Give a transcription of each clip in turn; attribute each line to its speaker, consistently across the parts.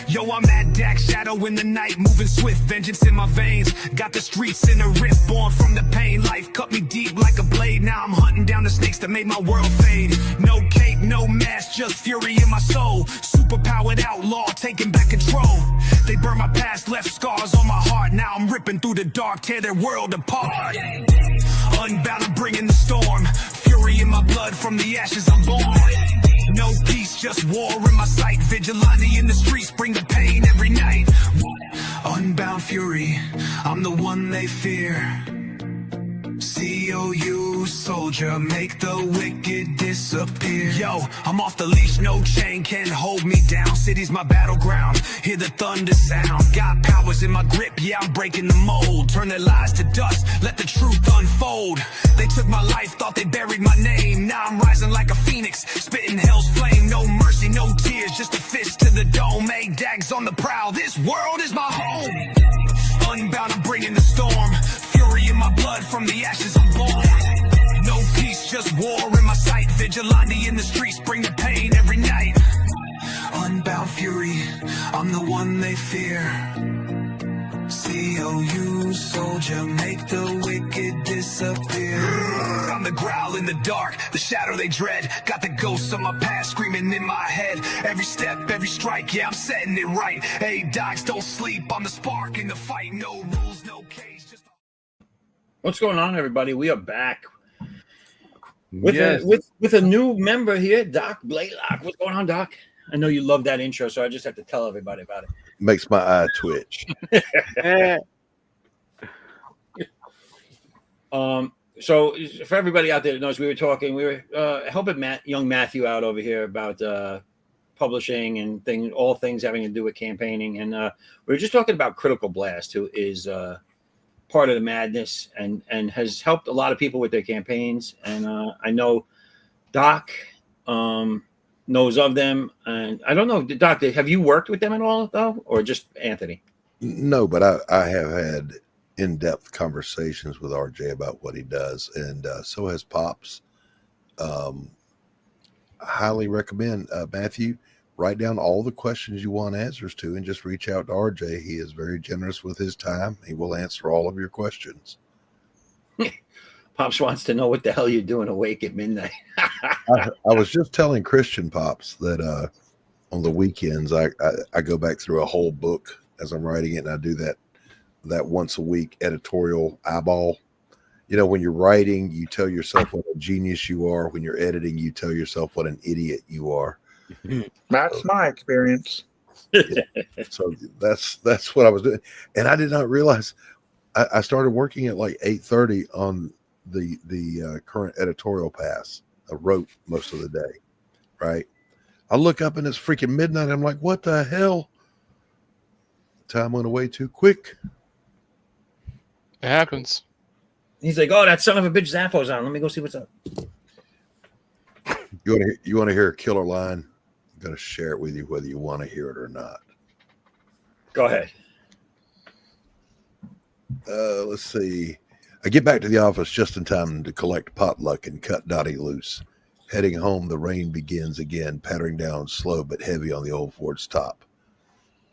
Speaker 1: Yo, I'm that Dak shadow in the night, moving swift, vengeance in my veins. Got the streets in a rift, born from the pain. Life cut me deep like a blade. Now I'm hunting down the snakes that made my world fade. No cape, no mask, just fury in my soul. Superpowered outlaw, taking back control. They burn my past, left scars on my heart. Now I'm ripping through the dark, tear their world apart. Unbound, I'm bringing the storm. Fury in my blood, from the ashes I'm born. No peace, just war in my sight. Vigilante in the streets, bring the pain every night. Unbound fury, I'm the one they fear. C.O.U. soldier, make the wicked disappear. Yo, I'm off the leash, no chain can hold me down. City's my battleground, hear the thunder sound. Got powers in my grip, yeah, I'm breaking the mold. Turn their lies to dust, let the truth unfold. They took my life, thought they buried my name. Now I'm rising like a phoenix, spitting hell's flame. No mercy, no tears, just a fist to the dome. Make dags on the prowl, this world is my home. Unbound, I'm bringing the storm. Fury in my blood, from the ashes I'm born. No peace, just war in my sight. Vigilante in the streets, bring the pain every night. Unbound fury, I'm the one they fear. C.O.U. soldier, make the wicked disappear. I'm the growl in the dark, the shadow they dread. Got the ghosts of my past screaming in my head. Every step, every strike, yeah, I'm setting it right. Hey, docs, don't sleep, I'm the spark in the fight. No rules, no cage, just...
Speaker 2: What's going on, everybody? We are back with a new member here, Doc Blaylock. What's going on, Doc? I know you love that intro, so I just have to tell everybody about it.
Speaker 3: Makes my eye twitch.
Speaker 2: So for everybody out there that knows, we were helping young Matthew out over here about publishing and all things having to do with campaigning, and we were just talking about Critical Blast, who is part of the madness and has helped a lot of people with their campaigns. And I know Doc knows of them, and I don't know, Doc, have you worked with them at all though, or just Anthony?
Speaker 3: No, but I have had in-depth conversations with RJ about what he does, and so has Pops. I highly recommend Matthew, write down all the questions you want answers to and just reach out to RJ. He is very generous with his time. He will answer all of your questions.
Speaker 2: Pops wants to know what the hell you're doing awake at midnight.
Speaker 3: I was just telling Christian Pops that on the weekends I go back through a whole book as I'm writing it, and I do that once a week editorial eyeball. You know, when you're writing, you tell yourself what a genius you are. When you're editing, you tell yourself what an idiot you are.
Speaker 4: That's my experience.
Speaker 3: Yeah. So that's what I was doing, and I did not realize I started working at like 8:30 on the current editorial pass. I wrote most of the day, right? I look up and it's freaking midnight. I'm like, what the hell? Time went away too quick.
Speaker 5: It happens.
Speaker 2: He's like, oh, that son of a bitch Zaffo's on. Let me go see what's up.
Speaker 3: You want to hear a killer line? I'm going to share it with you whether you want to hear it or not.
Speaker 2: Go ahead.
Speaker 3: Let's see. I get back to the office just in time to collect potluck and cut Dottie loose. Heading home, the rain begins again, pattering down slow but heavy on the old Ford's top.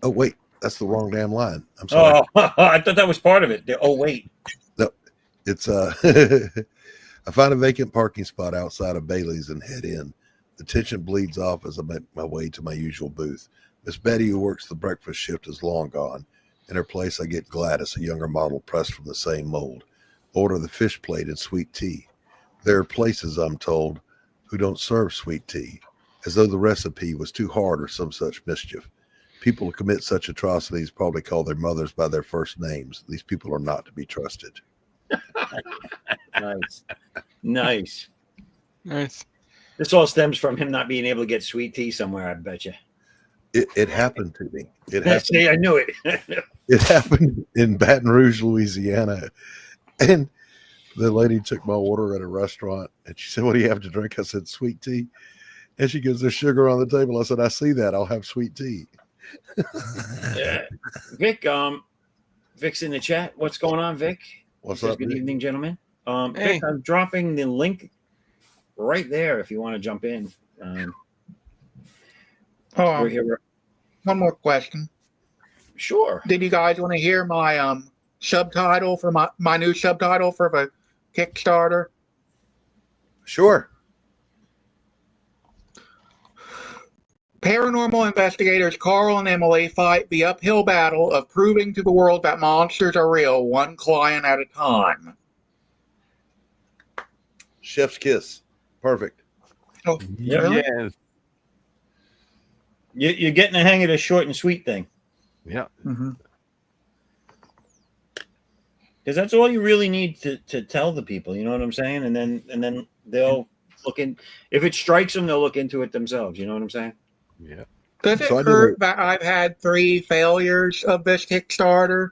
Speaker 3: Oh, wait. That's the wrong damn line. I'm sorry.
Speaker 2: Oh, I thought that was part of it. Oh, wait.
Speaker 3: No, it's I find a vacant parking spot outside of Bailey's and head in. The tension bleeds off as I make my way to my usual booth. Miss Betty, who works the breakfast shift, is long gone. In her place, I get Gladys, a younger model pressed from the same mold. Order the fish plate and sweet tea. There are places, I'm told, who don't serve sweet tea, as though the recipe was too hard or some such mischief. People who commit such atrocities probably call their mothers by their first names. These people are not to be trusted.
Speaker 2: Nice. This all stems from him not being able to get sweet tea somewhere, I bet you.
Speaker 3: It happened to me.
Speaker 2: See, I knew it.
Speaker 3: It happened in Baton Rouge, Louisiana. And the lady took my order at a restaurant, and she said, what do you have to drink? I said, sweet tea. And she goes, there's sugar on the table. I said, I see that. I'll have sweet tea.
Speaker 2: Vic, Vic's in the chat. What's going on, Vic?
Speaker 3: What's up?
Speaker 2: Good evening, gentlemen.
Speaker 5: Hey.
Speaker 2: Vic, I'm dropping the link right there if you want to jump in. We're here.
Speaker 4: one more question.
Speaker 2: Sure.
Speaker 4: Did you guys want to hear my subtitle for my new subtitle for the Kickstarter?
Speaker 3: Sure.
Speaker 4: Paranormal investigators Carl and Emily fight the uphill battle of proving to the world that monsters are real, one client at a time.
Speaker 3: Chef's kiss. Perfect.
Speaker 4: Oh,
Speaker 2: Yeah.
Speaker 4: really?
Speaker 6: Yes.
Speaker 2: You're getting the hang of the short and sweet thing.
Speaker 6: Yeah.
Speaker 4: Mm-hmm.
Speaker 2: Because that's all you really need to tell the people. You know what I'm saying? And then they'll look in. If it strikes them, they'll look into it themselves. You know what I'm saying?
Speaker 6: Yeah.
Speaker 4: Does it
Speaker 3: So I did
Speaker 4: hurt that I've had 3 failures of this Kickstarter?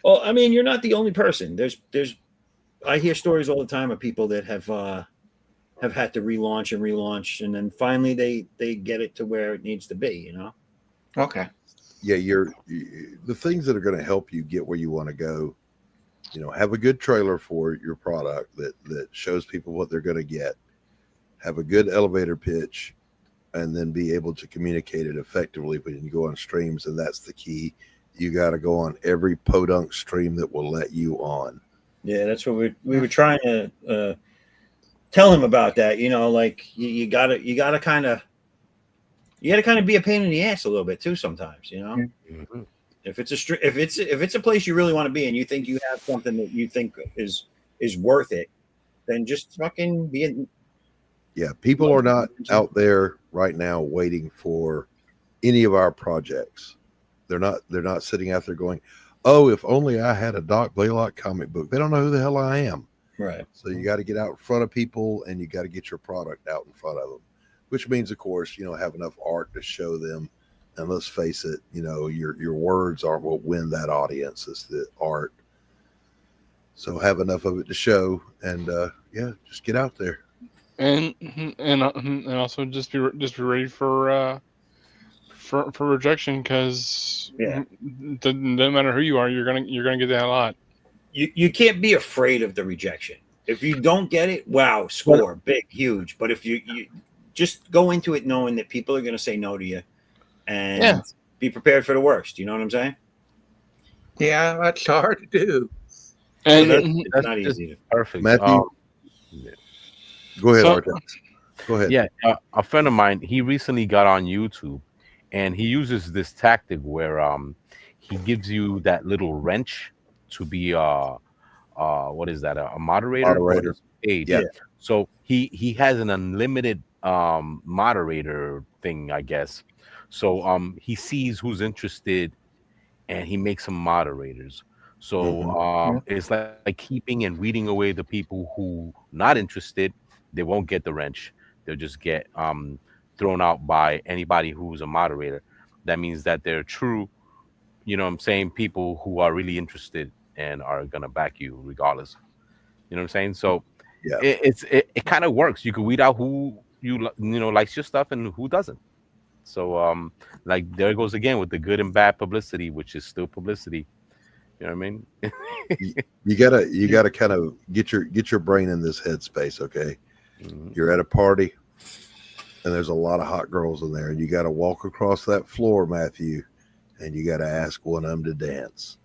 Speaker 2: Well, I mean, you're not the only person. I hear stories all the time of people that have had to relaunch, and then finally they get it to where it needs to be. You know?
Speaker 4: Okay.
Speaker 3: Yeah, the things that are going to help you get where you want to go. Have a good trailer for your product that shows people what they're going to get. Have a good elevator pitch, and then be able to communicate it effectively when you go on streams. And that's the key. You got to go on every podunk stream that will let you on.
Speaker 2: Yeah, that's what we were trying to tell him about that. Like you gotta kind of be a pain in the ass a little bit too sometimes.
Speaker 6: Mm-hmm.
Speaker 2: If it's a place you really want to be and you think you have something that you think is worth it, then just fucking be in.
Speaker 3: Yeah, people are not out there right now waiting for any of our projects. They're not sitting out there going, "Oh, if only I had a Doc Blaylock comic book." They don't know who the hell I am.
Speaker 2: Right.
Speaker 3: So you got to get out in front of people, and you got to get your product out in front of them, which means, of course, have enough art to show them. And let's face it, your words aren't what win that audience. It's the art. So have enough of it to show, and just get out there.
Speaker 5: And also just be ready for rejection, because doesn't matter who you are, you're gonna get that a lot.
Speaker 2: You can't be afraid of the rejection. If you don't get it, wow, score, big, huge. But if you just go into it knowing that people are going to say no to you, and be prepared for the worst. You know what I'm saying?
Speaker 4: Yeah, that's hard to do.
Speaker 5: And
Speaker 2: it's not easy.
Speaker 6: Perfect.
Speaker 3: Matthew, go ahead, Art. Go ahead.
Speaker 6: Yeah, a friend of mine, he recently got on YouTube, and he uses this tactic where he gives you that little wrench to be what is that, a moderator?
Speaker 3: Moderator.
Speaker 6: Page.
Speaker 3: Yeah.
Speaker 6: So he has an unlimited moderator thing, I guess. So he sees who's interested, and he makes them moderators. So it's like keeping and weeding away the people who not interested. They won't get the wrench. They'll just get thrown out by anybody who's a moderator. That means that they're true, people who are really interested and are gonna back you regardless. You know what I'm saying? So
Speaker 3: yeah,
Speaker 6: it kind of works. You can weed out who likes your stuff and who doesn't. So like there goes again with the good and bad publicity, which is still publicity. You know what I mean?
Speaker 3: you gotta kind of get your brain in this headspace. Okay, you're at a party, and there's a lot of hot girls in there, and you got to walk across that floor, Matthew, and you got to ask one of them to dance,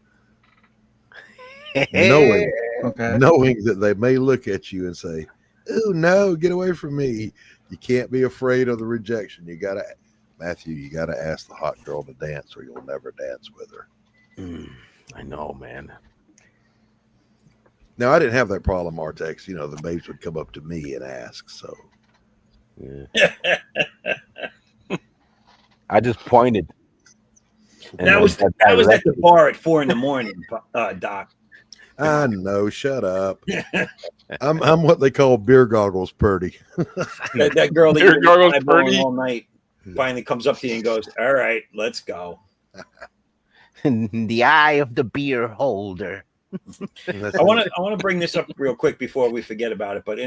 Speaker 3: knowing that they may look at you and say, "Oh no, get away from me." You can't be afraid of the rejection. Matthew, you got to ask the hot girl to dance, or you'll never dance with her.
Speaker 6: I know, man.
Speaker 3: Now, I didn't have that problem, Artex. The babes would come up to me and ask. So,
Speaker 6: yeah. I just pointed.
Speaker 2: That was at the bar at 4 a.m, Doc.
Speaker 3: I know. Shut up. I'm what they call beer goggles, Purdy.
Speaker 2: that girl that
Speaker 5: beer goggles,
Speaker 2: you've
Speaker 5: Purdy
Speaker 2: all night finally comes up to you and goes, "All right, let's go."
Speaker 6: In the eye of the beer holder.
Speaker 2: I want to bring this up real quick before we forget about it. But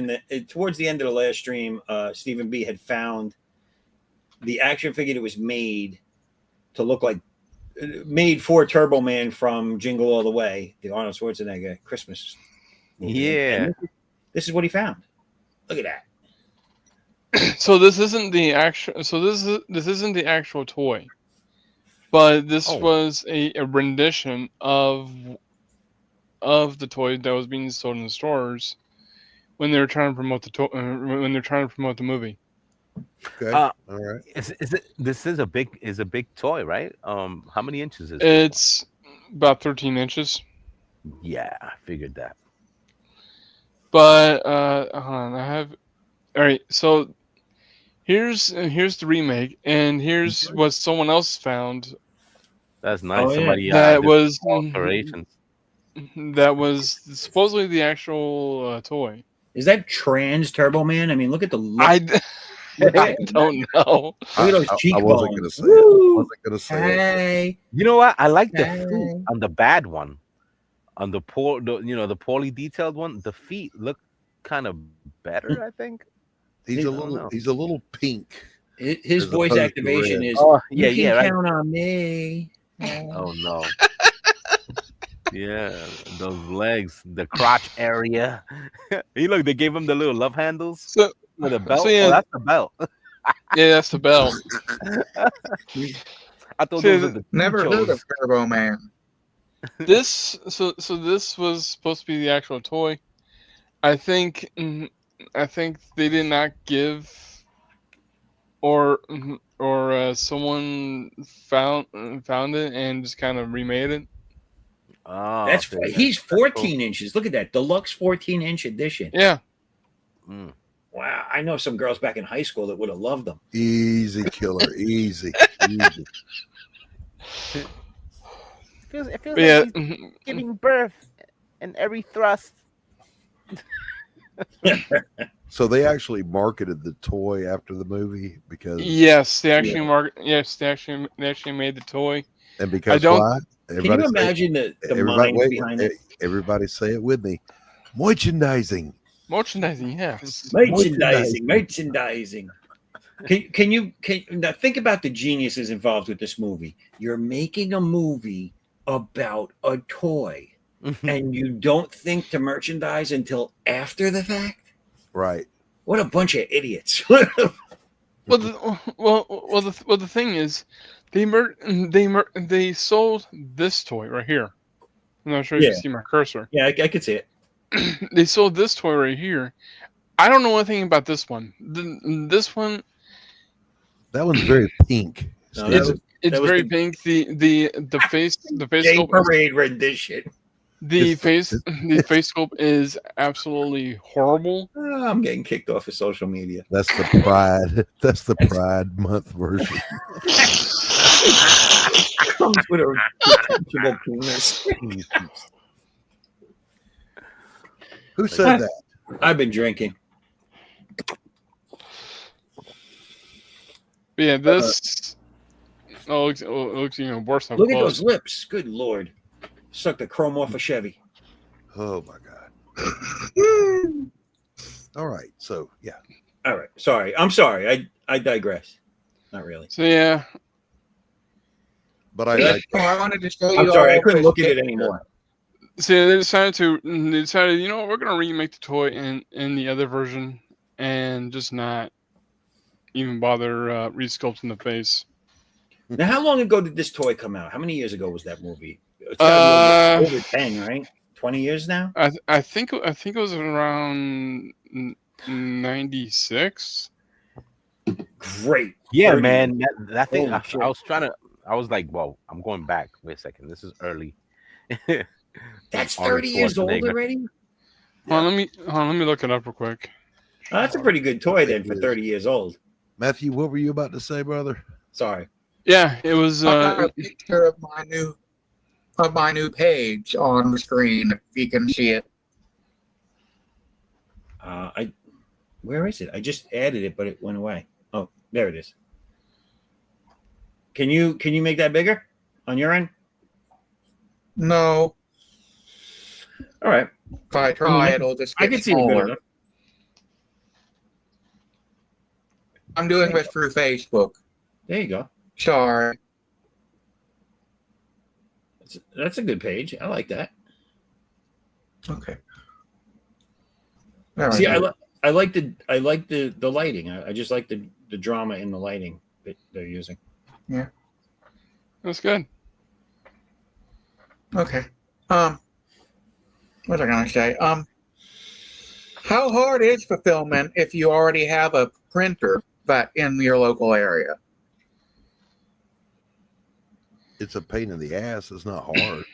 Speaker 2: towards the end of the last stream, Stephen B had found the action figure that was made to look like for Turbo Man from Jingle All the Way, the Arnold Schwarzenegger Christmas movie.
Speaker 6: Yeah,
Speaker 2: and this is what he found. Look at that.
Speaker 5: So this isn't the actual. So this isn't the actual toy, but this was a rendition of the toy that was being sold in the stores when they were trying to promote when they're trying to promote the movie.
Speaker 3: Okay. All right.
Speaker 6: This is a big toy, right? How many inches is
Speaker 5: It's about 13 inches.
Speaker 6: Yeah, I figured that.
Speaker 5: But hold on, I have. All right, so here's the remake, and here's what someone else found.
Speaker 6: That's nice. Somebody
Speaker 5: that
Speaker 6: did
Speaker 5: was
Speaker 6: alterations.
Speaker 5: that was supposedly the actual toy.
Speaker 2: Is that trans Turbo Man? I mean, look at the look.
Speaker 5: I don't know.
Speaker 2: Look at those cheekbones.
Speaker 3: I wasn't gonna say it. I wasn't gonna say it.
Speaker 2: Hey.
Speaker 6: You know what? I like the feet on the bad one. On the the poorly detailed one, the feet look kind of better, I think.
Speaker 3: He's a little pink.
Speaker 2: His voice activation is you can count on me.
Speaker 6: Oh no. Yeah, those legs, the crotch area. Look, they gave him the little love handles with a belt.
Speaker 5: yeah.
Speaker 6: Oh, that's the belt.
Speaker 5: Yeah, that's the belt.
Speaker 6: I thought those were the
Speaker 4: Never heard of Turbo Man.
Speaker 5: This this was supposed to be the actual toy. I think they did not give, or someone found it and just kind of remade it.
Speaker 6: Oh,
Speaker 2: he's 14 inches. Look at that deluxe 14-inch edition.
Speaker 5: Yeah.
Speaker 2: Wow, I know some girls back in high school that would have loved them.
Speaker 3: Easy killer, easy.
Speaker 6: It feels like he's giving birth in every thrust.
Speaker 3: So they actually marketed the toy after the movie because
Speaker 5: they actually made the toy.
Speaker 3: And because why?
Speaker 2: Can you imagine the mind behind it?
Speaker 3: Everybody say it with me. Merchandising.
Speaker 5: Merchandising, yes.
Speaker 2: Merchandising. Can you now think about the geniuses involved with this movie? You're making a movie about a toy, and you don't think to merchandise until after the fact?
Speaker 3: Right.
Speaker 2: What a bunch of idiots.
Speaker 5: The thing is, they sold this toy right here. I'm not sure if you can see my cursor.
Speaker 2: Yeah, I could see it.
Speaker 5: They sold this toy right here. I don't know anything about this one. This one.
Speaker 3: That one's very pink.
Speaker 5: No, it's very pink. The face sculpt
Speaker 2: parade rendition.
Speaker 5: The face sculpt is absolutely horrible.
Speaker 2: I'm getting kicked off of social media.
Speaker 3: That's the pride. That's the Pride Month version.
Speaker 2: Comes with a detachable penis.
Speaker 3: Who said that?
Speaker 2: I've been drinking.
Speaker 5: Yeah, this. It looks even worse.
Speaker 2: Look at those lips. Good Lord. Suck the chrome off a Chevy.
Speaker 3: Oh, my God. All right. So, yeah.
Speaker 2: All right. Sorry. I'm sorry. I digress. Not really.
Speaker 5: So, yeah.
Speaker 3: But I
Speaker 4: wanted to show you.
Speaker 2: I'm sorry. I couldn't look at it anymore.
Speaker 5: So they decided, you know what, we're going to remake the toy in the other version and just not even bother resculpting the face.
Speaker 2: Now, how long ago did this toy come out? How many years ago was that movie? It's gotta be over 10, right? 20 years now?
Speaker 5: I think it was around 96.
Speaker 2: Great.
Speaker 6: Yeah,
Speaker 2: 30.
Speaker 6: man. That thing, I was like, whoa, I'm going back. Wait a second. This is early.
Speaker 2: That's 30 years old already?
Speaker 5: Yeah. Let me look it up real quick.
Speaker 2: Oh, that's a pretty good toy then for 30 years old.
Speaker 3: Matthew, what were you about to say, brother?
Speaker 2: Sorry.
Speaker 5: Yeah, it was
Speaker 4: I have a picture of my new page on the screen if you can see it.
Speaker 2: Where is it? I just added it, but it went away. Oh, there it is. Can you make that bigger on your end?
Speaker 4: No.
Speaker 2: All right.
Speaker 4: If I try, it'll just get smaller. I'm doing it through Facebook.
Speaker 2: There you go.
Speaker 4: Sorry.
Speaker 2: That's a good page. I like that.
Speaker 4: Okay.
Speaker 2: See, I like the lighting. I just like the drama in the lighting that they're using.
Speaker 4: Yeah.
Speaker 5: That's good.
Speaker 4: Okay. What was I gonna say? How hard is fulfillment if you already have a printer that in your local area?
Speaker 3: It's a pain in the ass. It's not hard.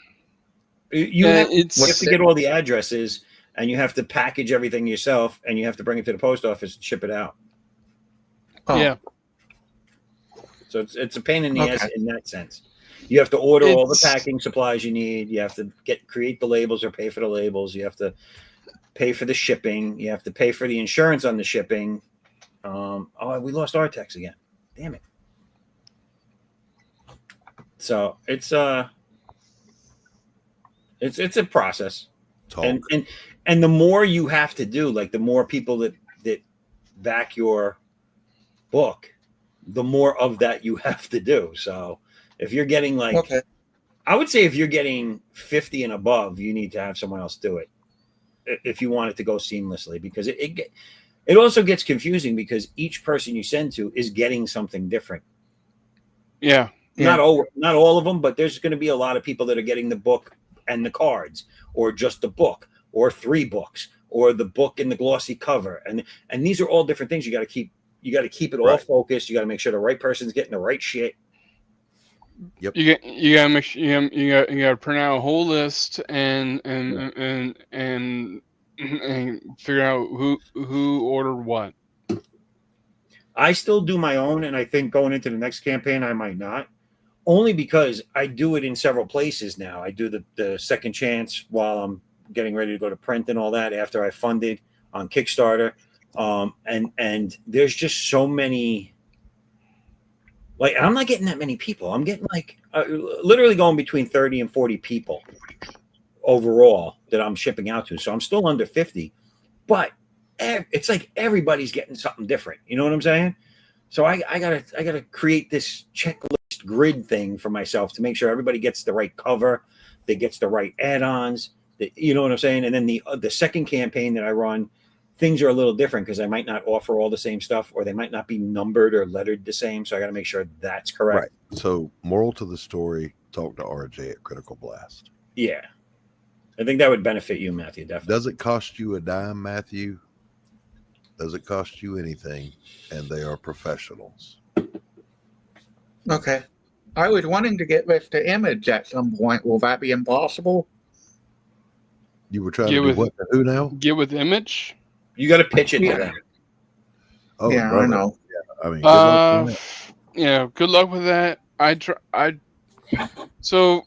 Speaker 2: You have
Speaker 5: it's
Speaker 2: to get all the addresses, and you have to package everything yourself, and you have to bring it to the post office and ship it out.
Speaker 4: Oh,
Speaker 5: yeah.
Speaker 2: So it's a pain in the ass
Speaker 4: Okay.
Speaker 2: in that sense. You have to order all the
Speaker 5: It's-
Speaker 2: packing supplies you need. You have to create the labels or pay for the labels. You have to pay for the shipping. You have to pay for the insurance on the shipping. We lost our text again. Damn it. So it's a process.
Speaker 3: Talk.
Speaker 2: And the more you have to do, like the more people that back your book, the more of that you have to do. So if you're getting like,
Speaker 4: okay.
Speaker 2: I would say if you're getting 50 and above, you need to have someone else do it if you want it to go seamlessly, because it also gets confusing because each person you send to is getting something different.
Speaker 5: Yeah.
Speaker 2: Not all of them, but there's going to be a lot of people that are getting the book and the cards, or just the book, or 3 books, or the book and the glossy cover, and these are all different things. You got to keep it all
Speaker 3: Right.
Speaker 2: focused. You got to make sure the right person's getting the right shit.
Speaker 5: You gotta make sure you gotta print out a whole list and figure out who ordered what.
Speaker 2: I still do my own, and I think going into the next campaign, I might not. Only because I do it in several places now. I do the second chance while I'm getting ready to go to print and all that after I funded on Kickstarter. And there's just so many. Like, I'm not getting that many people. I'm getting like literally going between 30 and 40 people overall that I'm shipping out to. So I'm still under 50, but it's like everybody's getting something different. You know what I'm saying? So I gotta create this checklist grid thing for myself to make sure everybody gets the right cover, that gets the right add-ons. That, you know what I'm saying? And then the second campaign that I run, things are a little different because I might not offer all the same stuff, or they might not be numbered or lettered the same. So I got to make sure that's correct.
Speaker 3: Right. So, moral to the story: talk to RJ at Critical Blast.
Speaker 2: Yeah, I think that would benefit you, Matthew. Definitely.
Speaker 3: Does it cost you a dime, Matthew? Does it cost you anything? And they are professionals.
Speaker 4: Okay. I was wanting to get this to Image at some point. Will that be impossible?
Speaker 3: You were trying
Speaker 5: Get
Speaker 3: to do
Speaker 5: with-
Speaker 3: what? Who now?
Speaker 5: Get with Image.
Speaker 2: You got to pitch it
Speaker 4: Yeah.
Speaker 2: to them.
Speaker 3: Oh,
Speaker 4: yeah, I
Speaker 3: brother.
Speaker 4: know.
Speaker 3: Yeah, I mean, good luck with
Speaker 5: Yeah. Good luck with that. So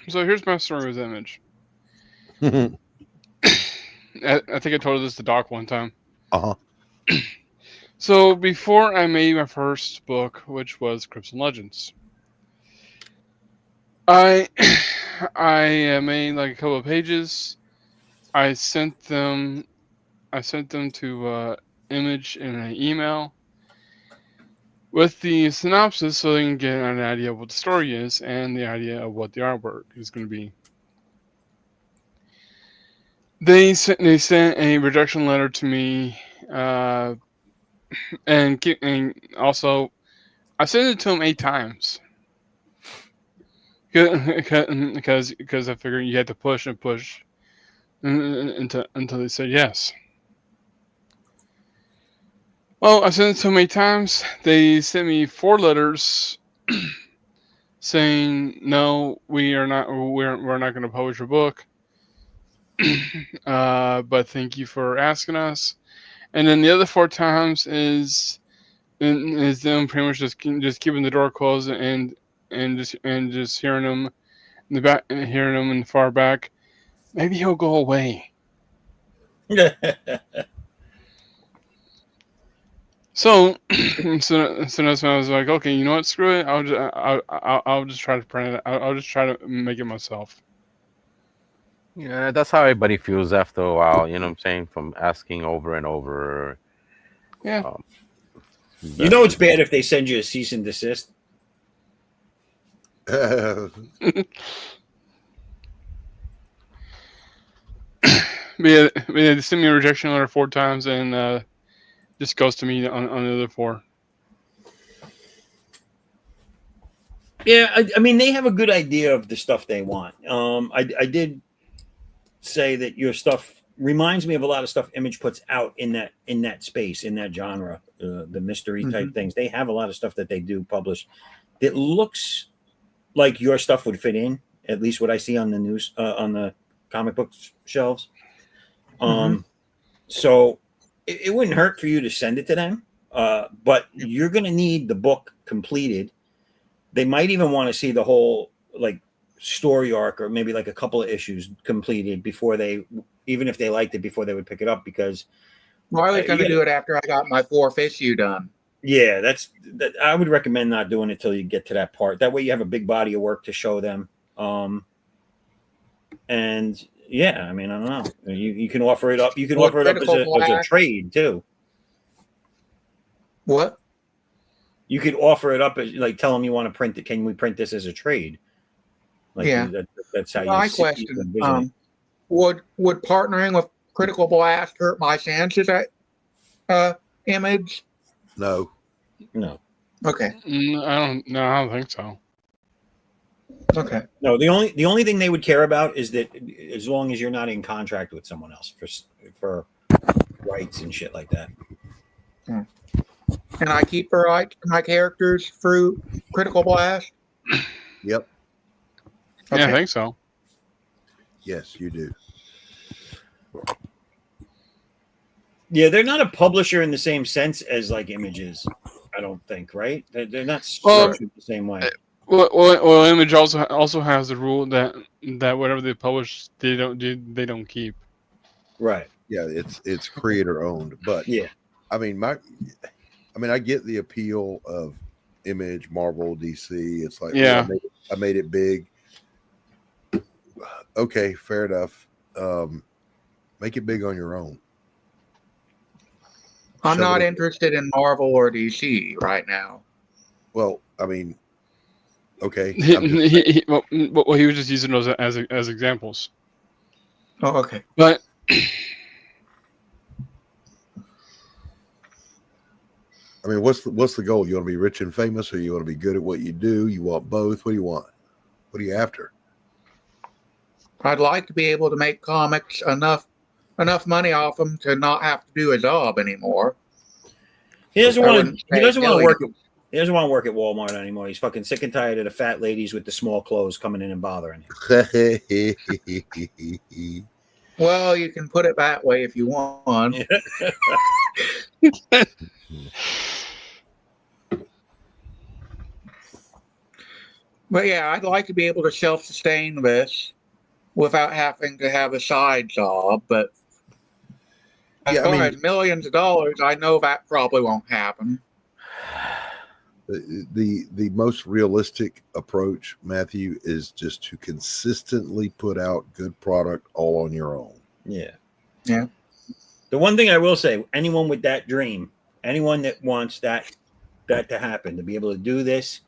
Speaker 5: here's my story with Image.
Speaker 3: that.
Speaker 5: I think I told this to Doc one time.
Speaker 3: Uh-huh.
Speaker 5: So before I made my first book, which was Crypts and Legends, I made like a couple of pages. I sent them to Image in an email with the synopsis so they can get an idea of what the story is and the idea of what the artwork is going to be. They sent a rejection letter to me, and also I sent it to them 8 times because I figured you had to push and push until they said yes. Well, I sent it to them 8 times. They sent me 4 letters saying no, we're not going to publish your book. But thank you for asking us. And then the other 4 times is them pretty much just keeping the door closed and just hearing them in the back, hearing them in the far back. Maybe he'll go away. So that's when I was like, okay, you know what? Screw it. I'll just try to print it. I'll just try to make it myself.
Speaker 6: Yeah, that's how everybody feels after a while. You know what I'm saying? From asking over and over.
Speaker 5: Yeah.
Speaker 2: You know it's bad if they send you a cease and desist.
Speaker 5: They sent me a rejection letter 4 times, and just goes to me on the other 4.
Speaker 2: Yeah, I mean, they have a good idea of the stuff they want. I did say that your stuff reminds me of a lot of stuff Image puts out in that space, in that genre, the mystery type things. They have a lot of stuff that they do publish that looks like your stuff would fit in, at least what I see on the news, on the comic book shelves. So it wouldn't hurt for you to send it to them, but you're going to need the book completed. They might even want to see the whole like story arc, or maybe like a couple of issues completed before they, even if they liked it, before they would pick it up. Because
Speaker 4: I was going to do it after I got my 4th issue done.
Speaker 2: Yeah, that. I would recommend not doing it till you get to that part. That way, you have a big body of work to show them. And yeah, I mean, I don't know. You can offer it up. You can offer it up as a trade too.
Speaker 4: What?
Speaker 2: You could offer it up as, like, tell them you want to print it. Can we print this as a trade? Like,
Speaker 4: yeah,
Speaker 2: that's how
Speaker 4: my question. Would partnering with Critical Blast hurt my chances at Image?
Speaker 3: No.
Speaker 4: Okay.
Speaker 5: I don't think so.
Speaker 4: Okay.
Speaker 2: No, the only thing they would care about is that as long as you're not in contract with someone else for rights and shit like that.
Speaker 4: Can I keep the rights to my characters through Critical Blast?
Speaker 3: Yep.
Speaker 5: Okay. Yeah, I think so.
Speaker 3: Yes, you do.
Speaker 2: Yeah, they're not a publisher in the same sense as like Image is, I don't think, right? They're not structured the same way.
Speaker 5: Well, Image also has the rule that whatever they publish, they don't keep.
Speaker 2: Right.
Speaker 3: Yeah, it's creator owned, but
Speaker 2: yeah,
Speaker 3: I mean, I get the appeal of Image, Marvel, DC. It's like,
Speaker 5: yeah,
Speaker 3: I made it big. Okay, fair enough. Make it big on your own.
Speaker 4: I'm not interested in Marvel or DC right now.
Speaker 3: Well, I mean, okay.
Speaker 5: He was just using those as examples.
Speaker 4: Oh, okay.
Speaker 5: But
Speaker 3: I mean, what's the goal? You want to be rich and famous, or you want to be good at what you do? You want both? What do you want? What are you after?
Speaker 4: I'd like to be able to make comics enough money off them to not have to do a job anymore.
Speaker 2: He doesn't want to work. He doesn't want to work at Walmart anymore. He's fucking sick and tired of the fat ladies with the small clothes coming in and bothering him.
Speaker 4: Well, you can put it that way if you want. But yeah, I'd like to be able to self-sustain this without having to have a side job. But as far as millions of dollars, I know that probably won't happen.
Speaker 3: The most realistic approach, Matthew, is just to consistently put out good product all on your own.
Speaker 2: Yeah.
Speaker 4: Yeah.
Speaker 2: The one thing I will say, anyone with that dream, anyone that wants that to happen, to be able to do this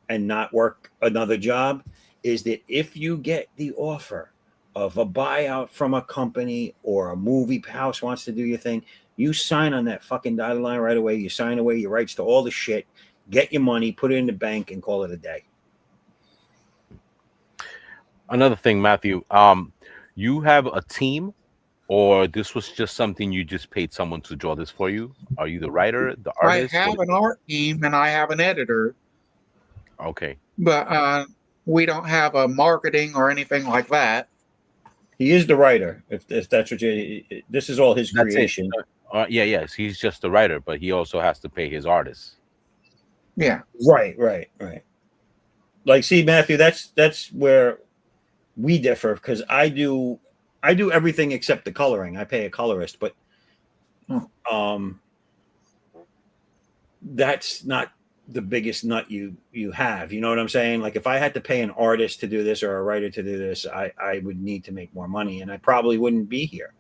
Speaker 2: and not work another job, is that if you get the offer of a buyout from a company or a movie house wants to do your thing, you sign on that fucking dotted line right away. You sign away your rights to all the shit, get your money, put it in the bank, and call it a day.
Speaker 6: Another thing, Matthew, you have a team, or this was just something you just paid someone to draw this for you? Are you the writer, the artist?
Speaker 4: I have an art team and I have an editor.
Speaker 6: Okay.
Speaker 4: But we don't have a marketing or anything like that.
Speaker 2: He is the writer. If that's what this is all his creation.
Speaker 6: Yes, he's just the writer, but he also has to pay his artists.
Speaker 4: Yeah.
Speaker 2: Right. Like, see, Matthew, that's where we differ, because I do everything except the coloring. I pay a colorist, but that's not the biggest nut you have. You know what I'm saying? Like, if I had to pay an artist to do this or a writer to do this, I would need to make more money, and I probably wouldn't be here.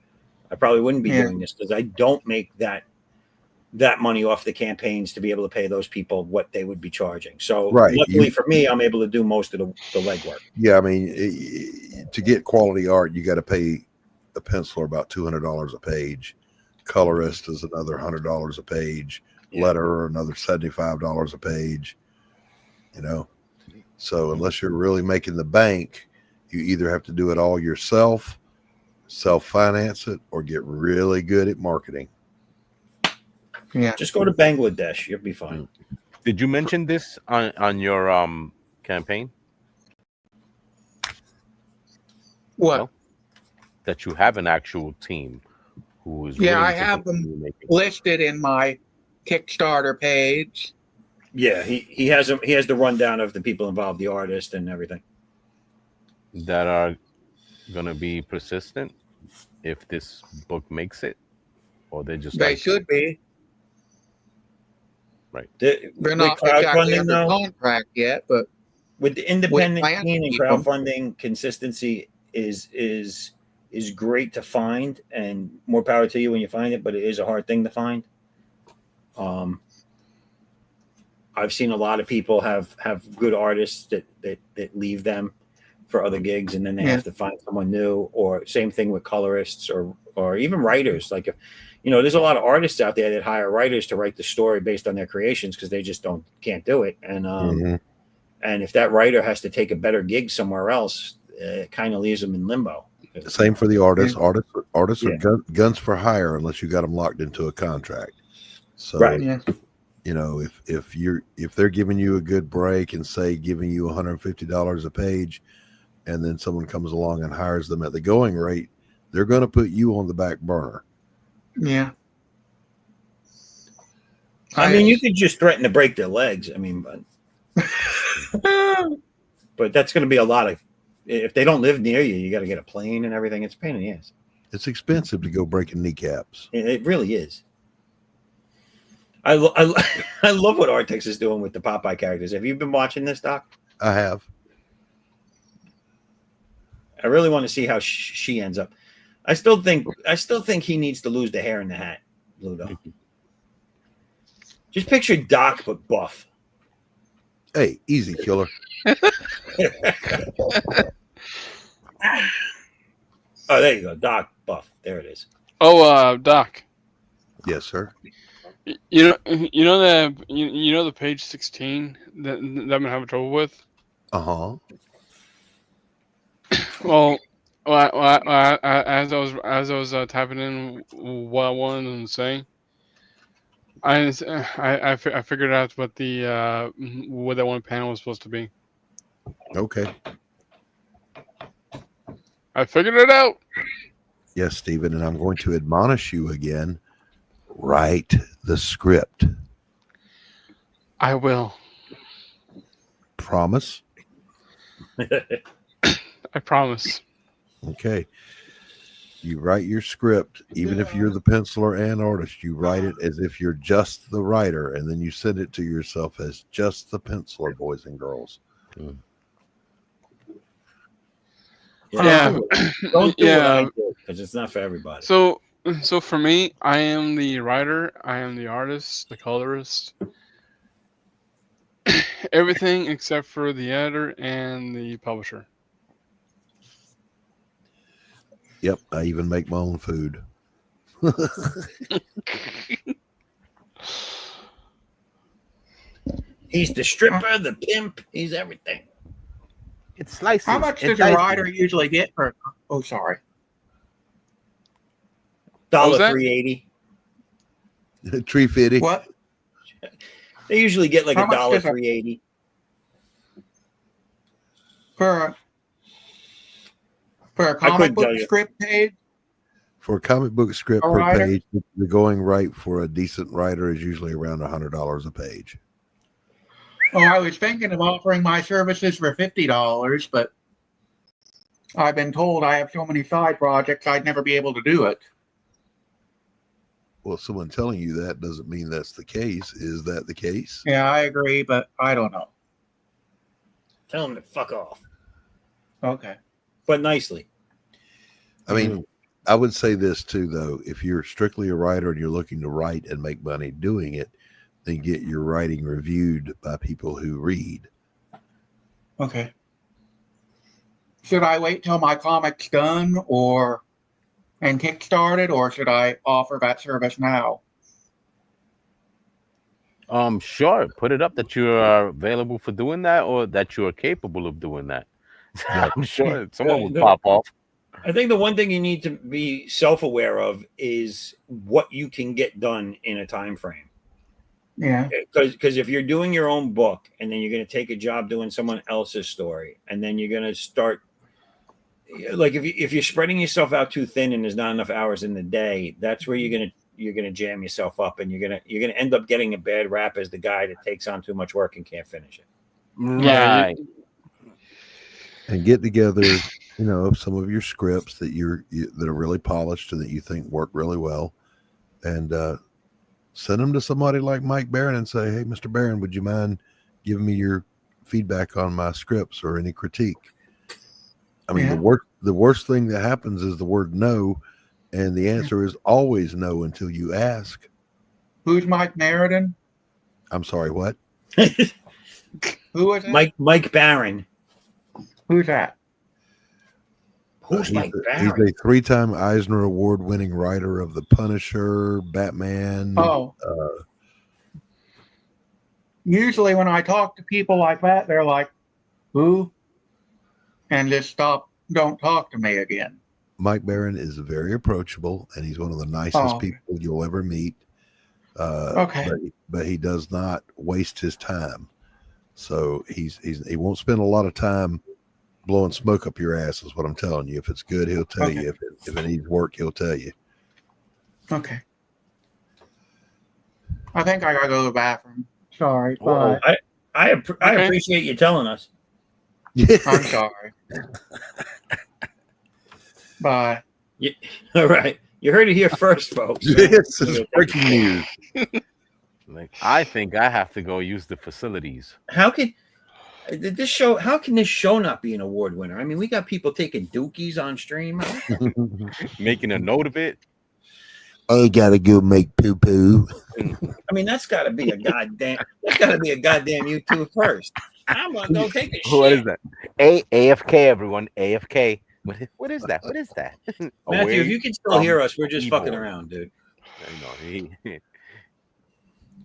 Speaker 2: I probably wouldn't be doing this, because I don't make that money off the campaigns to be able to pay those people what they would be charging. So luckily for me, I'm able to do most of the legwork.
Speaker 3: Yeah, I mean, to get quality art, you got to pay a penciler about $200 a page. Colorist is another $100 a page. Letterer another $75 a page. You know, so unless you're really making the bank, you either have to do it all yourself, self-finance it, or get really good at marketing.
Speaker 4: Yeah.
Speaker 2: Just go to Bangladesh. You'll be fine.
Speaker 6: Did you mention this on your campaign?
Speaker 4: What?
Speaker 6: No? That you have an actual team who is
Speaker 4: Yeah,
Speaker 6: willing
Speaker 4: I
Speaker 6: to
Speaker 4: have them
Speaker 6: continue making.
Speaker 4: listed in my Kickstarter page.
Speaker 2: Yeah, he has the rundown of the people involved, the artist and everything.
Speaker 6: That are going to be persistent if this book makes it, or they're just
Speaker 4: They
Speaker 6: like
Speaker 4: should be.
Speaker 6: right.
Speaker 4: They're not exactly under contract yet, but
Speaker 2: with the independent
Speaker 4: plan
Speaker 2: scene and
Speaker 4: to keep 'em.
Speaker 2: crowdfunding, consistency is great to find, and more power to you when you find it. But it is a hard thing to find. I've seen a lot of people have good artists that leave them for other gigs, and then they have to find someone new. Or same thing with colorists or even writers. Like, if there's a lot of artists out there that hire writers to write the story based on their creations because they just can't do it. And and if that writer has to take a better gig somewhere else, it kind of leaves them in limbo.
Speaker 3: Same for the artists. Artists are guns for hire unless you got them locked into a contract. So,
Speaker 2: right.
Speaker 3: If they're giving you a good break and say giving you $150 a page, and then someone comes along and hires them at the going rate, they're going to put you on the back burner.
Speaker 4: Yeah.
Speaker 2: I mean, you could just threaten to break their legs. I mean, but that's going to be a lot of. If they don't live near you, you got to get a plane and everything. It's a pain in the ass.
Speaker 3: It's expensive to go breaking kneecaps.
Speaker 2: It really is. I love what Artex is doing with the Popeye characters. Have you been watching this, Doc?
Speaker 3: I have.
Speaker 2: I really want to see how she ends up. I still think he needs to lose the hair in the hat, Ludo. Just picture Doc but buff.
Speaker 3: Hey, easy, killer.
Speaker 2: Oh, there you go, Doc buff. There it is.
Speaker 5: Oh, Doc.
Speaker 3: Yes, sir.
Speaker 5: You know the page 16 that I've been having trouble with. Well, as I was typing in what I wanted to say, I figured out what that one panel was supposed to be.
Speaker 3: Okay.
Speaker 5: I figured it out.
Speaker 3: Yes, Stephen, and I'm going to admonish you again. Write the script.
Speaker 5: I will.
Speaker 3: Promise?
Speaker 5: I promise.
Speaker 3: Okay. You write your script, even if you're the penciler and artist, you write it as if you're just the writer, and then you send it to yourself as just the penciler, boys and girls.
Speaker 5: Yeah.
Speaker 2: Don't do what I do, because it's not for everybody.
Speaker 5: So for me, I am the writer, I am the artist, the colorist, everything except for the editor and the publisher.
Speaker 3: Yep, I even make my own food.
Speaker 2: He's the stripper, the pimp, he's everything.
Speaker 6: It's slices.
Speaker 4: How much does a writer usually get for? Oh, sorry.
Speaker 2: $3.80.
Speaker 3: $3.50.
Speaker 4: What?
Speaker 2: They usually get like
Speaker 4: How much does
Speaker 2: $3.80
Speaker 4: for a comic book script page.
Speaker 3: For a comic book script
Speaker 4: A
Speaker 3: per
Speaker 4: writer?
Speaker 3: page, the going rate for a decent writer is usually around $100 a page.
Speaker 4: Oh, I was thinking of offering my services for $50, but I've been told I have so many side projects I'd never be able to do it.
Speaker 3: Well, someone telling you that doesn't mean that's the case. Is that the case?
Speaker 4: Yeah, I agree, but I don't know.
Speaker 2: Tell him to fuck off.
Speaker 4: Okay.
Speaker 2: But nicely.
Speaker 3: I mean, I would say this too, though. If you're strictly a writer and you're looking to write and make money doing it, then get your writing reviewed by people who read.
Speaker 4: Okay. Should I wait till my comic's done, or and kickstart it, or should I offer that service now?
Speaker 6: Sure. Put it up that you are available for doing that, or that you are capable of doing that.
Speaker 3: Yeah.
Speaker 6: I'm sure someone would pop off.
Speaker 2: I think the one thing you need to be self-aware of is what you can get done in a time frame.
Speaker 4: Yeah.
Speaker 2: Because if you're doing your own book and then you're going to take a job doing someone else's story, and then you're going to start, like, if you're spreading yourself out too thin and there's not enough hours in the day, that's where you're gonna jam yourself up, and you're gonna end up getting a bad rap as the guy that takes on too much work and can't finish it.
Speaker 6: Right.
Speaker 3: And get together, some of your scripts that that are really polished and that you think work really well, and send them to somebody like Mike Barron and say, "Hey, Mr. Barron, would you mind giving me your feedback on my scripts or any critique?" I mean, the worst thing that happens is the word no, and the answer is always no until you ask.
Speaker 4: Who's Mike Meriden?
Speaker 3: I'm sorry, what?
Speaker 4: Who is it?
Speaker 2: Mike Barron.
Speaker 4: Who's that?
Speaker 2: Who's Mike Barron?
Speaker 3: He's a 3-time Eisner Award-winning writer of The Punisher, Batman.
Speaker 4: Oh. Usually when I talk to people like that, they're like, who? And just stop, don't talk to me again.
Speaker 3: Mike Barron is very approachable, and he's one of the nicest people you'll ever meet.
Speaker 4: Okay.
Speaker 3: But he does not waste his time. So he won't spend a lot of time blowing smoke up your ass, is what I'm telling you. If it's good, he'll tell you. If it needs work, he'll tell you.
Speaker 4: Okay. I think I gotta go to the bathroom. Sorry. Bye.
Speaker 2: I appreciate you telling us.
Speaker 4: I'm sorry. Bye.
Speaker 2: Yeah, all right. You heard it here first, folks.
Speaker 3: This is breaking news.
Speaker 6: I think I have to go use the facilities.
Speaker 2: How can this show not be an award winner? I mean, we got people taking dookies on stream.
Speaker 6: Making a note of it.
Speaker 3: I gotta go make poo poo.
Speaker 2: I mean, that's gotta be a goddamn YouTube first. I'm gonna go take a shit.
Speaker 6: What is that? AFK, everyone. AFK. What is that? What is that?
Speaker 2: Matthew, if you can still hear us, we're just fucking around, dude.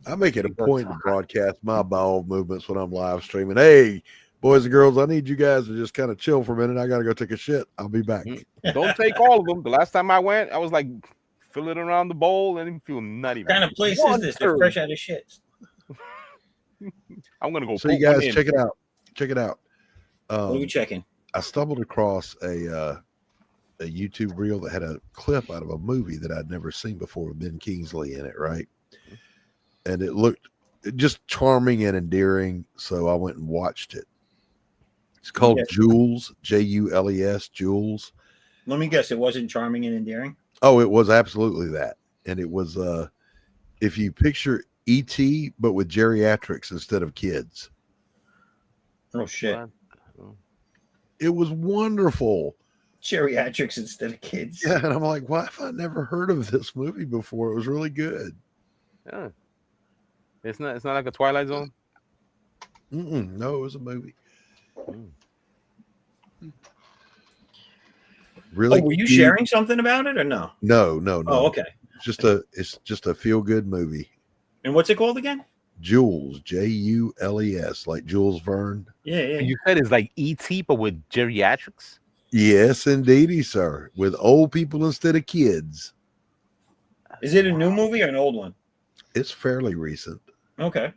Speaker 3: I make it a point to broadcast my bowel movements when I'm live streaming. Hey, boys and girls, I need you guys to just kind of chill for a minute. I gotta go take a shit. I'll be back.
Speaker 6: Don't take all of them. The last time I went, I was like filling around the bowl and didn't feel nutty.
Speaker 2: What kind of place is this? They're fresh out of shit.
Speaker 6: I'm gonna go.
Speaker 3: So you guys check it out. Check it out.
Speaker 2: What are we checking?
Speaker 3: I stumbled across a YouTube reel that had a clip out of a movie that I'd never seen before with Ben Kingsley in it, right? And it looked just charming and endearing, so I went and watched it. It's called Jules, Jules, Jules.
Speaker 2: Let me guess, it wasn't charming and endearing?
Speaker 3: Oh, it was absolutely that. And it was, if you picture E.T., but with geriatrics instead of kids.
Speaker 2: Oh, shit.
Speaker 3: It was wonderful.
Speaker 2: Geriatrics instead of kids.
Speaker 3: Yeah, and I'm like, why have I never heard of this movie before? It was really good.
Speaker 6: Yeah. It's not like a Twilight Zone?
Speaker 3: No, it was a movie. Really?
Speaker 2: Oh, were you sharing something about it or no?
Speaker 3: No.
Speaker 2: Oh, okay.
Speaker 3: It's just a feel-good movie.
Speaker 2: And what's it called again?
Speaker 3: Jules, Jules, like Jules Verne.
Speaker 2: Yeah.
Speaker 6: You said it's like E.T., but with geriatrics?
Speaker 3: Yes, indeedy, sir. With old people instead of kids.
Speaker 2: Is it a new movie or an old one?
Speaker 3: It's fairly recent.
Speaker 2: Okay.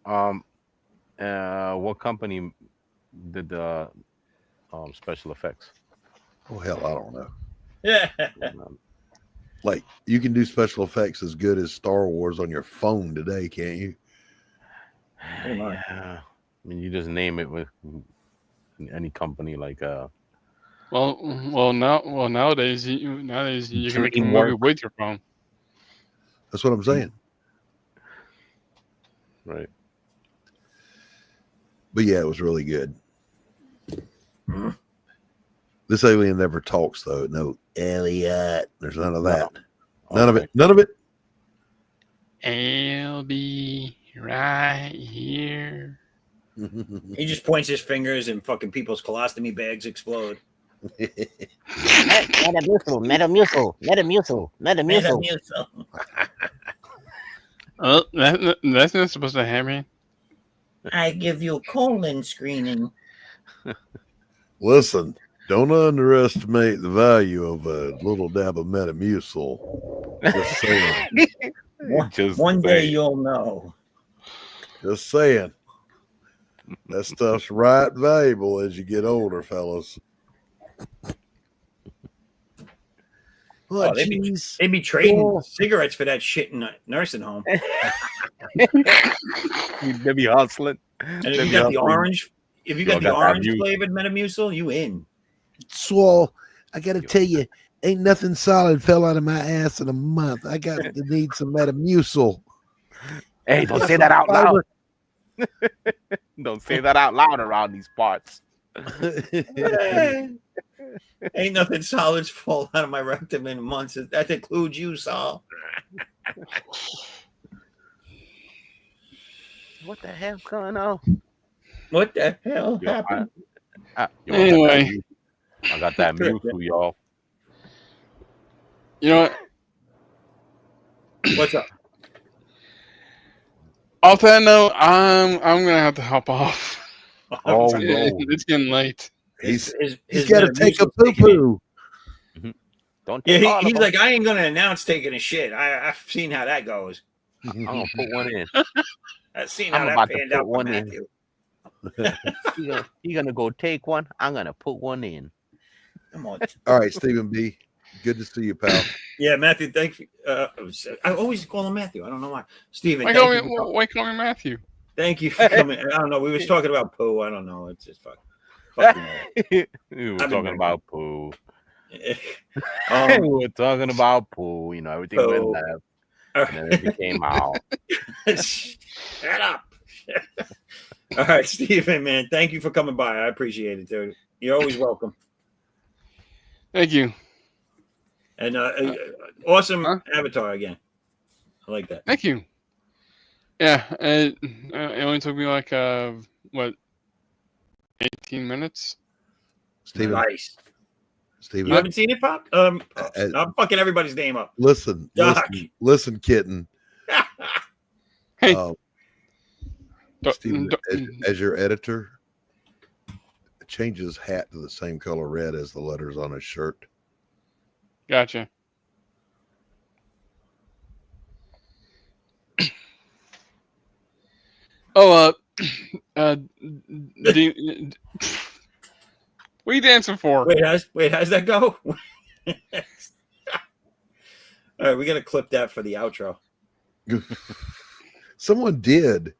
Speaker 6: What company did the special effects?
Speaker 3: Oh, hell, I don't know.
Speaker 2: Yeah.
Speaker 3: Like, you can do special effects as good as Star Wars on your phone today, can't you?
Speaker 6: Yeah. I mean, you just name it with any company like
Speaker 5: nowadays you can make a movie with your phone.
Speaker 3: That's what I'm saying.
Speaker 6: Right.
Speaker 3: But yeah, it was really good. This alien never talks, though. No, Elliot. There's none of that. None of it. None of it.
Speaker 5: I'll be right here.
Speaker 2: He just points his fingers and fucking people's colostomy bags explode.
Speaker 7: Metamucil.
Speaker 2: Metamucil.
Speaker 5: That's not supposed to happen.
Speaker 2: I give you colon screening.
Speaker 3: Listen, don't underestimate the value of a little dab of Metamucil. Just saying.
Speaker 2: One day you'll know.
Speaker 3: Just saying. That stuff's right valuable as you get older, fellas.
Speaker 2: Oh, they'd be trading cigarettes for that shit in a nursing home.
Speaker 6: They'd be hustling.
Speaker 2: And if you got the orange, flavored Metamucil, you in.
Speaker 3: Swole, I gotta tell you, ain't nothing solid fell out of my ass in a month. I got to need some Metamucil.
Speaker 6: Hey, don't say that out loud. Don't say that out loud around these parts.
Speaker 2: Ain't nothing solid fall out of my rectum in months. That includes you, Saul.
Speaker 6: What the hell's going on?
Speaker 2: What the hell happened?
Speaker 5: Anyway,
Speaker 6: I got that Mewtwo, y'all.
Speaker 5: You know what?
Speaker 2: What's up?
Speaker 5: Off that note, I'm gonna have to hop off.
Speaker 6: Oh, no.
Speaker 5: It's getting late.
Speaker 3: He's got to take a poo poo.
Speaker 6: Don't
Speaker 2: yeah, he's like, I ain't gonna announce taking a shit. I've seen how that goes.
Speaker 6: I'm gonna put one in.
Speaker 2: I've seen how that panned out for Matthew.
Speaker 6: You're gonna go take one. I'm gonna put one in.
Speaker 2: Come on.
Speaker 3: All right, Stephen B. Good to see you, pal.
Speaker 2: Yeah, Matthew. Thank you. I always call him Matthew. I don't know why. Stephen.
Speaker 5: Why call me Matthew?
Speaker 2: Thank you for coming. I don't know. We was talking about poo. I don't know. It's just fucking
Speaker 6: we were talking about poo.
Speaker 2: we
Speaker 6: were talking about poo. You know, everything went left. And then it came out.
Speaker 2: Shut up. All right, Stephen, man. Thank you for coming by. I appreciate it, dude. You're always welcome.
Speaker 5: Thank you.
Speaker 2: And awesome avatar again. I like that.
Speaker 5: Thank you. Yeah, it only took me like 18 minutes.
Speaker 3: Stephen,
Speaker 2: nice.
Speaker 3: Stephen,
Speaker 2: you haven't seen it, Pop? I'm fucking everybody's name up.
Speaker 3: Listen, kitten.
Speaker 5: Hey,
Speaker 3: Stephen, as your editor, change his hat to the same color red as the letters on his shirt.
Speaker 5: Gotcha. Oh, what are you dancing for?
Speaker 2: Wait, how's that go? All right, we got to clip that for the outro.
Speaker 3: Someone did.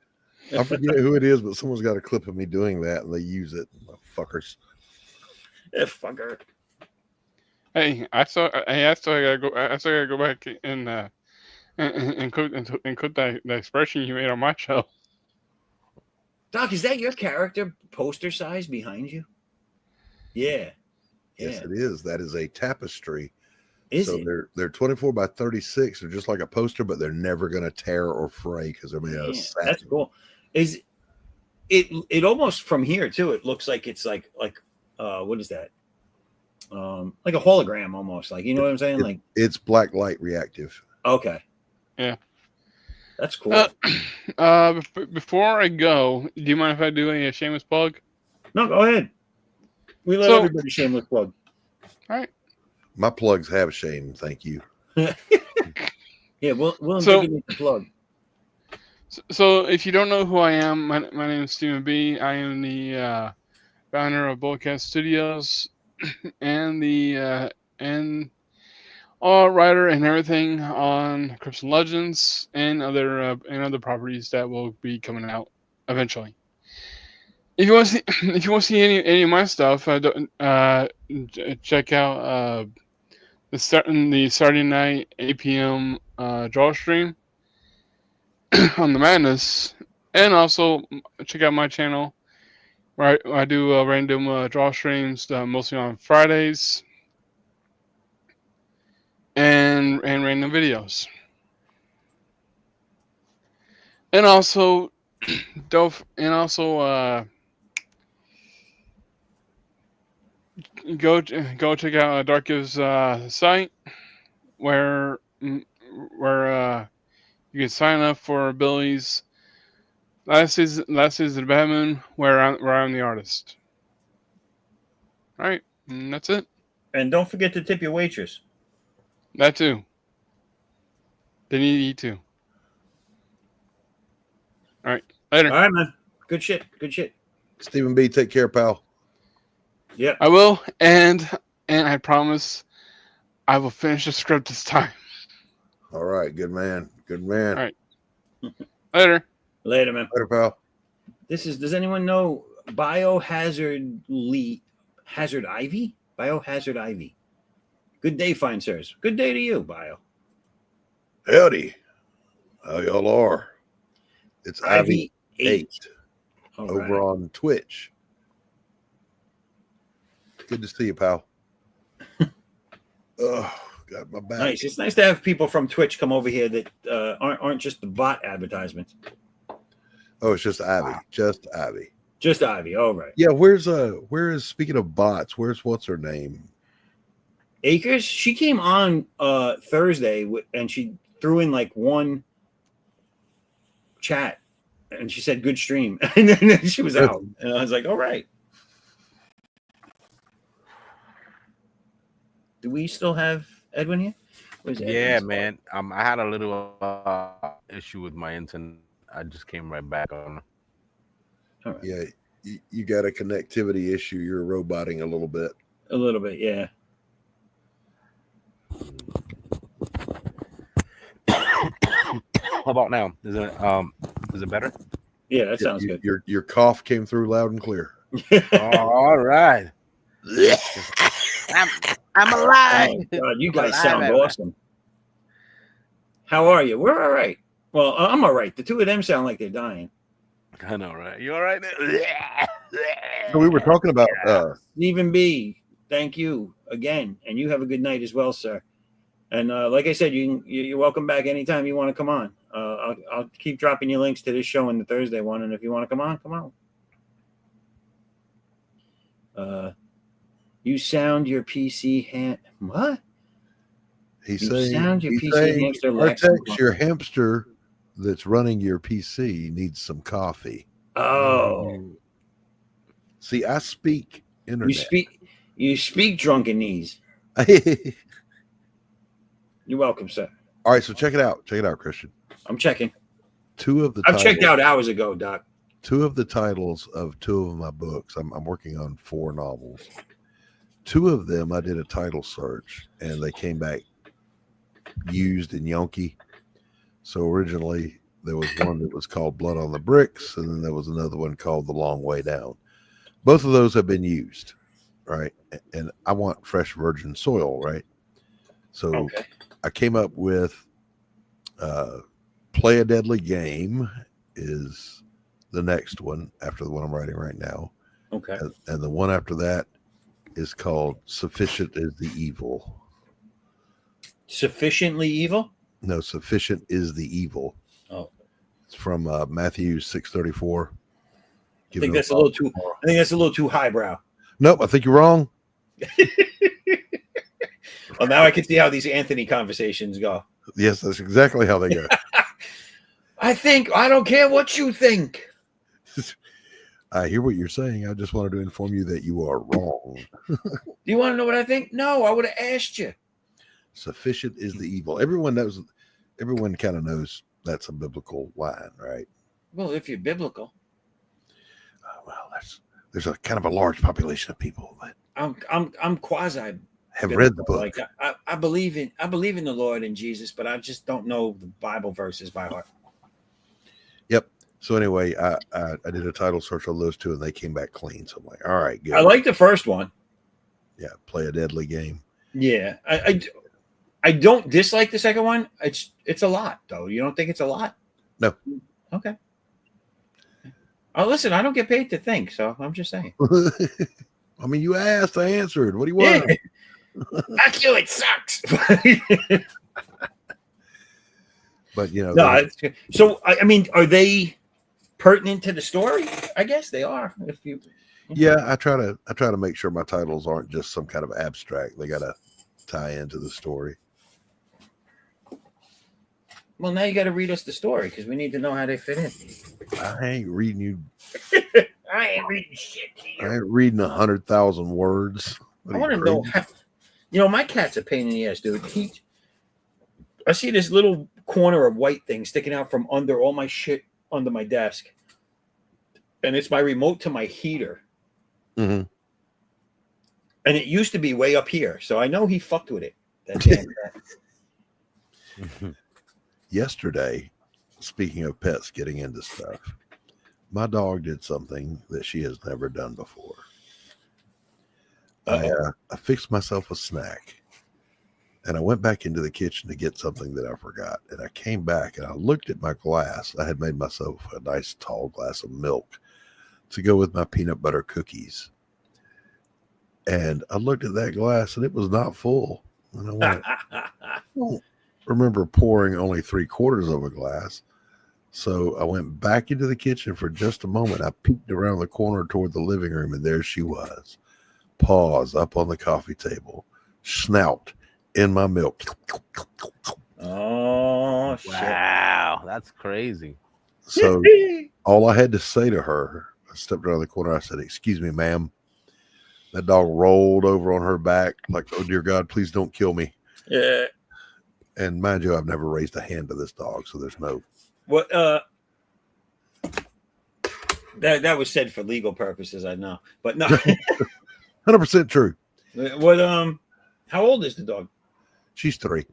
Speaker 3: I forget who it is, but someone's got a clip of me doing that, and they use it. Fuckers.
Speaker 2: Yeah, fucker.
Speaker 5: Hey, I still gotta go back and quote that expression you made on my show.
Speaker 2: Doc, is that your character poster size behind you? Yeah.
Speaker 3: Yes, it is. That is a tapestry.
Speaker 2: Is
Speaker 3: so
Speaker 2: it?
Speaker 3: They're 24 by 36. They're just like a poster, but they're never going to tear or fray because they're made out of satin.
Speaker 2: That's cool. Is it almost from here too? It looks like it's like what is that? Like a hologram almost. Like, you know what I'm saying? Like
Speaker 3: it's black light reactive.
Speaker 2: Okay.
Speaker 5: Yeah.
Speaker 2: That's cool.
Speaker 5: Before I go, do you mind if I do a shameless plug?
Speaker 2: No, go ahead. We let everybody shameless plug.
Speaker 5: All right.
Speaker 3: My plugs have shame, thank you.
Speaker 2: Yeah, we'll give you the plug.
Speaker 5: So if you don't know who I am, my name is Stephen B. I am the founder of Bullcat Studios and the writer and everything on Christian Legends and other properties that will be coming out eventually. If you want to see any of my stuff, check out the Saturday night 8 p.m. draw stream on the Madness, and also check out my channel where I do random draw streams, mostly on Fridays, and random videos. And also And also go check out Darkiv's site where you can sign up for Billy's last is the Bad Moon where I'm the artist. All right, and that's it.
Speaker 2: And don't forget to tip your waitress.
Speaker 5: That too. They need to eat too. All right, later.
Speaker 2: All right, man. Good shit. Good shit.
Speaker 3: Stephen B, take care, pal.
Speaker 2: Yeah.
Speaker 5: I will, and I promise I will finish the script this time.
Speaker 3: All right, good man. Good man.
Speaker 5: All right. Later.
Speaker 2: Later, man.
Speaker 3: Later, pal.
Speaker 2: Does anyone know Biohazard Ivy? Biohazard Ivy. Good day, fine sirs. Good day to you, Bio.
Speaker 3: Howdy. How y'all are? It's Ivy 8 over on Twitch. Good to see you, pal. Oh, got my back.
Speaker 2: Nice. It's nice to have people from Twitch come over here that aren't just the bot advertisements.
Speaker 3: Oh, it's just Ivy. Just Ivy.
Speaker 2: Just Ivy. All right.
Speaker 3: Yeah, where is speaking of bots, what's her name?
Speaker 2: Akers. She came on Thursday and she threw in like one chat and she said good stream and then she was out and I was like, all right. Do we still have Edwin here?
Speaker 6: Yeah, man. I had a little issue with my internet. I just came right back on.
Speaker 2: Right.
Speaker 3: Yeah, you got a connectivity issue. You're roboting a little bit.
Speaker 2: A little bit, yeah.
Speaker 6: How about now? Is it better?
Speaker 2: Yeah, that sounds good.
Speaker 3: Your cough came through loud and clear.
Speaker 6: All right. I'm alive.
Speaker 2: Oh, God, you guys sound awesome. How are you? We're all right. Well, I'm all right. The two of them sound like they're dying.
Speaker 6: I know, right? You all right there?
Speaker 3: So we were talking about
Speaker 2: Stephen B, thank you again. And you have a good night as well, sir. And like I said, you're welcome back anytime you want to come on. I'll keep dropping you links to this show and the Thursday one. And if you want to come on, come on. You sound your PC hand. What?
Speaker 3: He's saying
Speaker 2: hamster
Speaker 3: Artex, your hamster that's running your PC needs some coffee.
Speaker 2: Oh.
Speaker 3: See, I speak internet.
Speaker 2: You speak drunkenese. You're welcome, sir.
Speaker 3: All right, so check it out. Check it out, Christian.
Speaker 2: I'm checking.
Speaker 3: I've
Speaker 2: checked out hours ago, Doc.
Speaker 3: 2 of the titles of 2 of my books. I'm working on 4 novels. 2 of them I did a title search and they came back used in Yonkie. So originally there was one that was called Blood on the Bricks, and then there was another one called The Long Way Down. Both of those have been used, right? And I want fresh virgin soil, right? So I came up with Play a Deadly Game is the next one after the one I'm writing right now.
Speaker 2: Okay.
Speaker 3: And the one after that is called Sufficient is the Evil.
Speaker 2: Sufficiently evil?
Speaker 3: No, Sufficient is the Evil.
Speaker 2: Oh.
Speaker 3: It's from Matthew 6:34.
Speaker 2: I think that's a little too highbrow.
Speaker 3: Nope, I think you're wrong.
Speaker 2: Well, now I can see how these Anthony conversations go.
Speaker 3: Yes, that's exactly how they go.
Speaker 2: I don't care what you think.
Speaker 3: I hear what you're saying. I just wanted to inform you that you are wrong.
Speaker 2: Do you want to know what I think? No, I would have asked you.
Speaker 3: Sufficient is the evil. Everyone kind of knows that's a biblical line, right?
Speaker 2: Well, if you're biblical.
Speaker 3: Well, there's a kind of a large population of people that
Speaker 2: I'm quasi
Speaker 3: have read the book.
Speaker 2: Like I believe in the Lord and Jesus, but I just don't know the Bible verses by heart.
Speaker 3: Yep. So anyway, I did a title search on those 2 and they came back clean. So I'm like, all right, good.
Speaker 2: I like the first one.
Speaker 3: Yeah, Play a Deadly Game.
Speaker 2: Yeah. I don't dislike the second one. It's a lot, though. You don't think it's a lot?
Speaker 3: No.
Speaker 2: Okay. Oh, listen, I don't get paid to think, so I'm just saying.
Speaker 3: I mean, you asked, I answered. What do you want?
Speaker 2: Fuck you, it sucks.
Speaker 3: But, you know.
Speaker 2: No, so, I mean, are they pertinent to the story. I guess they are. If you,
Speaker 3: Yeah, I try to make sure my titles aren't just some kind of abstract. They got to tie into the story.
Speaker 2: well, now you got to read us the story because we need to know how they fit in.
Speaker 3: I ain't reading you.
Speaker 2: I ain't reading shit to you.
Speaker 3: I ain't reading 100,000 words.
Speaker 2: I want to know how. You know, my cat's a pain in the ass, dude. I see this little corner of white thing sticking out from under all my shit under my desk, and it's my remote to my heater.
Speaker 3: Mm-hmm.
Speaker 2: And it used to be way up here, so I know he fucked with it. That damn cat.
Speaker 3: Yesterday, speaking of pets getting into stuff, my dog did something that she has never done before. I fixed myself a snack, and I went back into the kitchen to get something that I forgot. And I came back and I looked at my glass. I had made myself a nice tall glass of milk to go with my peanut butter cookies. And I looked at that glass and it was not full. And I went, I don't remember pouring only 3/4 of a glass. So I went back into the kitchen for just a moment. I peeked around the corner toward the living room, and there she was. Paws up on the coffee table, snout in my milk.
Speaker 2: Oh, shit.
Speaker 6: Wow, that's crazy.
Speaker 3: So all I had to say to her, I stepped around the corner. I said, "Excuse me, ma'am." That dog rolled over on her back like, "Oh, dear God, please don't kill me."
Speaker 2: Yeah.
Speaker 3: And mind you, I've never raised a hand to this dog, so there's no...
Speaker 2: What that was said for legal purposes, I know. But no.
Speaker 3: 100% true.
Speaker 2: What how old is the dog?
Speaker 3: She's 3.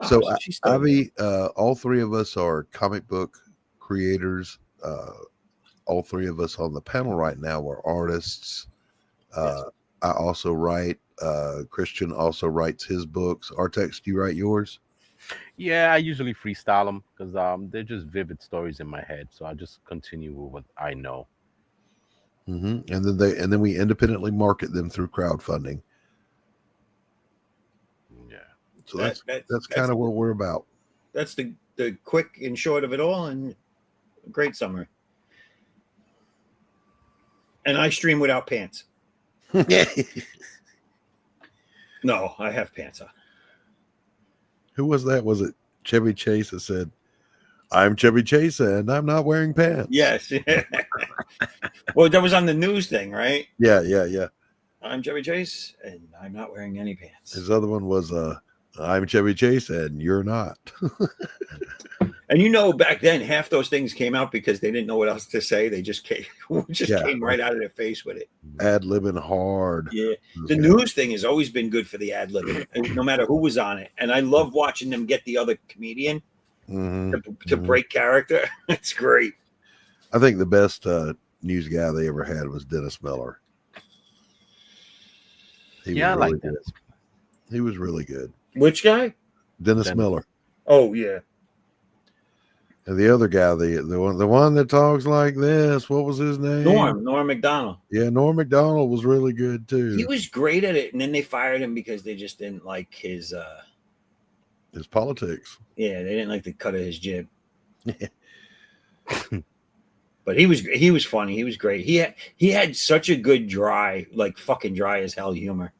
Speaker 2: Oh,
Speaker 3: So
Speaker 2: she's still
Speaker 3: Ivy, all 3 of us are comic book creators. All 3 of us on the panel right now are artists.
Speaker 2: Yes.
Speaker 3: I also write. Christian also writes his books. Artex, do you write yours?
Speaker 6: Yeah, I usually freestyle them because they're just vivid stories in my head. So I just continue with what I know.
Speaker 3: Mm-hmm. And then we independently market them through crowdfunding.
Speaker 6: Yeah.
Speaker 3: So that's kind of what we're about.
Speaker 2: That's the quick and short of it all, and great summary. And I stream without pants. No, I have pants on.
Speaker 3: Who was that? Was it Chevy Chase that said, "I'm Chevy Chase and I'm not wearing pants"?
Speaker 2: Yes. Well, that was on the news thing, right?
Speaker 3: Yeah.
Speaker 2: I'm Chevy Chase and I'm not wearing any pants.
Speaker 3: His other one was, "I'm Chevy Chase and you're not."
Speaker 2: And you know, back then, half those things came out because they didn't know what else to say. They just came right out of their face with it.
Speaker 3: Ad-libbing hard.
Speaker 2: Yeah. The news thing has always been good for the ad-libbing, no matter who was on it. And I love watching them get the other comedian to break character. It's great.
Speaker 3: I think the best news guy they ever had was Dennis Miller.
Speaker 6: I like that.
Speaker 3: He was really good.
Speaker 2: Which guy?
Speaker 3: Dennis Miller.
Speaker 2: Oh, yeah.
Speaker 3: And the other guy, the one that talks like this, what was his name?
Speaker 2: Norm Macdonald.
Speaker 3: Yeah, Norm Macdonald was really good too.
Speaker 2: He was great at it, and then they fired him because they just didn't like his
Speaker 3: politics.
Speaker 2: Yeah, they didn't like the cut of his jib. But he was funny. He was great. He had such a good dry, like fucking dry as hell humor.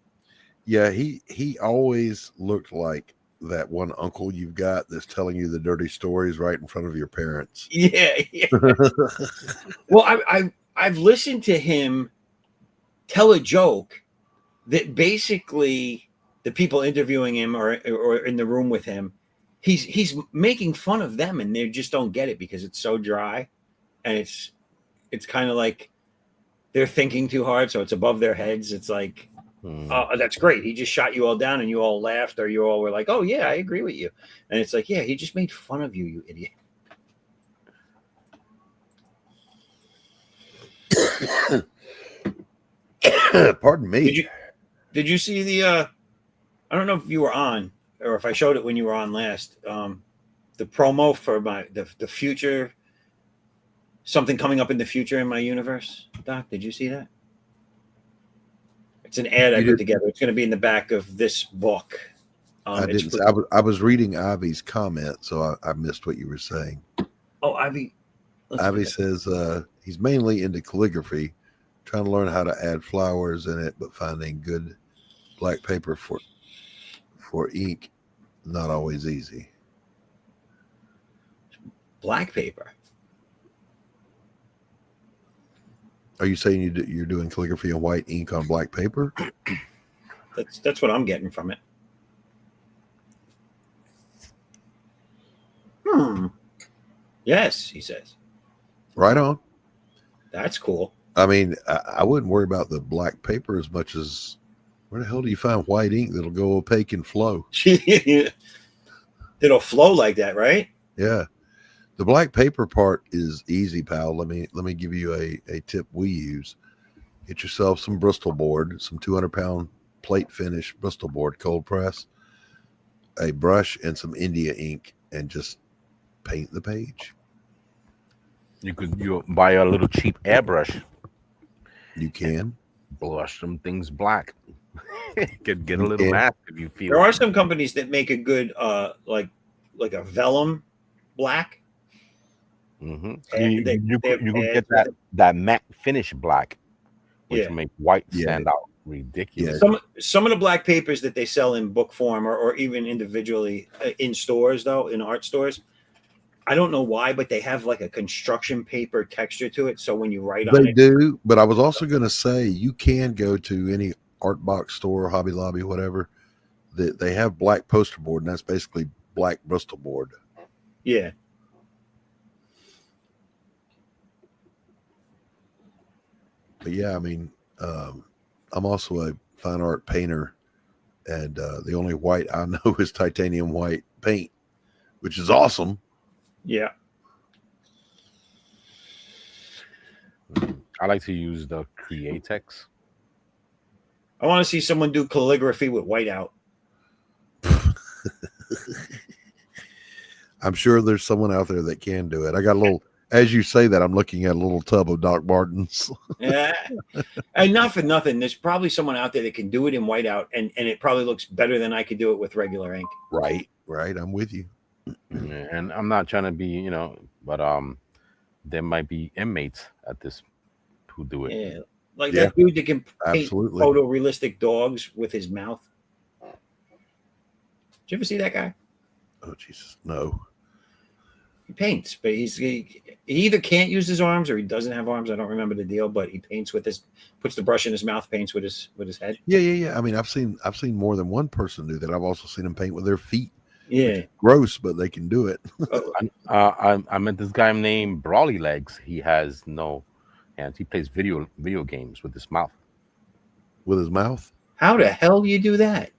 Speaker 3: Yeah, he always looked like that one uncle you've got that's telling you the dirty stories right in front of your parents.
Speaker 2: Yeah. Well, I've listened to him tell a joke that basically the people interviewing him or in the room with him, he's making fun of them, and they just don't get it because it's so dry, and it's kind of like they're thinking too hard, so it's above their heads. It's like, oh, that's great. He just shot you all down and you all laughed, or you all were like, oh, yeah, I agree with you. And it's like, yeah, he just made fun of you, you idiot.
Speaker 3: Pardon me.
Speaker 2: Did you see the, I don't know if you were on or if I showed it when you were on last, the promo for the future, something coming up in the future in my universe. Doc, did you see that? It's an ad I put together. It's going to be in the back of this book.
Speaker 3: I didn't. I was reading Ivy's comment, so I missed what you were saying.
Speaker 2: Oh, Ivy,
Speaker 3: Ivy says he's mainly into calligraphy, trying to learn how to add flowers in it, but finding good black paper for ink not always easy.
Speaker 2: Black paper.
Speaker 3: Are you saying you're doing calligraphy on white ink on black paper?
Speaker 2: That's what I'm getting from it. Yes, he says.
Speaker 3: Right on.
Speaker 2: That's cool.
Speaker 3: I mean, I wouldn't worry about the black paper as much as where the hell do you find white ink that'll go opaque and flow?
Speaker 2: It'll flow like that, right?
Speaker 3: Yeah. The black paper part is easy, pal. Let me give you a tip we use. Get yourself some Bristol board, some 200-pound plate finish Bristol board, cold press, a brush, and some India ink, and just paint the page.
Speaker 6: You buy a little cheap airbrush.
Speaker 3: You can
Speaker 6: Blush some things black. get a little mask if you feel.
Speaker 2: There are some companies that make a good like a vellum black.
Speaker 6: Mm-hmm.
Speaker 2: And
Speaker 6: You can get that matte finish black, which make white stand out ridiculous.
Speaker 2: Some of the black papers that they sell in book form or even individually in stores, though, in art stores, I don't know why, but they have like a construction paper texture to it. So when you write on it,
Speaker 3: they do. But I was also going to say you can go to any art box store, Hobby Lobby, whatever. That they have black poster board, and that's basically black Bristol board.
Speaker 2: Yeah.
Speaker 3: But yeah, I mean, I'm also a fine art painter, and the only white I know is titanium white paint, which is awesome.
Speaker 2: Yeah.
Speaker 6: I like to use the Createx.
Speaker 2: I want to see someone do calligraphy with whiteout.
Speaker 3: I'm sure there's someone out there that can do it. I got a little, as you say that, I'm looking at a little tub of Doc Martens.
Speaker 2: Yeah. And not for nothing, there's probably someone out there that can do it in whiteout, and it probably looks better than I could do it with regular ink.
Speaker 3: Right. I'm with you.
Speaker 6: And I'm not trying to be, but there might be inmates at this who do it.
Speaker 2: Yeah. Like that dude that can paint
Speaker 3: Absolutely
Speaker 2: photorealistic dogs with his mouth. Did you ever see that guy?
Speaker 3: Oh, Jesus. No.
Speaker 2: He paints, but he either can't use his arms or he doesn't have arms. I don't remember the deal, but he paints with puts the brush in his mouth, paints with his head.
Speaker 3: Yeah. I mean, I've seen more than one person do that. I've also seen them paint with their feet.
Speaker 2: Yeah.
Speaker 3: Gross, but they can do it.
Speaker 6: I met this guy named Brawly Legs. He has no hands. He plays video games with his mouth.
Speaker 3: With his mouth?
Speaker 2: How the hell do you do that?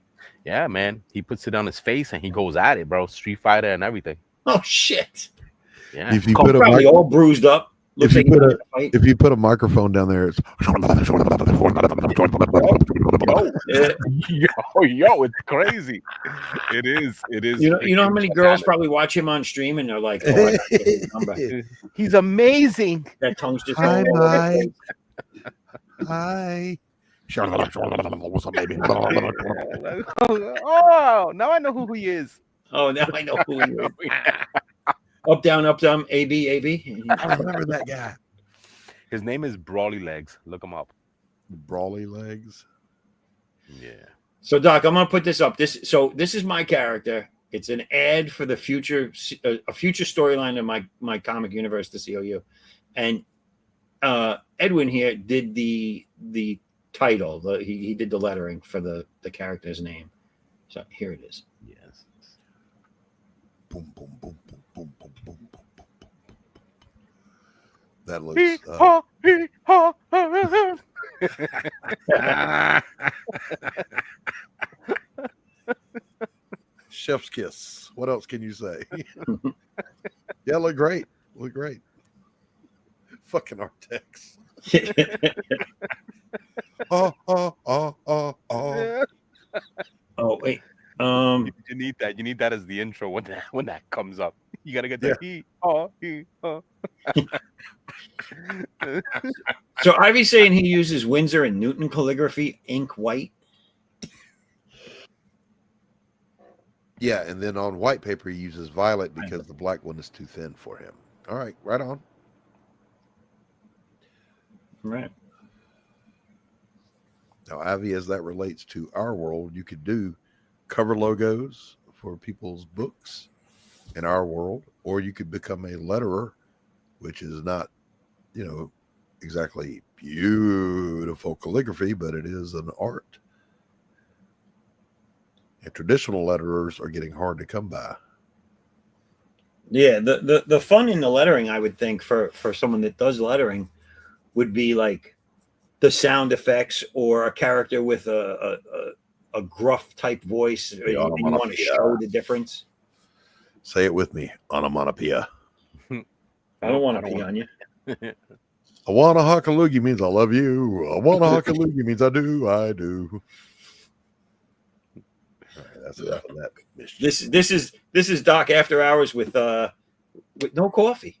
Speaker 6: Yeah, man. He puts it on his face and he goes at it, bro. Street Fighter and everything.
Speaker 2: Oh shit!
Speaker 6: Yeah.
Speaker 3: If you
Speaker 2: probably all bruised up.
Speaker 3: If you put a microphone down there, it's
Speaker 6: yo, it's crazy. It is.
Speaker 2: You know how many girls probably watch him on stream and they're like, "Oh, I gotta get his number."
Speaker 6: He's amazing.
Speaker 2: That tongue's just
Speaker 3: hi.
Speaker 6: Oh, now I know who he is.
Speaker 2: Oh, now I know who he is. Up, down, A, B, A, B.
Speaker 3: I remember that guy.
Speaker 6: His name is Brawly Legs. Look him up.
Speaker 3: Brawly Legs.
Speaker 6: Yeah.
Speaker 2: So, Doc, I'm gonna put this up. This is my character. It's an ad for the future, a future storyline of my comic universe, the C.O.U. And Edwin here did the title. He did the lettering for the character's name. So here it is.
Speaker 6: Yes.
Speaker 3: Boom, boom, boom, boom, boom, boom, boom, boom, boom, boom. That looks. Chef's kiss. What else can you say? Yeah, look great. Fucking Artex.
Speaker 2: Oh wait.
Speaker 6: You need that. You need that as the intro when that comes up. You gotta get that.
Speaker 2: So Ivy's saying he uses Winsor and Newton calligraphy ink white.
Speaker 3: Yeah, and then on white paper he uses violet because the black one is too thin for him. All right, right on.
Speaker 2: Right.
Speaker 3: Now, Ivy, as that relates to our world, you could do cover logos for people's books in our world, or you could become a letterer, which is not, exactly beautiful calligraphy, but it is an art. And traditional letterers are getting hard to come by.
Speaker 2: Yeah, the fun in the lettering, I would think, for someone that does lettering would be like the sound effects or a character with a gruff type voice, and you want to show the difference.
Speaker 3: Say it with me, onomatopoeia.
Speaker 2: I don't want to pee on you.
Speaker 3: Awana Hakalugi means I love you. Awana Hakalugi means I do. All right, that's enough of that.
Speaker 2: This is Doc After Hours with no coffee.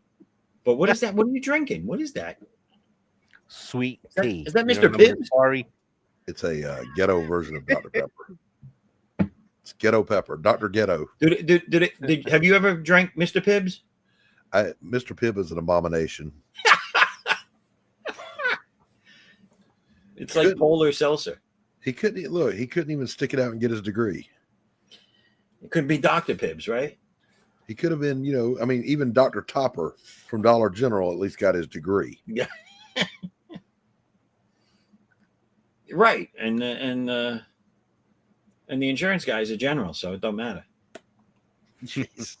Speaker 2: But what is that? What are you drinking? What is that?
Speaker 6: Sweet
Speaker 2: tea.
Speaker 6: Is
Speaker 2: that Mr. Pibbs?
Speaker 6: Sorry.
Speaker 3: It's a ghetto version of Dr. Pepper. It's Ghetto Pepper, Dr. Ghetto.
Speaker 2: Have you ever drank Mr. Pibbs?
Speaker 3: Mr. Pibb is an abomination.
Speaker 2: It's like polar seltzer.
Speaker 3: He couldn't even stick it out and get his degree.
Speaker 2: It could be Dr. Pibbs, right?
Speaker 3: He could have been, even Dr. Topper from Dollar General at least got his degree.
Speaker 2: Yeah. Right. And the insurance guy is a general, so it don't matter.
Speaker 3: Jeez.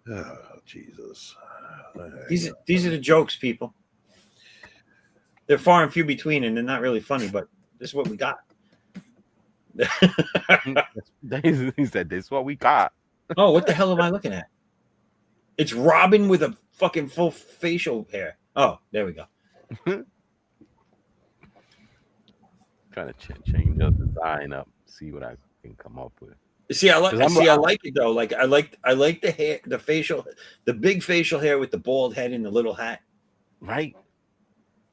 Speaker 3: Oh, Jesus.
Speaker 2: These are the jokes, people. They're far and few between, and they're not really funny, but this is what we got.
Speaker 6: He said, "This is what we got."
Speaker 2: Oh, what the hell am I looking at? It's Robin with a fucking full facial hair. Oh, there we go.
Speaker 6: Trying to change the design up, see what I can come up with.
Speaker 2: I like it though. Like I like the hair, the big facial hair with the bald head and the little hat.
Speaker 6: Right.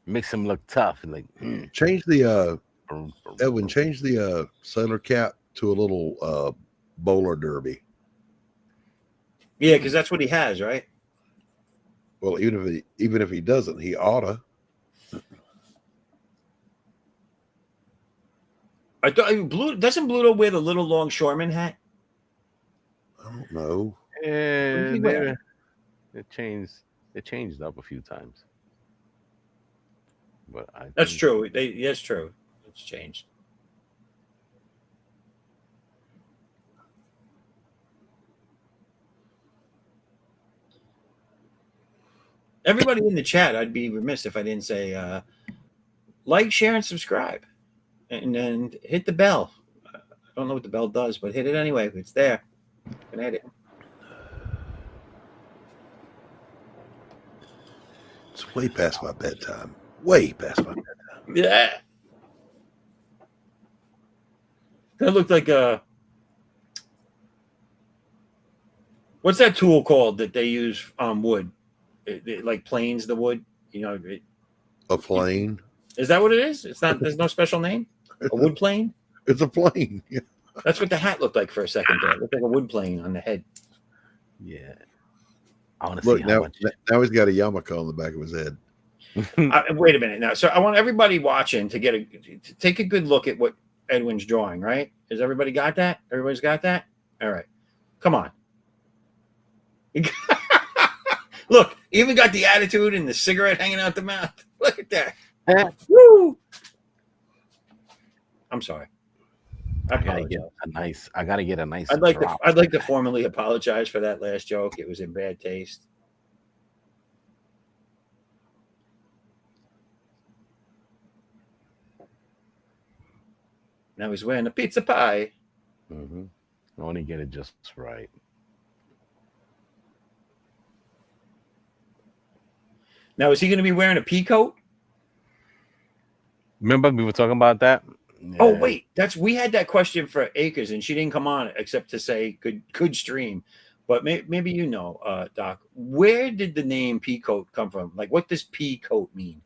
Speaker 6: Makes him look tough and like
Speaker 3: change the Edwin, change the sailor cap to a little bowler derby.
Speaker 2: Yeah, because that's what he has, right?
Speaker 3: Well, even if he doesn't, he oughta.
Speaker 2: I thought doesn't Bluto wear the little longshoreman hat?
Speaker 3: I don't know.
Speaker 6: Yeah, it changed up a few times. But
Speaker 2: that's true. That's true. It's changed. Everybody in the chat, I'd be remiss if I didn't say like, share, and subscribe. And then hit the bell. I don't know what the bell does, but hit it anyway. It's there. You can hit it.
Speaker 3: It's way past my bedtime. Way past my bedtime.
Speaker 2: Yeah. That looked like what's that tool called that they use on wood? It like planes the wood.
Speaker 3: A plane.
Speaker 2: Is that what it is? It's not. There's no special name. A wood plane?
Speaker 3: It's a plane.
Speaker 2: That's what the hat looked like for a second there. It looked like a wood plane on the head.
Speaker 6: Yeah. I want to see how much.
Speaker 3: Now he's got a yarmulke on the back of his head.
Speaker 2: Wait a minute now. So I want everybody watching to take a good look at what Edwin's drawing, right? Has everybody got that? Everybody's got that? All right. Come on. Look, even got the attitude and the cigarette hanging out the mouth. Look at that. Woo! I'm sorry. I gotta get a nice. I'd like to formally apologize for that last joke. It was in bad taste. Now he's wearing a pizza pie.
Speaker 6: Mm-hmm. I want to get it just right.
Speaker 2: Now, is he going to be wearing a pea coat?
Speaker 6: Remember we were talking about that?
Speaker 2: Yeah. Oh, wait. We had that question for Akers, and she didn't come on except to say good stream. But maybe Doc, where did the name pea coat come from? Like, what does pea coat mean?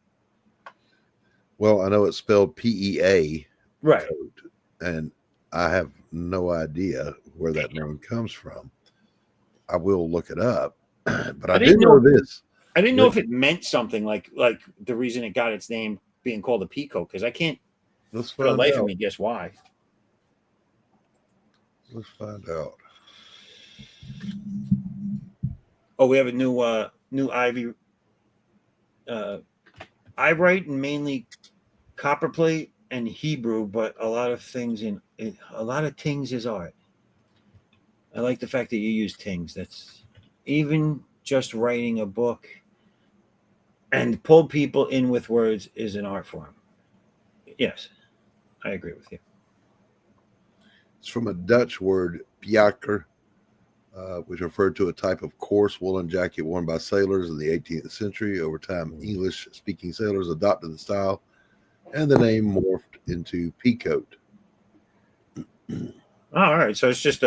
Speaker 3: Well, I know it's spelled PEA.
Speaker 2: Right.
Speaker 3: Coat, and I have no idea where that name comes from. I will look it up. But I do know this.
Speaker 2: I didn't know if it meant something like the reason it got its name being called a peacoat, because I can't for the life of me guess why.
Speaker 3: Let's find out.
Speaker 2: Oh, we have a new Ivy. I write in mainly copperplate and Hebrew, but a lot of things is art. I like the fact that you use things. That's even just writing a book and pull people in with words is an art form. Yes, I agree with you.
Speaker 3: It's from a Dutch word, pjakker, which referred to a type of coarse woolen jacket worn by sailors in the 18th century. Over time, English-speaking sailors adopted the style, and the name morphed into peacoat.
Speaker 2: All right, so it's just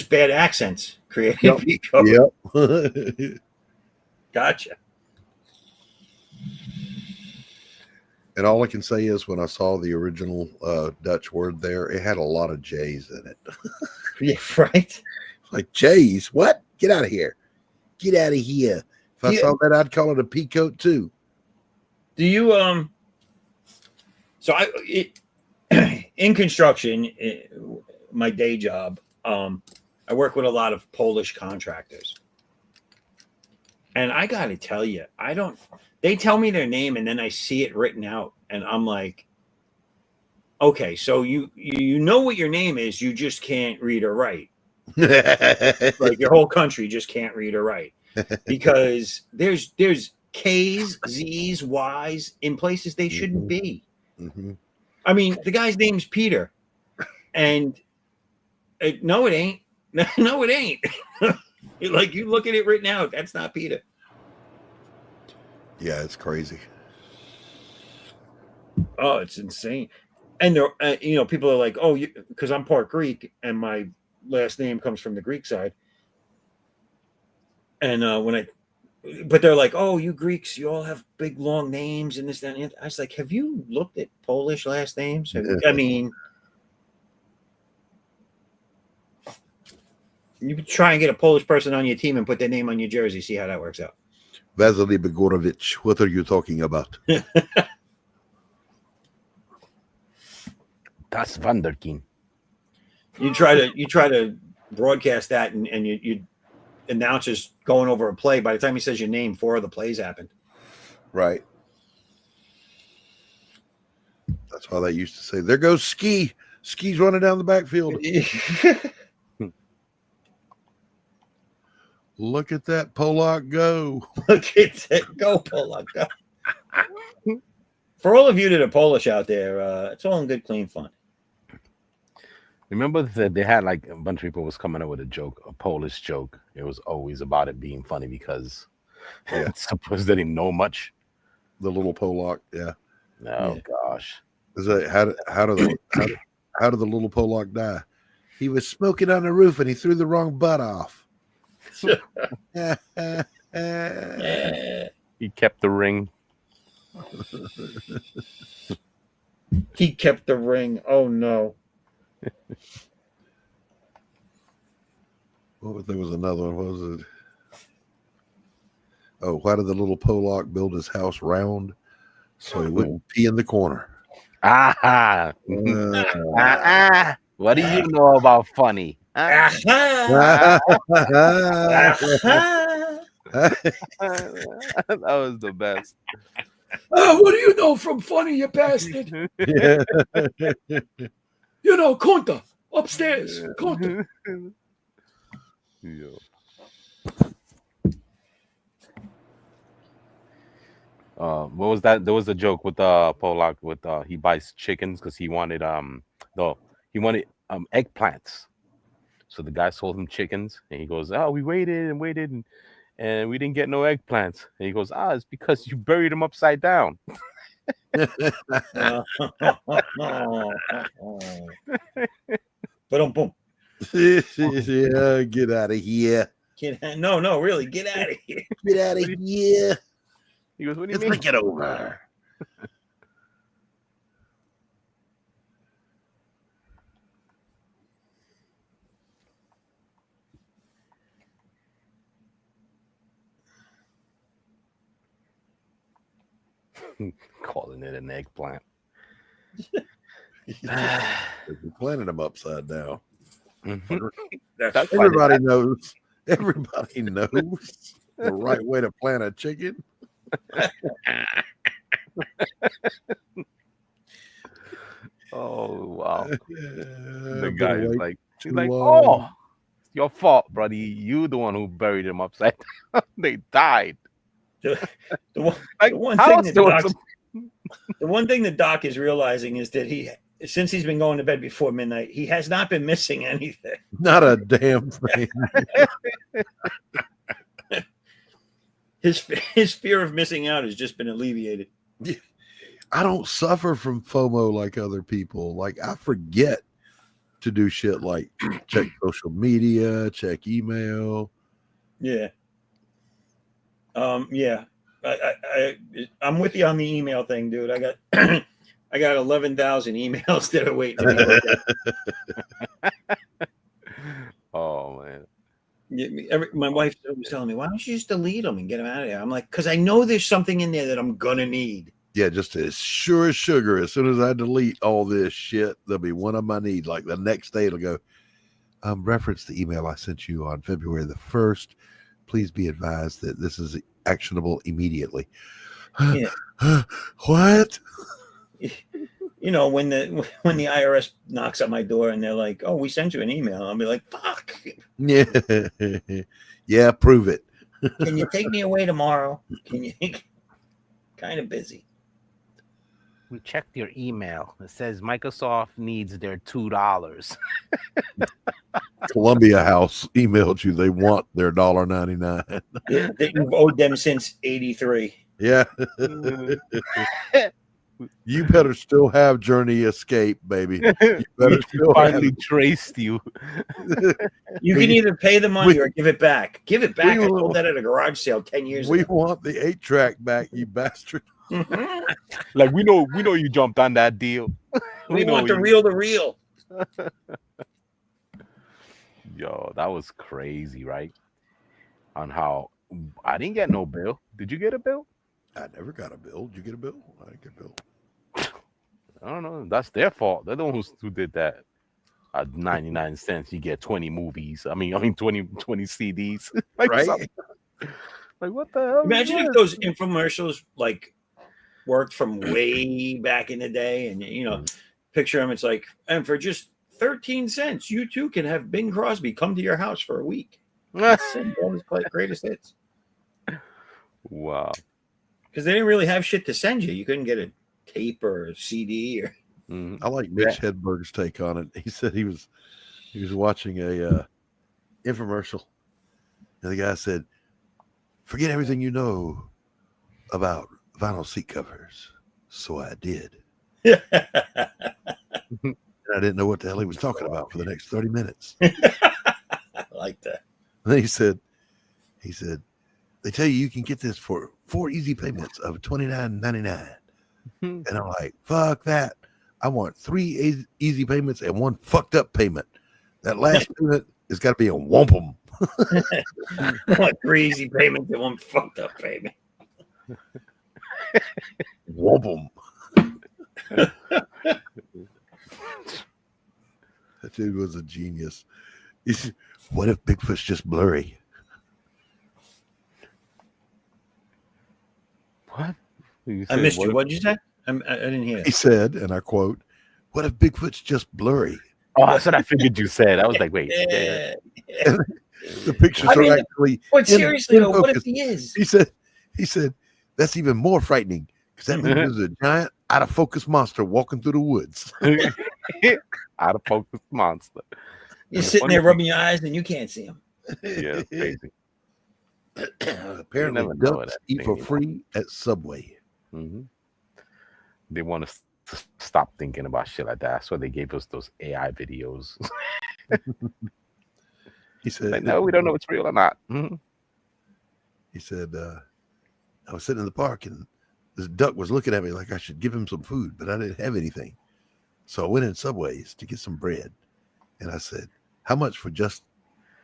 Speaker 2: bad accents creating peacoat.
Speaker 3: Yep.
Speaker 2: Gotcha.
Speaker 3: And all I can say is when I saw the original Dutch word there, it had a lot of J's in it.
Speaker 2: Yeah, right.
Speaker 3: Like, J's? What? Get out of here. Get out of here. If I saw that, I'd call it a peacoat too.
Speaker 2: Do you so in construction, my day job, I work with a lot of Polish contractors. And I got to tell you, they tell me their name and then I see it written out and I'm like, okay, so you know what your name is, you just can't read or write. Like your whole country just can't read or write because there's K's, Z's, Y's in places they shouldn't be.
Speaker 3: Mm-hmm.
Speaker 2: I mean, the guy's name's Peter and no, it ain't. No, it ain't. Like you look at it written out, that's not Peter.
Speaker 3: Yeah, it's crazy.
Speaker 2: Oh, it's insane. And there, people are like, oh, because I'm part Greek and my last name comes from the Greek side. And but they're like, oh, you Greeks, you all have big long names and this, that, and I was like, have you looked at Polish last names? I mean, you could try and get a Polish person on your team and put their name on your jersey, see how that works out.
Speaker 3: Vasily Begorovich, what are you talking about?
Speaker 6: Das Wunderkind.
Speaker 2: You try to broadcast that and you announcers going over a play. By the time he says your name, 4 of the plays happened.
Speaker 3: Right. That's why they used to say, there goes Ski. Ski's running down the backfield. Look at that Polak go.
Speaker 2: Look at that go, Polak go. For all of you that are Polish out there, it's all in good, clean fun.
Speaker 6: Remember that they had like a bunch of people was coming up with a Polish joke. It was always about it being funny because suppose they didn't know much.
Speaker 3: The little Polak, yeah.
Speaker 6: Oh gosh.
Speaker 3: Is that how did the little Polak die? He was smoking on the roof and he threw the wrong butt off.
Speaker 6: He kept the ring.
Speaker 2: He kept the ring. Oh no.
Speaker 3: There was another one. What was it? Oh, why did the little Polak build his house round? So he wouldn't pee in the corner.
Speaker 6: What do you know about funny? That was the best.
Speaker 2: What do you know from funny, you bastard? You know, Kunta, upstairs. Kunta.
Speaker 6: Yeah. What was that? There was a joke with Polak with he buys chickens because he wanted eggplants. So the guy sold him chickens and he goes, oh, we waited and we didn't get no eggplants. And he goes, it's because you buried them upside down.
Speaker 2: Boom.
Speaker 3: Yeah, get out of here.
Speaker 2: No, really, get out of here.
Speaker 3: Get out of here.
Speaker 6: He goes, what do you mean?
Speaker 3: Think it over.
Speaker 6: Calling it an eggplant.
Speaker 3: We planted them upside down.
Speaker 6: Mhm.
Speaker 2: That's
Speaker 3: Everybody knows. Everybody knows the right way to plant a chicken.
Speaker 6: Oh wow. The
Speaker 3: I've
Speaker 6: guy
Speaker 3: been
Speaker 6: is
Speaker 3: waiting
Speaker 6: like, he's
Speaker 3: too
Speaker 6: like,
Speaker 3: long.
Speaker 6: oh, it's your fault, buddy. You the one who buried them upside down. They died.
Speaker 2: the, the one,
Speaker 6: Like,
Speaker 2: the one
Speaker 6: how
Speaker 2: thing
Speaker 6: else
Speaker 2: that
Speaker 6: there was
Speaker 2: Doc's, the one thing that Doc is realizing is that since he's been going to bed before midnight, he has not been missing anything.
Speaker 3: Not a damn thing.
Speaker 2: His fear of missing out has just been alleviated.
Speaker 3: I don't suffer from FOMO like other people. Like, I forget to do shit like check social media, check email.
Speaker 2: Yeah. Yeah. I'm with you on the email thing, dude. I got I got 11,000 emails that are waiting to be looked at.
Speaker 6: Oh man.
Speaker 2: My wife was telling me, why don't you just delete them and get them out of there? I'm like, because I know there's something in there that I'm gonna need.
Speaker 3: Yeah, just as sure as sugar. As soon as I delete all this shit, there'll be one of them I need. Like the next day, it'll go, reference the email I sent you on February the 1st. Please be advised that this is actionable immediately.
Speaker 2: Yeah.
Speaker 3: What?
Speaker 2: You know, when the IRS knocks at my door and they're like, "Oh, we sent you an email," I'll be like, "Fuck."
Speaker 3: Yeah, yeah, prove it.
Speaker 2: Can you take me away tomorrow? Can you? Kind of busy.
Speaker 6: We checked your email. It says Microsoft needs their $2.
Speaker 3: Columbia House emailed you. They want their $1.99.
Speaker 2: Yeah, that you've owed them since '83.
Speaker 3: Yeah. You better still have Journey Escape, baby. You better still
Speaker 6: finally traced you.
Speaker 2: You can either pay the money or give it back. Give it back. I
Speaker 3: will-
Speaker 2: sold that at a garage sale 10 years
Speaker 3: We
Speaker 2: ago.
Speaker 3: want the 8-track back, you bastard.
Speaker 6: Like we know you jumped on that deal.
Speaker 2: We
Speaker 6: know
Speaker 2: want the
Speaker 6: you-
Speaker 2: real to real.
Speaker 6: Yo, that was crazy, right? On how I didn't get no bill. Did you get a bill?
Speaker 3: I never got a bill. Did you get a bill? I didn't get a bill.
Speaker 6: I don't know. That's their fault. They're the ones who did that. At 99 cents, you get 20 movies. I mean 20 CDs. Like,
Speaker 3: Right?
Speaker 6: like what the hell?
Speaker 2: Imagine if those infomercials like worked from way back in the day, and you know, picture them. It's like, and for just 13 cents, you too can have Bing Crosby come to your house for a week. Send all his greatest hits.
Speaker 6: Wow.
Speaker 2: Because they didn't really have shit to send you. You couldn't get a tape or a CD or.
Speaker 3: I like Mitch Hedberg's take on it. He said he was watching a infomercial, and the guy said, "Forget everything you know about vinyl seat covers." So I did. And I didn't know what the hell he was talking about for the next 30 minutes.
Speaker 2: I like that.
Speaker 3: And then he said, they tell you can get this for 4 easy payments of $29.99. And I'm like, fuck that. I want 3 easy payments and 1 fucked up payment. That last payment has got to be a wampum.
Speaker 2: I want 3 easy payments and 1 fucked up payment.
Speaker 3: Wampum. That dude was a genius. What if Bigfoot's just blurry?
Speaker 6: What?
Speaker 2: I missed you. What did you say? I didn't hear it.
Speaker 3: He said, and I quote, "What if Bigfoot's just blurry?"
Speaker 6: Oh, that's what I figured you said. I was like, wait.
Speaker 2: Yeah.
Speaker 3: The pictures are actually.
Speaker 2: But seriously, though, what if he is?
Speaker 3: He said, that's even more frightening because that means there's a giant out of focus monster walking through the woods.
Speaker 6: Out of focus monster.
Speaker 2: You're sitting there rubbing your eyes and you can't see him.
Speaker 6: Yeah, crazy.
Speaker 3: Apparently,
Speaker 6: never know
Speaker 3: ducks
Speaker 6: that
Speaker 3: eat for
Speaker 6: thing
Speaker 3: free at Subway.
Speaker 6: They want us to stop thinking about shit like that. That's why they gave us those AI videos.
Speaker 3: He said,
Speaker 6: like, no, we don't know if it's real or not.
Speaker 3: He said, I was sitting in the park and this duck was looking at me like I should give him some food, but I didn't have anything. So I went in Subways to get some bread. And I said, how much for just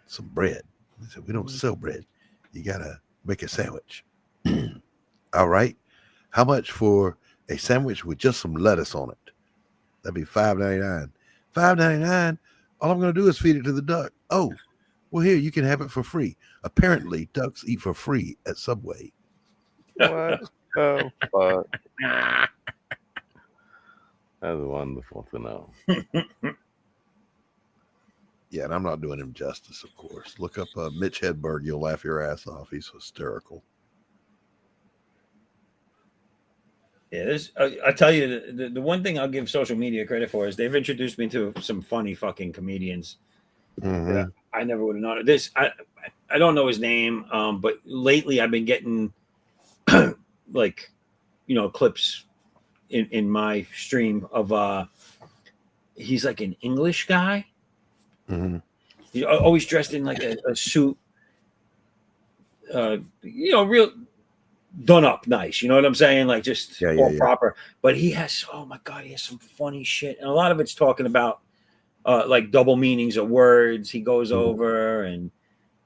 Speaker 3: some bread? He said, we don't sell bread. You got to make a sandwich. All right. How much for a sandwich with just some lettuce on it? That'd be $5.99. $5.99. All I'm going to do is feed it to the duck. Oh, well, here, you can have it for free. Apparently, ducks eat for free at Subway.
Speaker 6: What the fuck? That's wonderful to know.
Speaker 3: Yeah, and I'm not doing him justice, of course. Look up Mitch Hedberg. You'll laugh your ass off. He's hysterical.
Speaker 2: Yeah, I tell you, the one thing I'll give social media credit for is they've introduced me to some funny fucking comedians.
Speaker 3: Mm-hmm.
Speaker 2: Yeah, I never would have known this. I don't know his name, but lately I've been getting like, clips in my stream of he's like an English guy.
Speaker 3: Mm-hmm.
Speaker 2: He's always dressed in like a suit, real done up nice. You know what I'm saying? Like just all proper. But he has, oh my God, he has some funny shit. And a lot of it's talking about like double meanings of words he goes over, and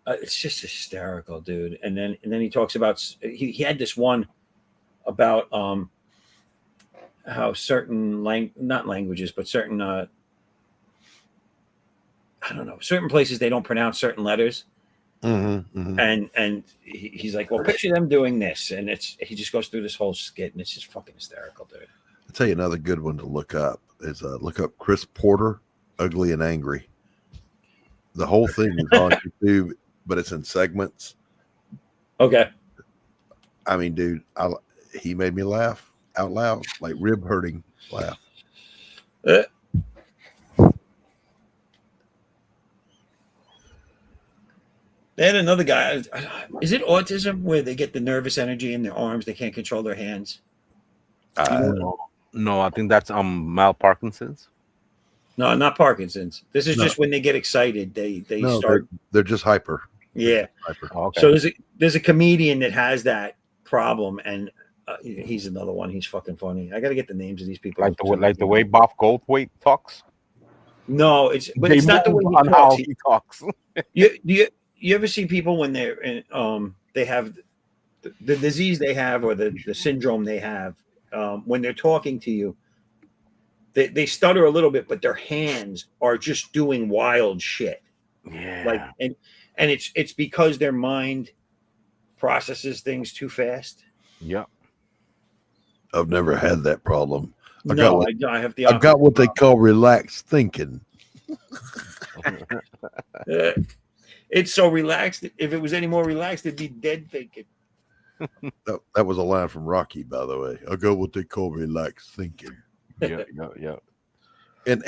Speaker 2: it's just hysterical, dude. And then he talks about he had this one about how certain not languages, but certain I don't know, certain places they don't pronounce certain letters.
Speaker 3: Mm-hmm.
Speaker 2: And he's like, well, picture them doing this, and he just goes through this whole skit, and it's just fucking hysterical, dude.
Speaker 3: I'll tell you another good one to look up is look up Chris Porter, Ugly and Angry. The whole thing is on YouTube, but it's in segments.
Speaker 2: Okay.
Speaker 3: I mean, dude, he made me laugh out loud, like rib hurting laugh.
Speaker 2: They had another guy. Is it autism where they get the nervous energy in their arms? They can't control their hands.
Speaker 6: No, I think that's Mal Parkinson's.
Speaker 2: No, not Parkinson's. This is just when they get excited. They start.
Speaker 3: They're just hyper.
Speaker 2: Yeah.
Speaker 3: Hyper.
Speaker 6: Okay.
Speaker 2: So there's a comedian that has that problem, and he's another one. He's fucking funny. I got to get the names of these people.
Speaker 6: Like the way Bob Goldthwait talks.
Speaker 2: No, it's not the way he talks. You ever see people when they're in, they have the disease they have, or the syndrome they have, when they're talking to you, they stutter a little bit, but their hands are just doing wild shit.
Speaker 6: Yeah.
Speaker 2: Like and it's because their mind processes things too fast.
Speaker 6: Yeah.
Speaker 3: I've never had that problem.
Speaker 2: I have the.
Speaker 3: I've got what they call relaxed thinking.
Speaker 2: It's so relaxed. If it was any more relaxed, it'd be dead thinking.
Speaker 3: That was a line from Rocky, by the way. I got what they call relaxed thinking.
Speaker 6: Yeah.
Speaker 3: And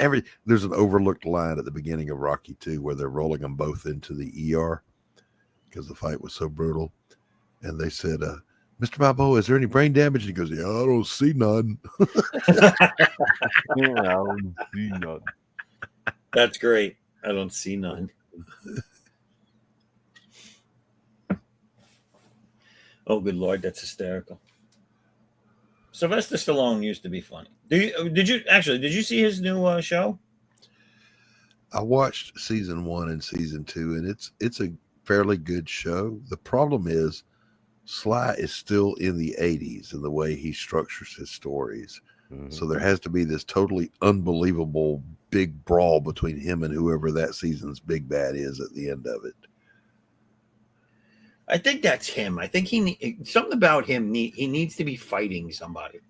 Speaker 3: there's an overlooked line at the beginning of Rocky 2 where they're rolling them both into the ER because the fight was so brutal. And they said, Mr. Balboa, is there any brain damage? And he goes, yeah, I don't see none.
Speaker 6: Yeah, I don't see none.
Speaker 2: That's great. I don't see none. Oh, good Lord, that's hysterical. Sylvester Stallone used to be funny. Did you see his new show?
Speaker 3: I watched season 1 and season 2, and it's a fairly good show. The problem is Sly is still in the 80s in the way he structures his stories. Mm-hmm. So there has to be this totally unbelievable big brawl between him and whoever that season's big bad is at the end of it.
Speaker 2: I think that's him. I think something about him. He needs to be fighting somebody.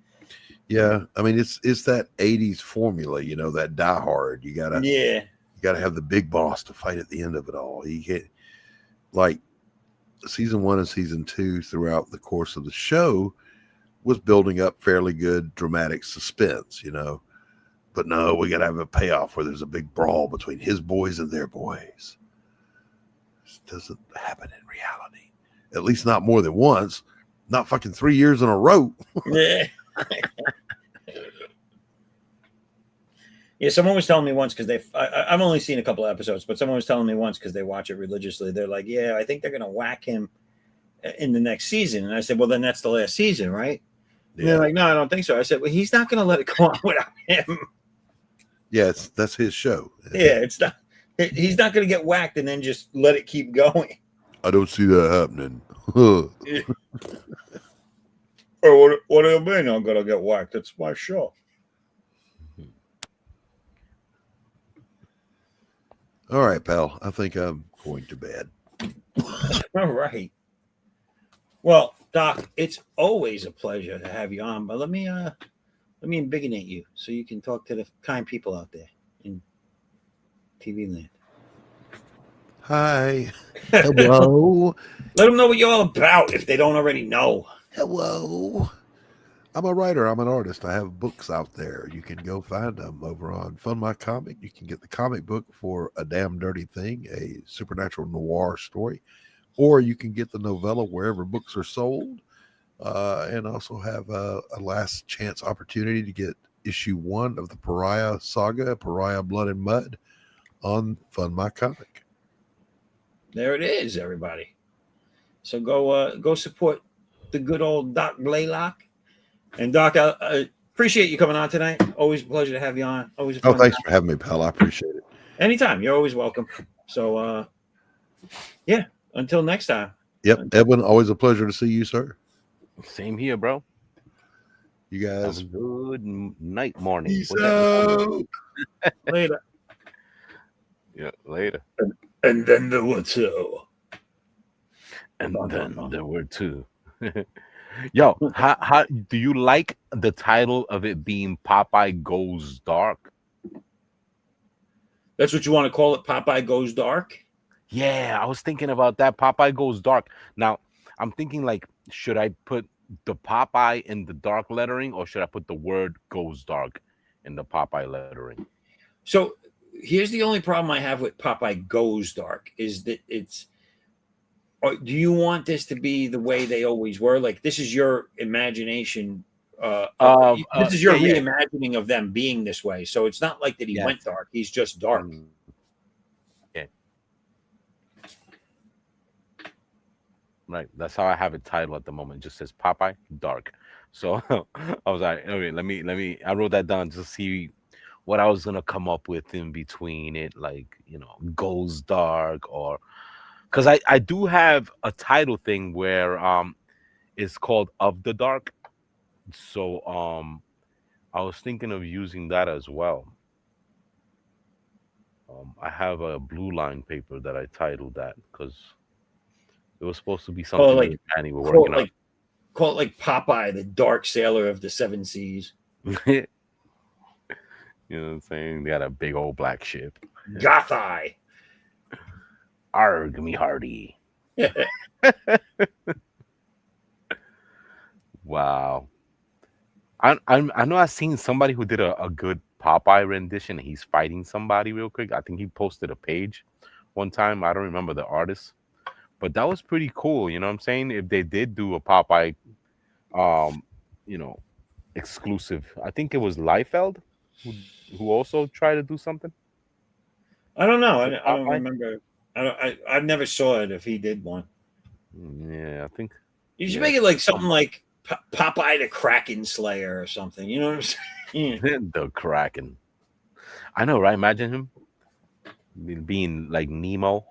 Speaker 3: Yeah, I mean it's that 80s formula, that Die Hard. You gotta have the big boss to fight at the end of it all. He can't, like season 1 and season 2 throughout the course of the show was building up fairly good dramatic suspense, But no, we gotta have a payoff where there's a big brawl between his boys and their boys. This doesn't happen in reality. At least not more than once. Not fucking 3 years in a row.
Speaker 2: Yeah. Yeah, someone was telling me once because I've only seen a couple of episodes, but someone was telling me once because they watch it religiously. They're like, yeah, I think they're going to whack him in the next season. And I said, well, then that's the last season, right? Yeah. And they're like, no, I don't think so. I said, well, he's not going to let it go on without him.
Speaker 3: Yeah, that's his show.
Speaker 2: Yeah, it's not. He's not going to get whacked and then just let it keep going.
Speaker 3: I don't see that happening.
Speaker 2: Oh, what do you mean I'm gonna get whacked? It's my show.
Speaker 3: All right, pal. I think I'm going to bed.
Speaker 2: All right. Well, Doc, it's always a pleasure to have you on. But let me embiggenate you so you can talk to the kind people out there in TV land.
Speaker 3: Hi. Hello.
Speaker 2: Let them know what you're all about if they don't already know.
Speaker 3: Hello. I'm a writer. I'm an artist. I have books out there. You can go find them over on Fund My Comic. You can get the comic book for A Damn Dirty Thing, a supernatural noir story, or you can get the novella wherever books are sold. And also have a last chance opportunity to get issue 1 of the Pariah Saga, Pariah Blood and Mud, on Fund My Comic.
Speaker 2: There it is, everybody. So go support the good old Doc Blaylock. And Doc, I appreciate you coming on tonight. Always a pleasure to have you on. Always a fun
Speaker 3: thanks
Speaker 2: time.
Speaker 3: for having me, pal. I appreciate it.
Speaker 2: Anytime. You're always welcome. So, yeah, until next time.
Speaker 3: Yep. Edwin, always a pleasure to see you, sir.
Speaker 6: Same here, bro.
Speaker 3: You guys.
Speaker 6: Have a good night, morning.
Speaker 3: Peace out.
Speaker 2: Later.
Speaker 6: Yeah, later.
Speaker 2: And then there were two.
Speaker 6: And then there were two. Yo, how do you like the title of it being Popeye Goes Dark?
Speaker 2: That's what you want to call it, Popeye Goes Dark?
Speaker 6: Yeah, I was thinking about that. Popeye Goes Dark. Now, I'm thinking like, should I put the Popeye in the dark lettering, or should I put the word Goes Dark in the Popeye lettering?
Speaker 2: So here's the only problem I have with Popeye Goes Dark is that it's, do you want this to be the way they always were? Like, this is your imagination. This is your reimagining of them being this way. So it's not like that he went dark. He's just dark.
Speaker 6: Yeah. Right. That's how I have it titled at the moment. It just says Popeye Dark. So I was like, okay, let me, I wrote that down to see what I was going to come up with in between it. Like, Goes Dark, or, because I do have a title thing where it's called Of the Dark. So I was thinking of using that as well. I have a blue line paper that I titled that because it was supposed to be something like Annie were working on.
Speaker 2: Call it like Popeye, the dark sailor of the 7 seas.
Speaker 6: You know what I'm saying? They got a big old black ship.
Speaker 2: Gothai.
Speaker 6: Arg me hearty. Wow. I know I've seen somebody who did a good Popeye rendition. He's fighting somebody real quick. I think he posted a page one time. I don't remember the artist, but that was pretty cool. You know what I'm saying? If they did do a Popeye, exclusive, I think it was Liefeld who also tried to do something.
Speaker 2: I don't know. I don't remember. I never saw it if he did one.
Speaker 6: Yeah, I think
Speaker 2: you should make it like something like Popeye the Kraken Slayer or something. You know what I'm saying?
Speaker 6: The Kraken. I know, right? Imagine him being like Nemo.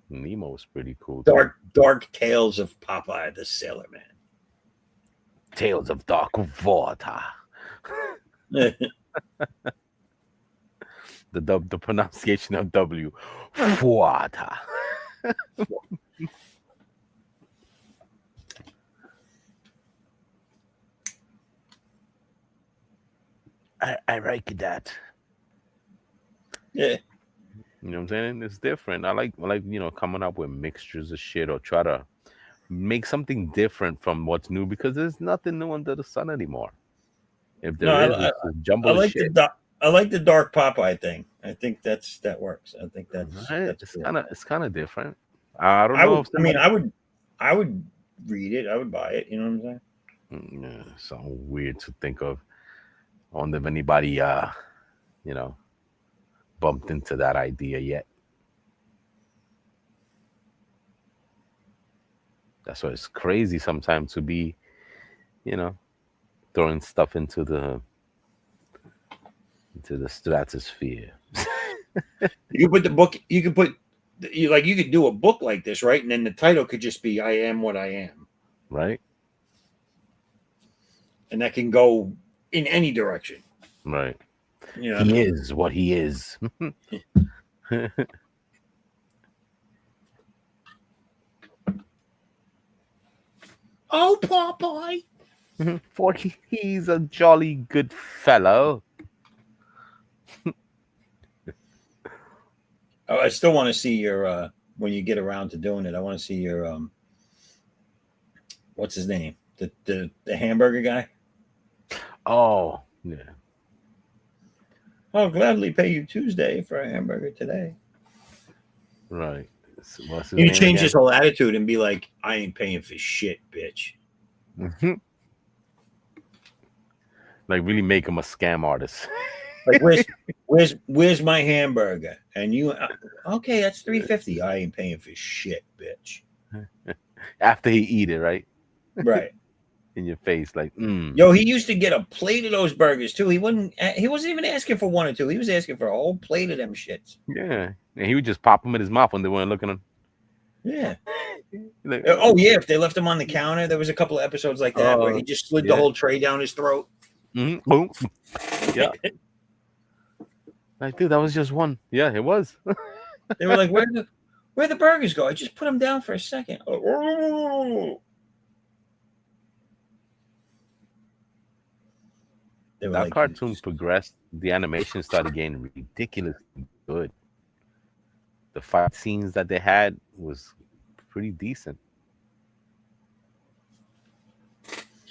Speaker 6: Nemo was pretty cool.
Speaker 2: Dark Tales of Popeye the Sailor Man.
Speaker 6: Tales of Dark Water. The pronunciation of W. Water. I like that.
Speaker 2: Yeah.
Speaker 6: You know what I'm saying? It's different. I like coming up with mixtures of shit, or try to make something different from what's new, because there's nothing new under the sun anymore. If there is, it's jumble of shit.
Speaker 2: I like the dark Popeye thing. I think that works. I think that's cool.
Speaker 6: It's kind of different. I don't know.
Speaker 2: I would read it. I would buy it. You know what I'm saying?
Speaker 6: Yeah, something weird to think of. I wonder if anybody, bumped into that idea yet. That's why it's crazy sometimes to be, throwing stuff into the stratosphere.
Speaker 2: You can put you could do a book like this, right? And then the title could just be "I Am What I Am,"
Speaker 6: Right.
Speaker 2: and that can go in any direction.
Speaker 6: Right.
Speaker 2: You know,
Speaker 6: He is what he is.
Speaker 2: oh, Popeye.
Speaker 6: For he's a jolly good fellow.
Speaker 2: I still want to see your when you get around to doing it. I want to see your what's his name? The hamburger guy.
Speaker 6: Oh, yeah.
Speaker 2: I'll gladly pay you Tuesday for a hamburger today.
Speaker 6: Right. What's his
Speaker 2: You
Speaker 6: name
Speaker 2: change
Speaker 6: again?
Speaker 2: his whole attitude and be like, I ain't paying for shit, bitch.
Speaker 6: Like really make him a scam artist.
Speaker 2: Like, where's my hamburger? And you, okay, that's $3.50. I ain't paying for shit, bitch.
Speaker 6: After he eat it, right?
Speaker 2: Right.
Speaker 6: In your face, like,
Speaker 2: Yo, he used to get a plate of those burgers too. He wasn't even asking for one or two. He was asking for a whole plate of them shits.
Speaker 6: Yeah. And he would just pop them in his mouth when they weren't looking at him.
Speaker 2: Yeah.
Speaker 6: Like,
Speaker 2: Oh yeah, if they left him on the counter, there was a couple of episodes like that where he just slid the whole tray down his throat.
Speaker 6: Boom. Yeah. Like, dude, that was just one. Yeah, it was.
Speaker 2: They were like, where the burgers go? I just put them down for a second. Oh.
Speaker 6: That like, cartoon progressed. The animation started getting ridiculously good. The fight scenes that they had was pretty decent.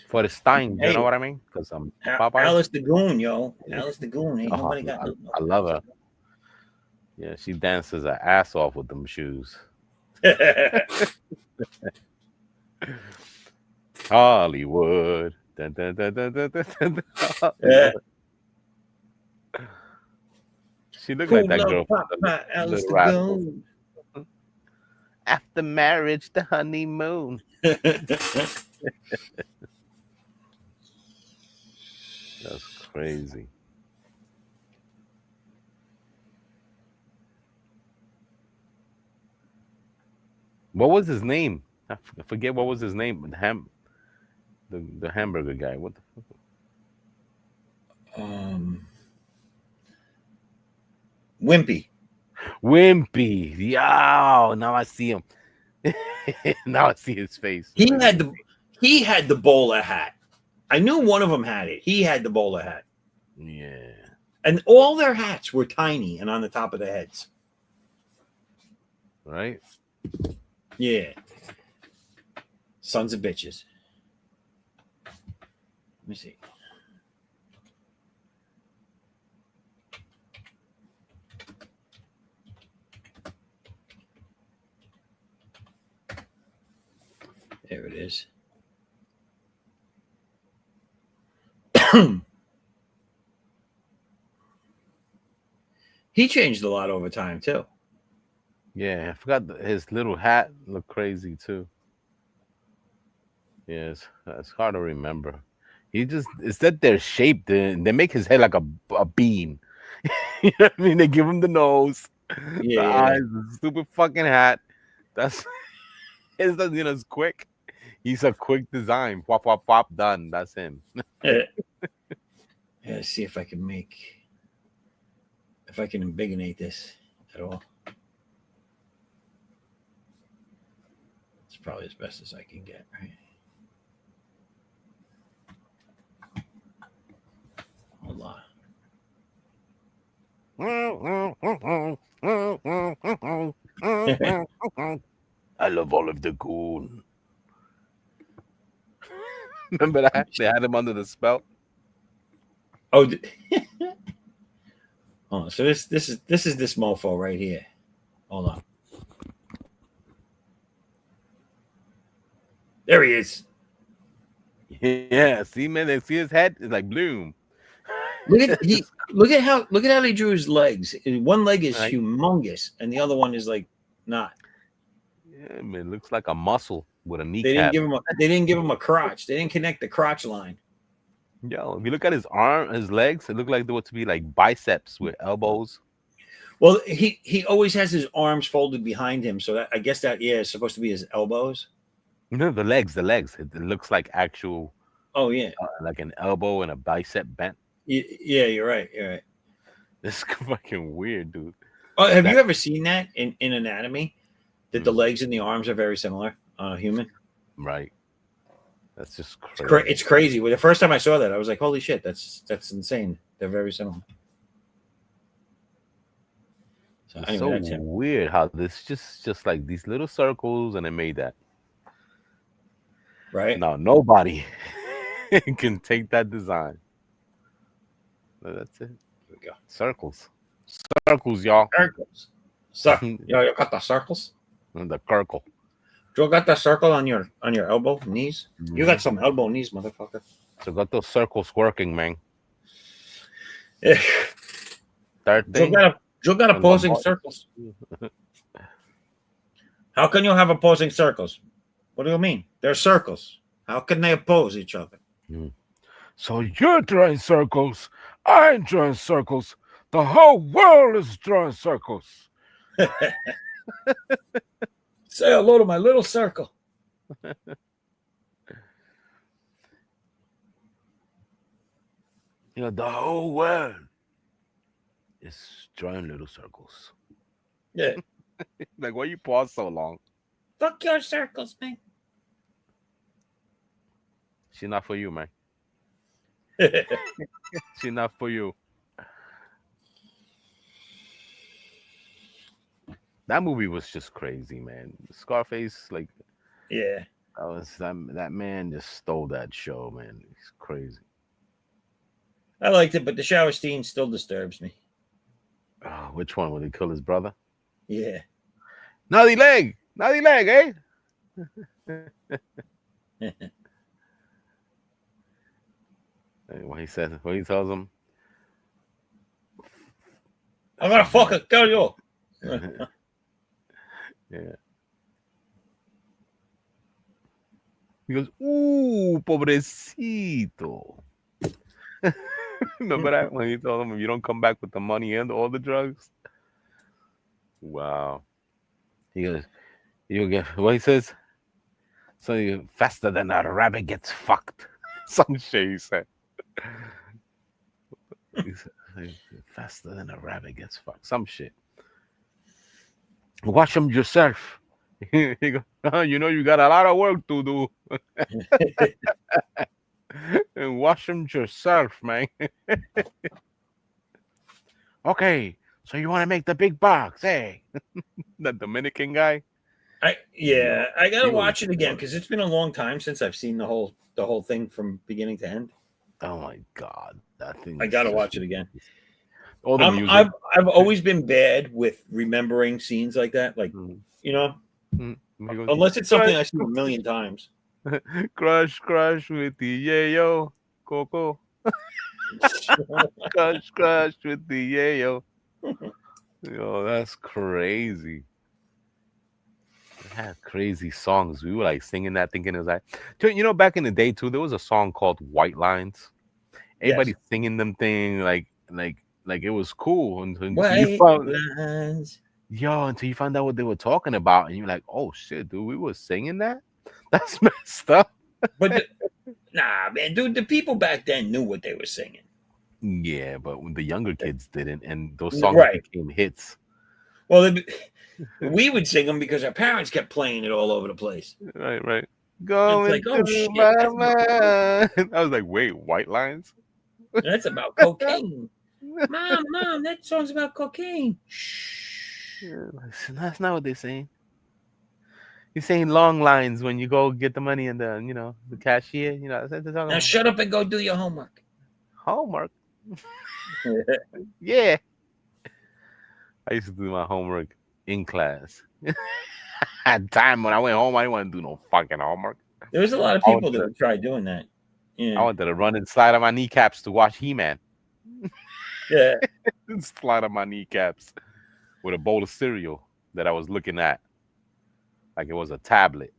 Speaker 6: For the Stein, you know what I mean? Because
Speaker 2: Alice the Goon, yo. Alice the Goon. Ain't nobody got
Speaker 6: I love her. Yeah, she dances her ass off with them shoes. Hollywood. Dun, dun, dun, dun, dun, dun, dun. Yeah. She looked like that girl from the
Speaker 2: Alice the
Speaker 6: Goon. After marriage, the honeymoon. That's crazy. What was his name? I forget what was his name. The hamburger guy. What the fuck? Wimpy. Yo, now I see him. Now I see his face.
Speaker 2: He had the bowler hat. I knew one of them had it. He had the bowler hat.
Speaker 6: Yeah.
Speaker 2: And all their hats were tiny and on the top of their heads.
Speaker 6: Right?
Speaker 2: Yeah. Sons of bitches. Let me see. There it is. He changed a lot over time too.
Speaker 6: Yeah, I forgot his little hat looked crazy too. Yes, it's hard to remember. It's that they're shaped. They make his head like a bean. You know what I mean? They give him the nose, the eyes, the stupid fucking hat. That's it's quick. He's a quick design. Wop wop wop, done. That's him.
Speaker 2: Yeah, see if I can embiggenate this at all. It's probably as best as I can get, right? Hold on.
Speaker 6: I love Olive the Goon. Remember that? They had him under the spell.
Speaker 2: Oh, so this is this mofo right here. Hold on. There he is.
Speaker 6: Yeah, see, man, they see his head. It's like bloom.
Speaker 2: Look at how he drew his legs. One leg is humongous, and the other one is like not.
Speaker 6: Yeah, man, it looks like a muscle with a kneecap.
Speaker 2: They didn't give him a crotch. They didn't connect the crotch line.
Speaker 6: Yo, if you look at his legs, it looked like they were to be like biceps with elbows.
Speaker 2: Well, he always has his arms folded behind him, so I guess that is supposed to be his elbows.
Speaker 6: No, the legs, the legs. It looks like actual,
Speaker 2: Oh yeah,
Speaker 6: like an elbow and a bicep bent.
Speaker 2: yeah. You're right. You're right.
Speaker 6: This is fucking weird, dude.
Speaker 2: Oh, have
Speaker 6: That,
Speaker 2: you ever seen that in anatomy? That the legs and the arms are very similar on a human.
Speaker 6: right. That's just crazy.
Speaker 2: It's crazy. Well, the first time I saw that, I was like, "Holy shit, that's insane." They're very similar. So
Speaker 6: It's
Speaker 2: anyway,
Speaker 6: so
Speaker 2: that's him.
Speaker 6: weird how this just like these little circles and it made that.
Speaker 2: Right?
Speaker 6: Now nobody can take that design. But that's it.
Speaker 2: Here we go.
Speaker 6: Circles. Circles, y'all.
Speaker 2: Circles. So, you got the circles.
Speaker 6: And the circle.
Speaker 2: Joe got that circle on your elbow, knees. You got some elbow knees, motherfucker.
Speaker 6: So got those circles working, man.
Speaker 2: Yeah.
Speaker 6: Third thing.
Speaker 2: Joe got opposing circles. How can you have opposing circles? What do you mean? They're circles. How can they oppose each other?
Speaker 6: So you're drawing circles. I'm drawing circles. The whole world is drawing circles.
Speaker 2: Say hello to my little circle.
Speaker 6: You know, the whole world is drawing little circles.
Speaker 2: Yeah.
Speaker 6: Like, why you pause so long?
Speaker 2: Fuck your circles, man.
Speaker 6: She's not for you, man. She's not for you. That movie was just crazy, man. Scarface, like,
Speaker 2: Yeah.
Speaker 6: that man just stole that show, man. He's crazy.
Speaker 2: I liked it, but the shower scene still disturbs me.
Speaker 6: Oh, which one? Will he kill his brother?
Speaker 2: Yeah.
Speaker 6: Naughty leg, eh? What he says, what he tells him,
Speaker 2: I'm gonna fucking kill you.
Speaker 6: yeah. He goes, "Ooh, pobrecito." Remember that when he told him, "If you don't come back with the money and all the drugs," wow. He goes, "You get what he says." So you faster than a rabbit gets fucked. Some shit he said. He said, faster than a rabbit gets fucked. Some shit. Watch them yourself. He goes, oh, you know you got a lot of work to do. And wash them yourself, man. Okay, so you want to make the big box, hey? The Dominican guy.
Speaker 2: I gotta watch it again because it's been a long time since I've seen the whole thing from beginning to end.
Speaker 6: Oh my god, that thing!
Speaker 2: I gotta watch it again.
Speaker 6: All the music.
Speaker 2: I've always been bad with remembering scenes like that, like you know, unless it's something I see a million times.
Speaker 6: Crush with the yayo, Coco. Crush with the yayo. Yo, that's crazy. They had crazy songs. We were like singing that, thinking it was like, you know, back in the day too, there was a song called White Lines. Everybody singing them thing like it was cool until you found out what they were talking about, and you're like, oh shit, dude, we were singing that? That's messed up.
Speaker 2: But nah, man, dude, the people back then knew what they were singing.
Speaker 6: Yeah, but the younger kids didn't, and those songs became hits.
Speaker 2: Well, we would sing them because our parents kept playing it all over the place.
Speaker 6: Right. Going
Speaker 2: like, oh,
Speaker 6: to
Speaker 2: shit,
Speaker 6: my mind. I was like, wait, White Lines?
Speaker 2: That's about cocaine. Mom, that song's about cocaine.
Speaker 6: Yeah, that's not what they're saying. You're saying long lines when you go get the money and the cashier.
Speaker 2: Now shut up and go do your homework.
Speaker 6: Homework? Yeah. I used to do my homework in class. At time when I went home, I didn't want to do no fucking homework.
Speaker 2: There was a lot of people that would try doing that. Yeah.
Speaker 6: I wanted to run and slide on my kneecaps to watch He-Man.
Speaker 2: Yeah.
Speaker 6: Slide on my kneecaps with a bowl of cereal that I was looking at like it was a tablet.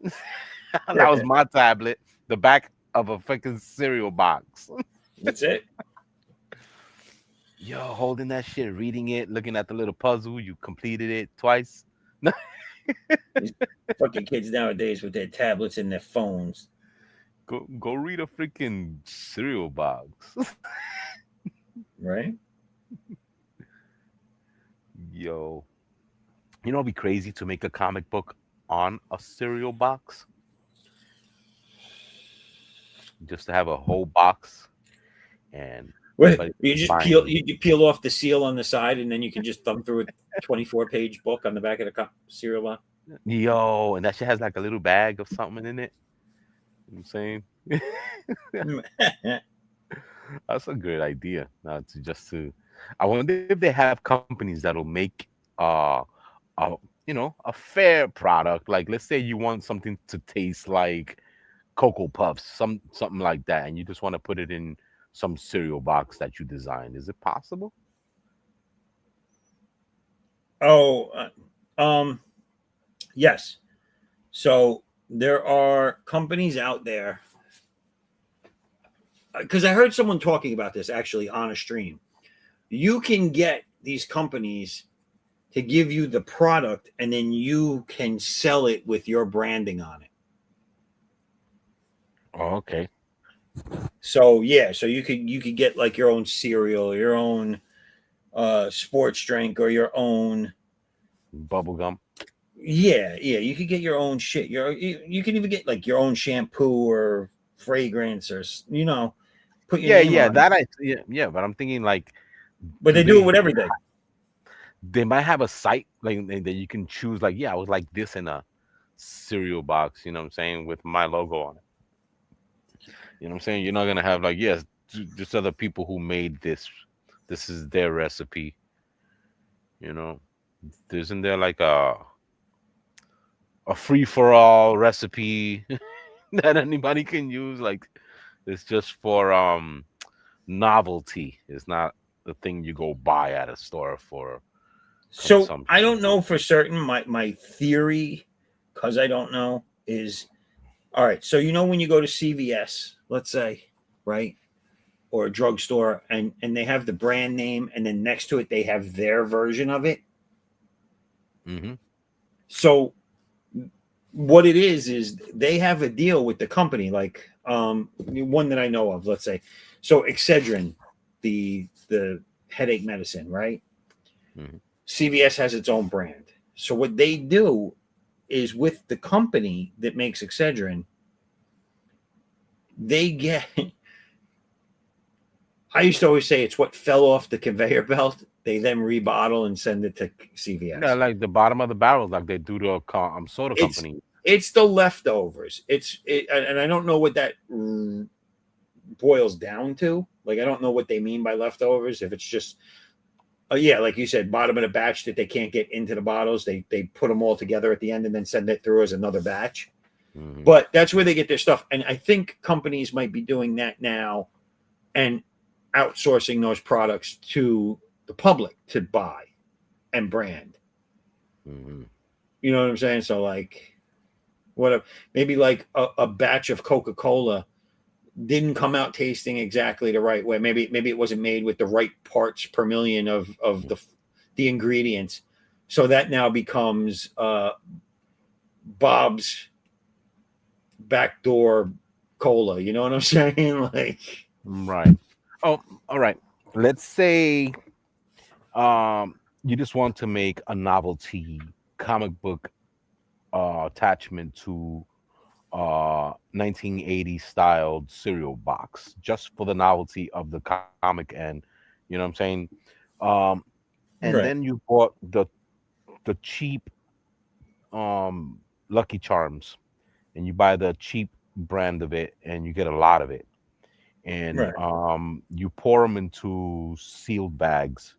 Speaker 6: That was my tablet, the back of a fucking cereal box.
Speaker 2: That's it.
Speaker 6: Yo, holding that shit, reading it, looking at the little puzzle. You completed it twice.
Speaker 2: These fucking kids nowadays with their tablets and their phones.
Speaker 6: Go read a freaking cereal box.
Speaker 2: Right?
Speaker 6: Yo, you know, it'd be crazy to make a comic book on a cereal box. Just to have a whole box and
Speaker 2: What, you just
Speaker 6: buying.
Speaker 2: you peel off the seal on the side, and then you can just thumb through a 24-page book on the back of the cereal box.
Speaker 6: Yo, and that shit has like a little bag of something in it. You know what I'm saying? That's a great idea. I wonder if they have companies that'll make a a fair product. Like let's say you want something to taste like Cocoa Puffs, something like that, and you just want to put it in some cereal box that you designed. Is it possible?
Speaker 2: Oh, yes. So there are companies out there, because I heard someone talking about this actually on a stream. You can get these companies to give you the product, and then you can sell it with your branding on it.
Speaker 6: Oh, okay.
Speaker 2: So yeah, so you could get like your own cereal, your own sports drink, or your own
Speaker 6: Bubblegum.
Speaker 2: Yeah, you could get your own shit. You can even get like your own shampoo or fragrance, or put your name on it.
Speaker 6: Yeah, but I'm thinking like,
Speaker 2: But they do it with everything.
Speaker 6: They might have a site like that you can choose. Like, yeah, I would like this in a cereal box. You know what I'm saying, with my logo on it. You know what I'm saying? You're not gonna have like, yes, just other people who made this. This is their recipe. You know, isn't there like a free for all recipe that anybody can use? Like, it's just for novelty. It's not the thing you go buy at a store for
Speaker 2: So I don't know for certain. My theory, because I don't know, is all right. So when you go to CVS, let's say, right, or a drugstore, and they have the brand name, and then next to it they have their version of it.
Speaker 6: Mm-hmm.
Speaker 2: So what it is they have a deal with the company, like one that I know of. Let's say, so Excedrin, the headache medicine, right?
Speaker 6: Mm-hmm.
Speaker 2: CVS has its own brand. So what they do is with the company that makes Excedrin, they get. I used to always say it's what fell off the conveyor belt. They then rebottle and send it to CVS.
Speaker 6: Yeah, like the bottom of the barrel, like they do to a soda company.
Speaker 2: It's the leftovers. And I don't know what that boils down to. Like, I don't know what they mean by leftovers. If it's just, like you said, bottom of the batch that they can't get into the bottles, they put them all together at the end and then send it through as another batch. Mm-hmm. But that's where they get their stuff. And I think companies might be doing that now and outsourcing those products to the public to buy and brand.
Speaker 6: Mm-hmm.
Speaker 2: You know what I'm saying? So like, maybe like a batch of Coca-Cola didn't come out tasting exactly the right way. Maybe it wasn't made with the right parts per million of the ingredients. So that now becomes Bob's backdoor cola. You know what I'm saying? Like,
Speaker 6: right. Oh, all right. Let's say you just want to make a novelty comic book attachment to 1980s styled cereal box, just for the novelty of the comic, and you know what I'm saying. And right. Then you bought the cheap Lucky Charms, and you buy the cheap brand of it, and you get a lot of it, and right. You pour them into sealed bags,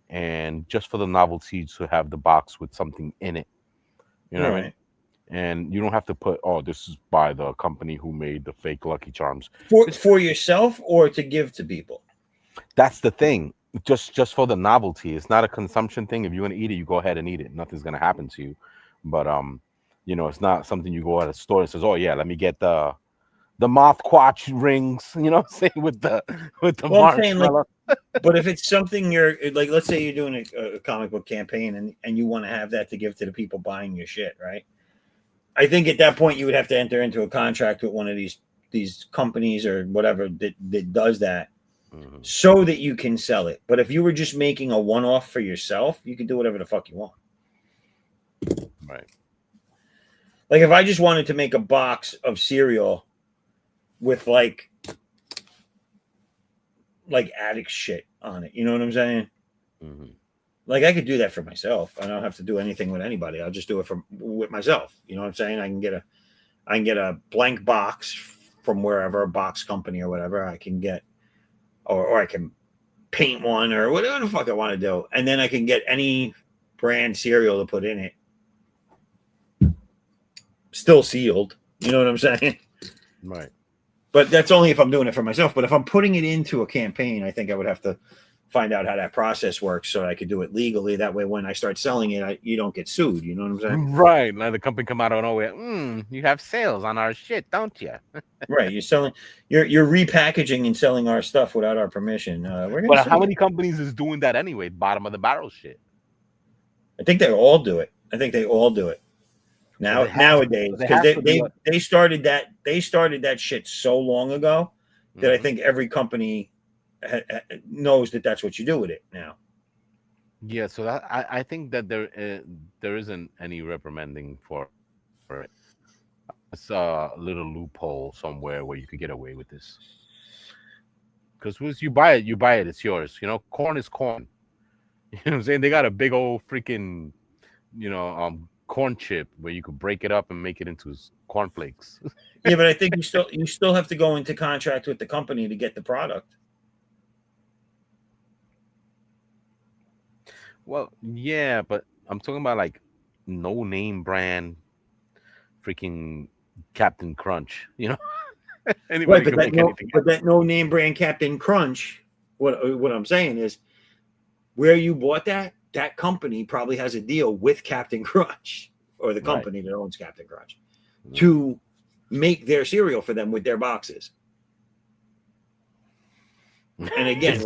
Speaker 6: and just for the novelty to have the box with something in it, you know right. what I mean? And you don't have to put, this is by the company who made the fake Lucky Charms.
Speaker 2: For yourself or to give to people?
Speaker 6: That's the thing. Just for the novelty. It's not a consumption thing. If you're going to eat it, you go ahead and eat it. Nothing's going to happen to you. But, it's not something you go at a store and says, oh, yeah, let me get the moth quatch rings, you know what I'm saying, with the marshmallow.
Speaker 2: But if it's something you're like, let's say you're doing a comic book campaign and you want to have that to give to the people buying your shit, right? I think at that point you would have to enter into a contract with one of these companies or whatever that does that, so that you can sell it. But if you were just making a one-off for yourself, you can do whatever the fuck you want.
Speaker 6: Right.
Speaker 2: Like if I just wanted to make a box of cereal with like addict shit on it, you know what I'm saying? Like I could do that for myself. I don't have to do anything with anybody. I'll just do it with myself. You know what I'm saying? I can get a blank box from wherever, a box company or whatever. I can get, or I can paint one or whatever the fuck I want to do, and then I can get any brand cereal to put in it, still sealed. You know what I'm saying?
Speaker 6: Right.
Speaker 2: But that's only if I'm doing it for myself. But if I'm putting it into a campaign, I think I would have to find out how that process works so I could do it legally. That way, when I start selling it, you don't get sued. You know what I'm saying?
Speaker 6: Right. Now the company come out of nowhere. You have sales on our shit, don't you?
Speaker 2: Right. You're repackaging and selling our stuff without our permission.
Speaker 6: But how many companies is doing that anyway? Bottom of the barrel shit.
Speaker 2: I think they all do it. Nowadays, because they started that shit so long ago that I think every company knows that that's what you do with it now.
Speaker 6: Yeah, so that I think that there isn't any reprimanding for it. It's a little loophole somewhere where you could get away with this. Because once you buy it, it's yours. You know, corn is corn. You know what I'm saying? They got a big old freaking, corn chip where you could break it up and make it into cornflakes.
Speaker 2: Yeah, but I think you still have to go into contract with the company to get the product.
Speaker 6: Well, yeah, but I'm talking about like no name brand freaking Captain Crunch, you know? Anybody can make anything.
Speaker 2: But that no name brand Captain Crunch, what I'm saying is, where you bought that company probably has a deal with Captain Crunch, or the company that owns Captain Crunch, to make their cereal for them with their boxes. And again,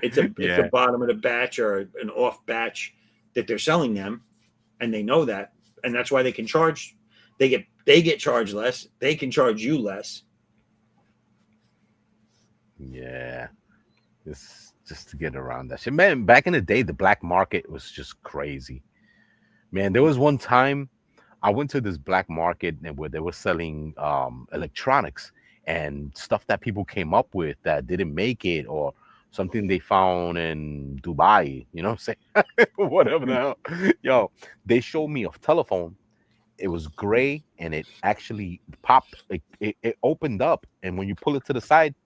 Speaker 2: it's a bottom of the batch or an off batch that they're selling them, and they know that, and that's why they can charge. They get charged less. They can charge you less.
Speaker 6: Yeah, it's just to get around that shit, man. Back in the day, the black market was just crazy, man. There was one time I went to this black market where they were selling electronics and stuff that people came up with that didn't make it, or something they found in Dubai, you know what I'm saying? Whatever the hell. Yo, they showed me a telephone. It was gray and it actually popped. It opened up, and when you pull it to the side,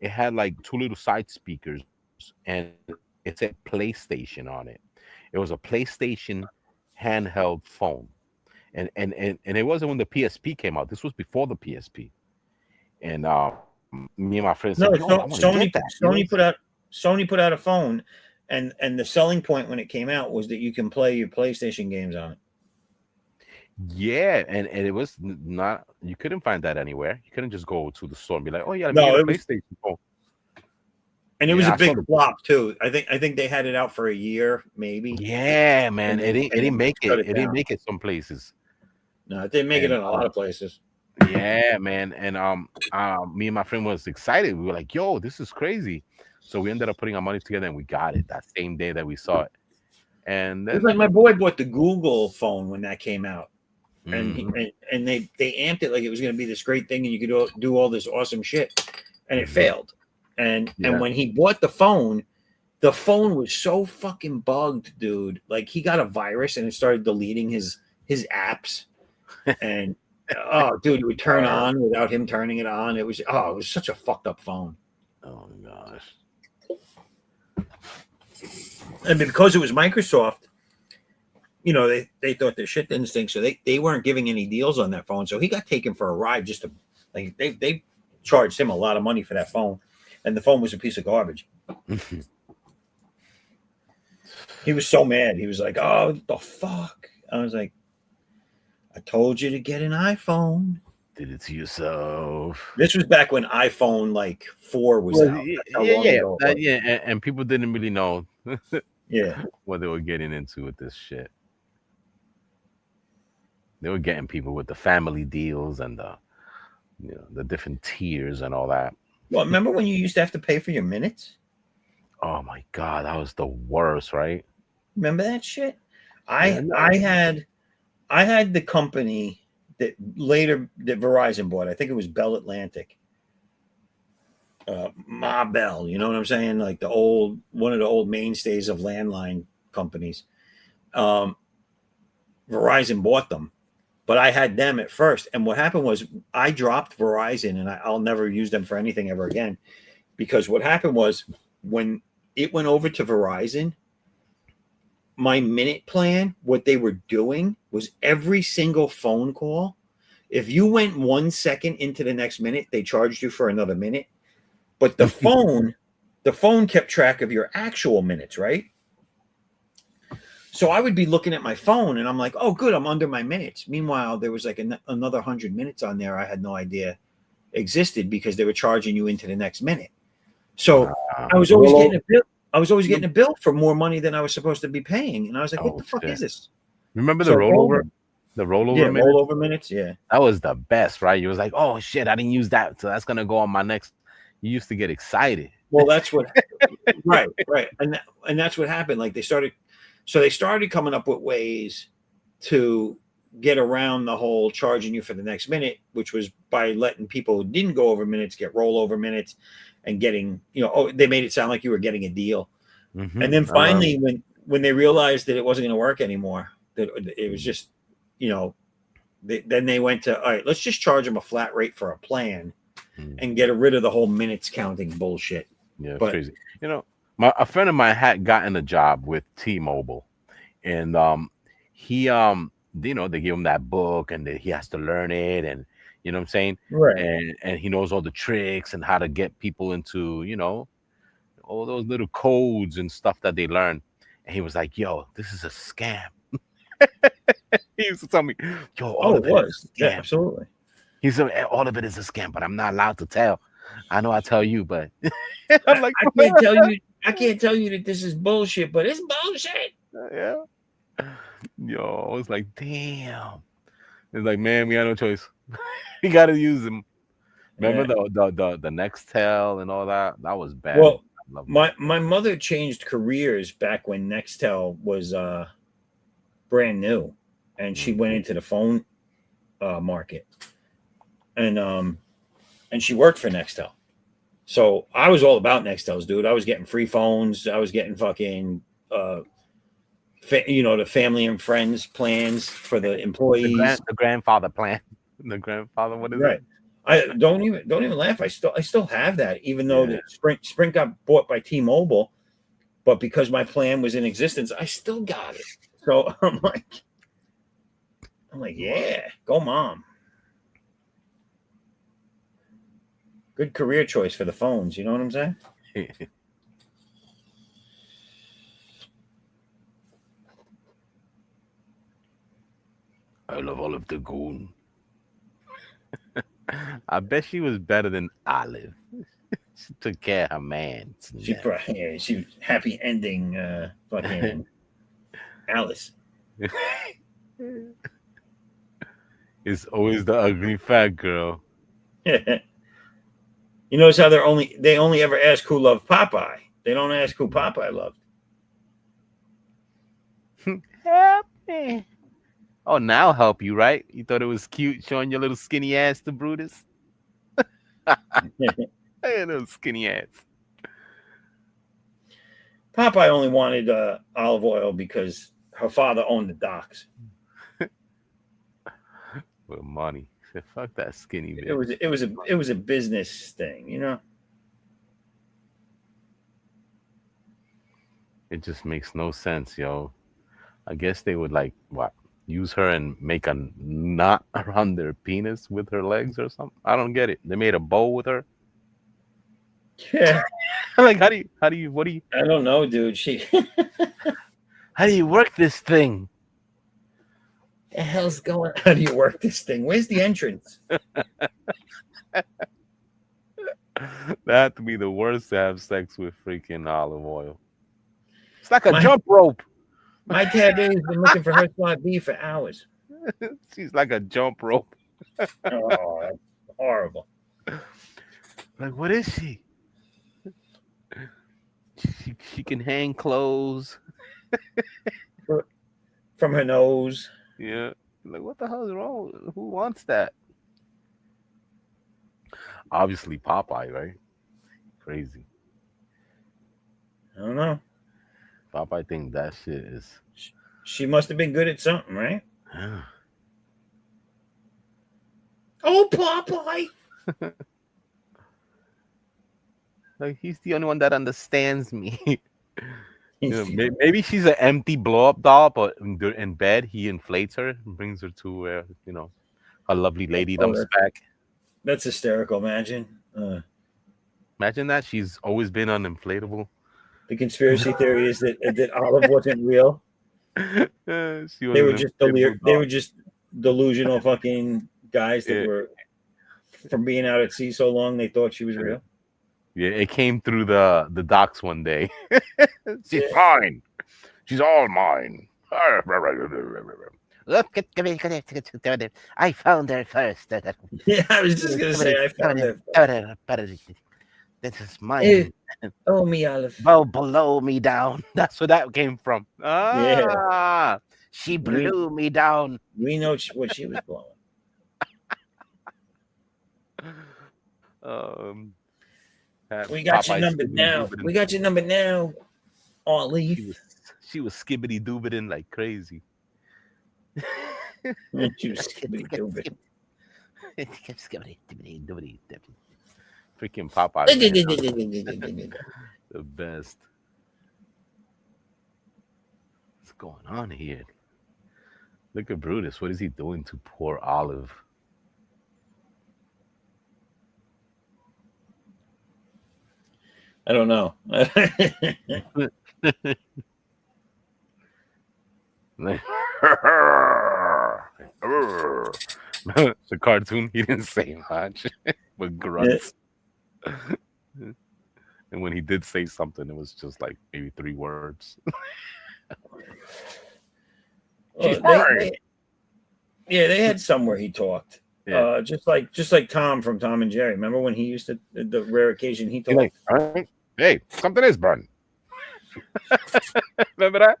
Speaker 6: it had like two little side speakers, and it said PlayStation on it. It was a PlayStation handheld phone. And it wasn't when the PSP came out. This was before the PSP. And me and my friends said,
Speaker 2: Sony put out a phone, and the selling point when it came out was that you can play your PlayStation games on it.
Speaker 6: Yeah, and it was not, you couldn't find that anywhere. You couldn't just go to the store and be like, oh yeah, let me get a PlayStation phone.
Speaker 2: And it was a big flop too. I think they had it out for a year, maybe.
Speaker 6: Yeah, man. It didn't make it. It didn't make it some places.
Speaker 2: No, it didn't make it in a lot of places.
Speaker 6: Yeah, man. And me and my friend was excited. We were like, yo, this is crazy. So we ended up putting our money together and we got it that same day that we saw it. And then,
Speaker 2: it was like my boy bought the Google phone when that came out. And they amped it like it was going to be this great thing and you could do all this awesome shit. And it failed. And when he bought the phone was so fucking bugged, dude. Like he got a virus and it started deleting his apps. And dude, it would turn on without him turning it on. It was such a fucked up phone.
Speaker 6: Oh my gosh.
Speaker 2: And because it was Microsoft, you know, they thought their shit didn't stink, so they weren't giving any deals on that phone. So he got taken for a ride just to, like, they charged him a lot of money for that phone, and the phone was a piece of garbage. He was so mad. He was like, "Oh, what the fuck!" I was like, "I told you to get an iPhone."
Speaker 6: Did it to yourself.
Speaker 2: This was back when iPhone like 4 was
Speaker 6: Well,
Speaker 2: out. That's how long ago it was.
Speaker 6: yeah, and people didn't really know
Speaker 2: Yeah.
Speaker 6: what they were getting into with this shit. They were getting people with the family deals and the different tiers and all that.
Speaker 2: Well, remember when you used to have to pay for your minutes?
Speaker 6: Oh my god, that was the worst, right?
Speaker 2: Remember that shit?
Speaker 6: Yeah, no.
Speaker 2: I had the company that Verizon bought. I think it was Bell Atlantic. Ma Bell, you know what I'm saying? Like one of the old mainstays of landline companies. Verizon bought them, but I had them at first. And what happened was I dropped Verizon, and I'll never use them for anything ever again, because what happened was when it went over to Verizon, my minute plan, what they were doing was every single phone call, if you went 1 second into the next minute, they charged you for another minute. But the phone kept track of your actual minutes, right? So I would be looking at my phone and I'm like, oh, good, I'm under my minutes. Meanwhile, there was like another 100 minutes on there I had no idea existed because they were charging you into the next minute. So I was always getting a bill. I was always getting a bill for more money than I was supposed to be paying. And I was like, what the fuck is this?
Speaker 6: Remember the rollover? The rollover minutes?
Speaker 2: Rollover minutes, yeah.
Speaker 6: That was the best, right? You was like, oh shit, I didn't use that. So that's gonna go on my next. You used to get excited.
Speaker 2: Well, that's what right. And that's what happened. Like they started coming up with ways to get around the whole charging you for the next minute, which was by letting people who didn't go over minutes get rollover minutes and getting, they made it sound like you were getting a deal. Mm-hmm. And then finally, when they realized that it wasn't going to work anymore, that it was just, then they went to, all right, let's just charge them a flat rate for a plan and get rid of the whole minutes counting bullshit.
Speaker 6: Yeah, it's crazy. A friend of mine had gotten a job with T-Mobile, and he they give him that book and he has to learn it, and you know what I'm saying,
Speaker 2: right?
Speaker 6: And he knows all the tricks and how to get people into all those little codes and stuff that they learn. And he was like, "Yo, this is a scam." He used to tell me, "Yo, all of it is a scam."
Speaker 2: Yeah, absolutely.
Speaker 6: He said, "All of it is a scam, but I'm not allowed to tell. I know I tell you, but
Speaker 2: I'm like, I can't tell you that this is bullshit, but it's bullshit."
Speaker 6: Yeah. Yo, I was like, damn. It's like, man, we got no choice. We got to use them. Remember the Nextel and all that? That was bad.
Speaker 2: Well, my mother changed careers back when Nextel was brand new, and she went into the phone market, and she worked for Nextel. So I was all about Nextels, dude. I was getting free phones. I was getting fucking, the family and friends plans for the employees.
Speaker 6: The grandfather plan. The grandfather, what is it?
Speaker 2: I don't even laugh. I still have that, even though the Sprint got bought by T-Mobile, but because my plan was in existence, I still got it. So I'm like, yeah, go mom. Good career choice for the phones. You know what I'm saying?
Speaker 6: I love Olive the Goon. I bet she was better than Olive. She took care of her man.
Speaker 2: She was happy ending fucking Alice.
Speaker 6: It's always the ugly fat girl.
Speaker 2: You notice how they only ever ask who loved Popeye. They don't ask who Popeye loved.
Speaker 6: Help me. Oh, now I'll help you, right? You thought it was cute showing your little skinny ass to Brutus? Little skinny ass.
Speaker 2: Popeye only wanted olive oil because her father owned the docks.
Speaker 6: With money. Fuck that skinny bitch.
Speaker 2: It was a business thing,
Speaker 6: It just makes no sense, yo. I guess they would use her and make a knot around their penis with her legs or something. I don't get it. They made a bow with her.
Speaker 2: Yeah.
Speaker 6: What do you?
Speaker 2: I don't know, dude.
Speaker 6: How do you work this thing?
Speaker 2: The hell's going? How do you work this thing? Where's the entrance?
Speaker 6: That had to be the worst to have sex with freaking olive oil. It's like a
Speaker 2: My-
Speaker 6: jump rope.
Speaker 2: My taboo's been looking for her spot B for hours.
Speaker 6: She's like a jump rope.
Speaker 2: Oh, that's horrible.
Speaker 6: Like, what is she? She can hang clothes.
Speaker 2: From her nose.
Speaker 6: Yeah. Like, what the hell is wrong? Who wants that? Obviously Popeye, right? Crazy.
Speaker 2: I don't know.
Speaker 6: Popeye think that shit is
Speaker 2: She must have been good at something, right?
Speaker 6: yeah.
Speaker 2: Oh, Popeye!
Speaker 6: Like, he's the only one that understands me. You know,
Speaker 2: He's-
Speaker 6: maybe she's an empty blow up doll, but in bed he inflates her and brings her to where a lovely lady dumps back.
Speaker 2: That's hysterical. Imagine.
Speaker 6: Imagine that she's always been uninflatable.
Speaker 2: The conspiracy theory is that Olive wasn't real. They were just delusional fucking guys that were from being out at sea so long they thought she was real.
Speaker 6: Yeah, it came through the docks one day. She's mine. She's all mine.
Speaker 7: Look at I found her first.
Speaker 2: Yeah, I was just gonna say I found her.
Speaker 7: This is mine.
Speaker 2: Oh, me, Olive.
Speaker 7: Well, below me down.
Speaker 6: That's where that came from. Ah,
Speaker 7: She blew me down.
Speaker 2: We know what she was blowing. We got your number now. We got your number now. Olive.
Speaker 6: She was skibbity doobiting like crazy.
Speaker 2: You skibbity doobity.
Speaker 6: Freaking Popeye. Man. The best. What's going on here? Look at Brutus. What is he doing to poor Olive?
Speaker 2: I don't know.
Speaker 6: It's a cartoon. He didn't say much, but grunts. And when he did say something, it was just like maybe 3 words.
Speaker 2: They had somewhere he talked.
Speaker 6: Yeah.
Speaker 2: Just like Tom from Tom and Jerry. Remember when he used to the rare occasion he talked?
Speaker 6: Like, hey, something is burning. Remember that?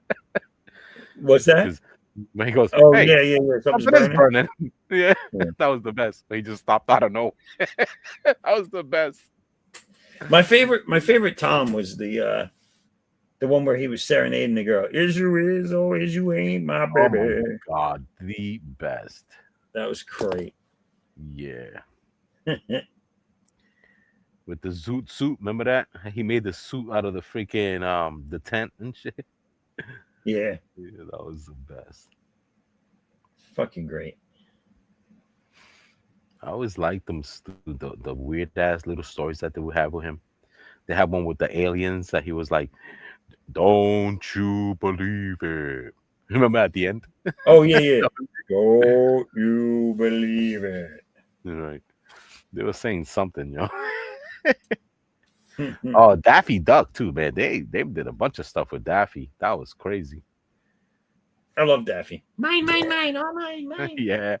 Speaker 2: What's that?
Speaker 6: When he goes,
Speaker 2: Oh,
Speaker 6: hey,
Speaker 2: yeah.
Speaker 6: something is burning. Yeah, that was the best. He just stopped out of nowhere. That was the best.
Speaker 2: My favorite Tom was the one where he was serenading the girl. Is you is or is you ain't my baby.
Speaker 6: Oh my God, the best.
Speaker 2: That was great.
Speaker 6: Yeah. With the zoot suit, remember that? He made the suit out of the freaking the tent and shit.
Speaker 2: Yeah.
Speaker 6: Yeah, that was the best.
Speaker 2: Fucking great.
Speaker 6: I always liked them the weird ass little stories that they would have with him. They had one with the aliens that he was like, "Don't you believe it?" Remember at the end?
Speaker 2: Oh yeah. Don't you believe it?
Speaker 6: Right. They were saying something, yo. Oh, Daffy Duck too, man. They did a bunch of stuff with Daffy. That was crazy.
Speaker 2: I love Daffy.
Speaker 7: Mine, all mine.
Speaker 6: Yeah.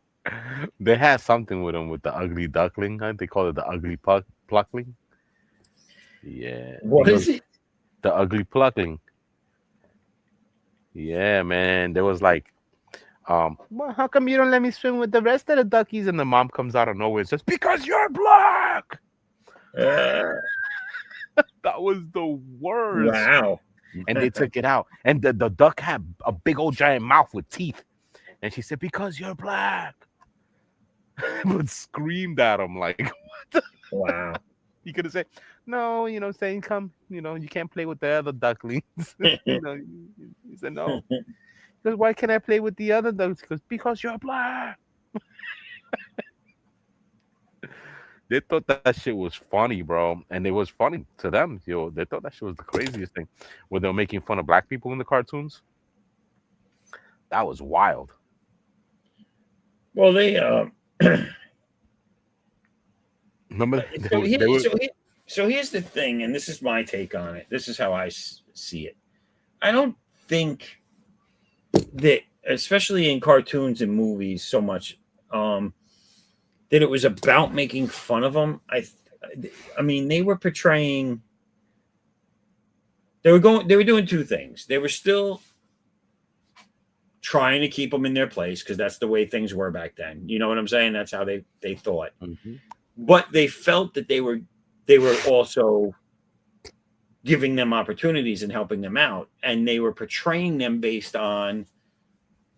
Speaker 6: They had something with him with the ugly duckling. They call it the ugly pluckling. Yeah.
Speaker 2: What is it?
Speaker 6: The ugly pluckling. Yeah, man. There was like, well, how come you don't let me swim with the rest of the duckies? And the mom comes out of nowhere and says, "Because you're black." That was the worst.
Speaker 2: Wow.
Speaker 6: And they took it out. And the duck had a big old giant mouth with teeth. And she said, "Because you're black." But screamed at him like, what?
Speaker 2: Wow.
Speaker 6: You could have said, "No, saying come, you can't play with the other ducklings." He said, "No." Because why can't I play with the other ducks? Because you're black. They thought that shit was funny, bro. And it was funny to them, yo. They thought that shit was the craziest thing. When they were making fun of black people in the cartoons. That was wild.
Speaker 2: Well, they
Speaker 6: Remember,
Speaker 2: so,
Speaker 6: they were
Speaker 2: so here's the thing, and this is my take on it. This is how I see it. I don't think that, especially in cartoons and movies, so much that it was about making fun of them. I mean, they were portraying. They were doing two things. They were still trying to keep them in their place because that's the way things were back then. You know what I'm saying? That's how they thought.
Speaker 6: mm-hmm.
Speaker 2: But they felt that they were also giving them opportunities and helping them out, and they were portraying them based on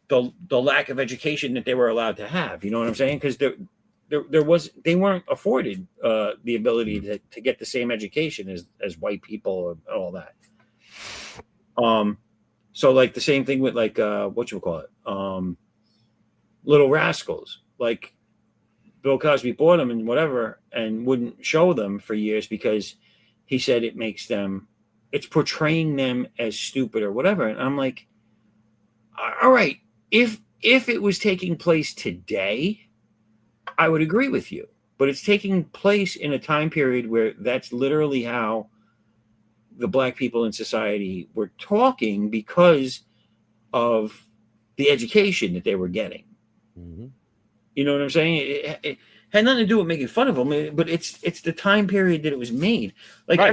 Speaker 2: the lack of education that they were allowed to have. You know what I'm saying? Because they weren't afforded the ability to get the same education as white people and all that. So like the same thing with like what you call it, Little Rascals. Like Bill Cosby bought them and whatever, and wouldn't show them for years because he said it's portraying them as stupid or whatever. And I'm like, all right, if it was taking place today, I would agree with you. But it's taking place in a time period where that's literally how the black people in society were talking because of the education that they were getting.
Speaker 6: Mm-hmm.
Speaker 2: You know what I'm saying? It had nothing to do with making fun of them, but it's the time period that it was made. Like
Speaker 6: Right,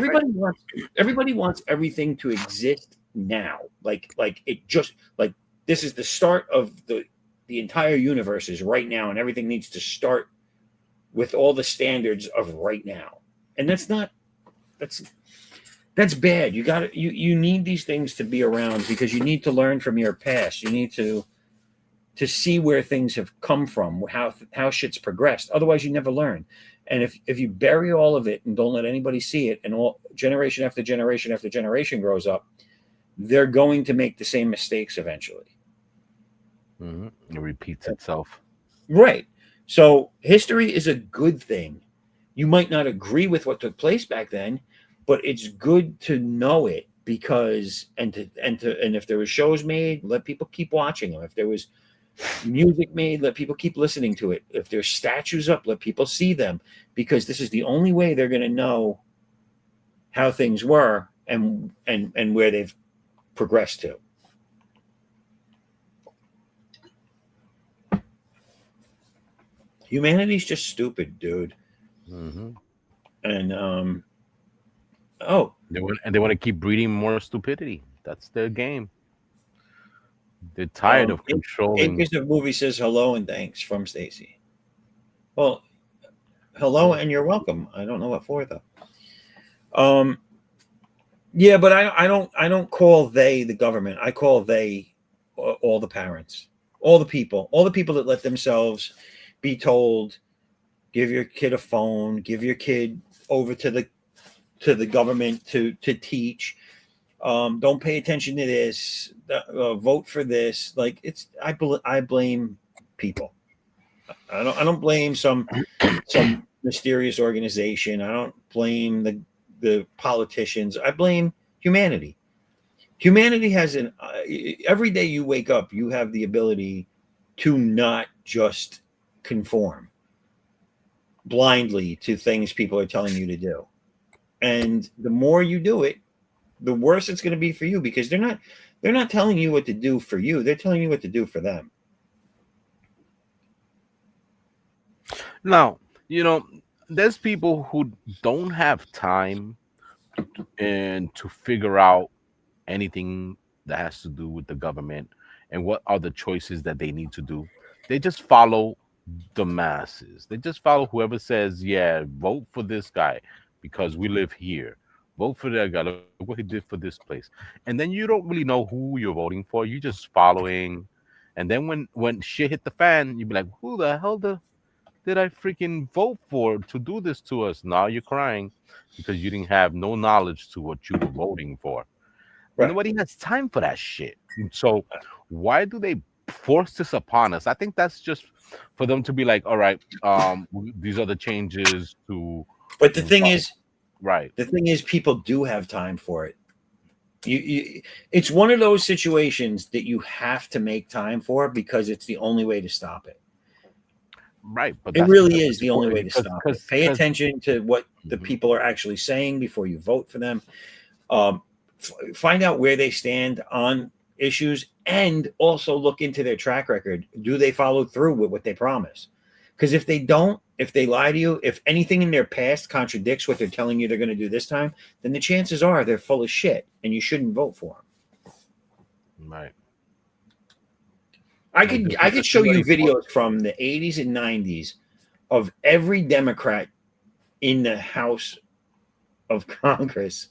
Speaker 2: everybody wants everything to exist now. Like it just like this is the start of the entire universe is right now, and everything needs to start with all the standards of right now. And that's bad. You need these things to be around because you need to learn from your past. You need to see where things have come from, how shit's progressed. Otherwise, you never learn. And if you bury all of it and don't let anybody see it, and all generation after generation after generation grows up, they're going to make the same mistakes eventually.
Speaker 6: Mm-hmm. It repeats itself.
Speaker 2: Right. So history is a good thing. You might not agree with what took place back then, but it's good to know it because and if there were shows made, let people keep watching them. If there was music made, let people keep listening to it. If there's statues up, let people see them because this is the only way they're going to know how things were and where they've progressed to. Humanity's just stupid, dude.
Speaker 6: Mm-hmm.
Speaker 2: And
Speaker 6: they want to keep breeding more stupidity. That's their game. They're tired of controlling.
Speaker 2: Acres of Movie says hello and thanks from Stacy. Well, hello and you're welcome. I don't know what for though. Yeah, but I don't call they the government. I call they all the parents, all the people that let themselves be told, give your kid a phone, give your kid over to the government to teach. Don't pay attention to this. Vote for this. Like I blame people. I don't blame some mysterious organization. I don't blame the politicians. I blame humanity. Humanity has every day you wake up, you have the ability to not just conform blindly to things people are telling you to do. And the more you do it, the worse it's going to be for you because they're not telling you what to do for you. They're telling you what to do for them.
Speaker 6: Now, there's people who don't have time and to figure out anything that has to do with the government and what are the choices that they need to do. They just follow the masses. They just follow whoever says, yeah, vote for this guy because we live here. Vote for that guy. Look what he did for this place. And then you don't really know who you're voting for. You're just following. And then when shit hit the fan, you'd be like, who the hell did I freaking vote for to do this to us? Now you're crying because you didn't have no knowledge to what you were voting for. Right. Nobody has time for that shit. So why do they force this upon us? I think that's just for them to be like, all right, these are the changes to.
Speaker 2: But the thing is,
Speaker 6: right.
Speaker 2: The thing is, people do have time for it. It's one of those situations that you have to make time for because it's the only way to stop it.
Speaker 6: Right, but
Speaker 2: It
Speaker 6: that's
Speaker 2: really
Speaker 6: because
Speaker 2: is the only way to stop it. Pay attention to what the people are actually saying before you vote for them. Find out where they stand on issues, and also look into their track record. Do they follow through with what they promise? Because if they don't, if they lie to you, if anything in their past contradicts what they're telling you they're going to do this time, then the chances are they're full of shit, and you shouldn't vote for them.
Speaker 6: Right.
Speaker 2: I could show you videos from the 80s and 90s of every Democrat in the House of Congress,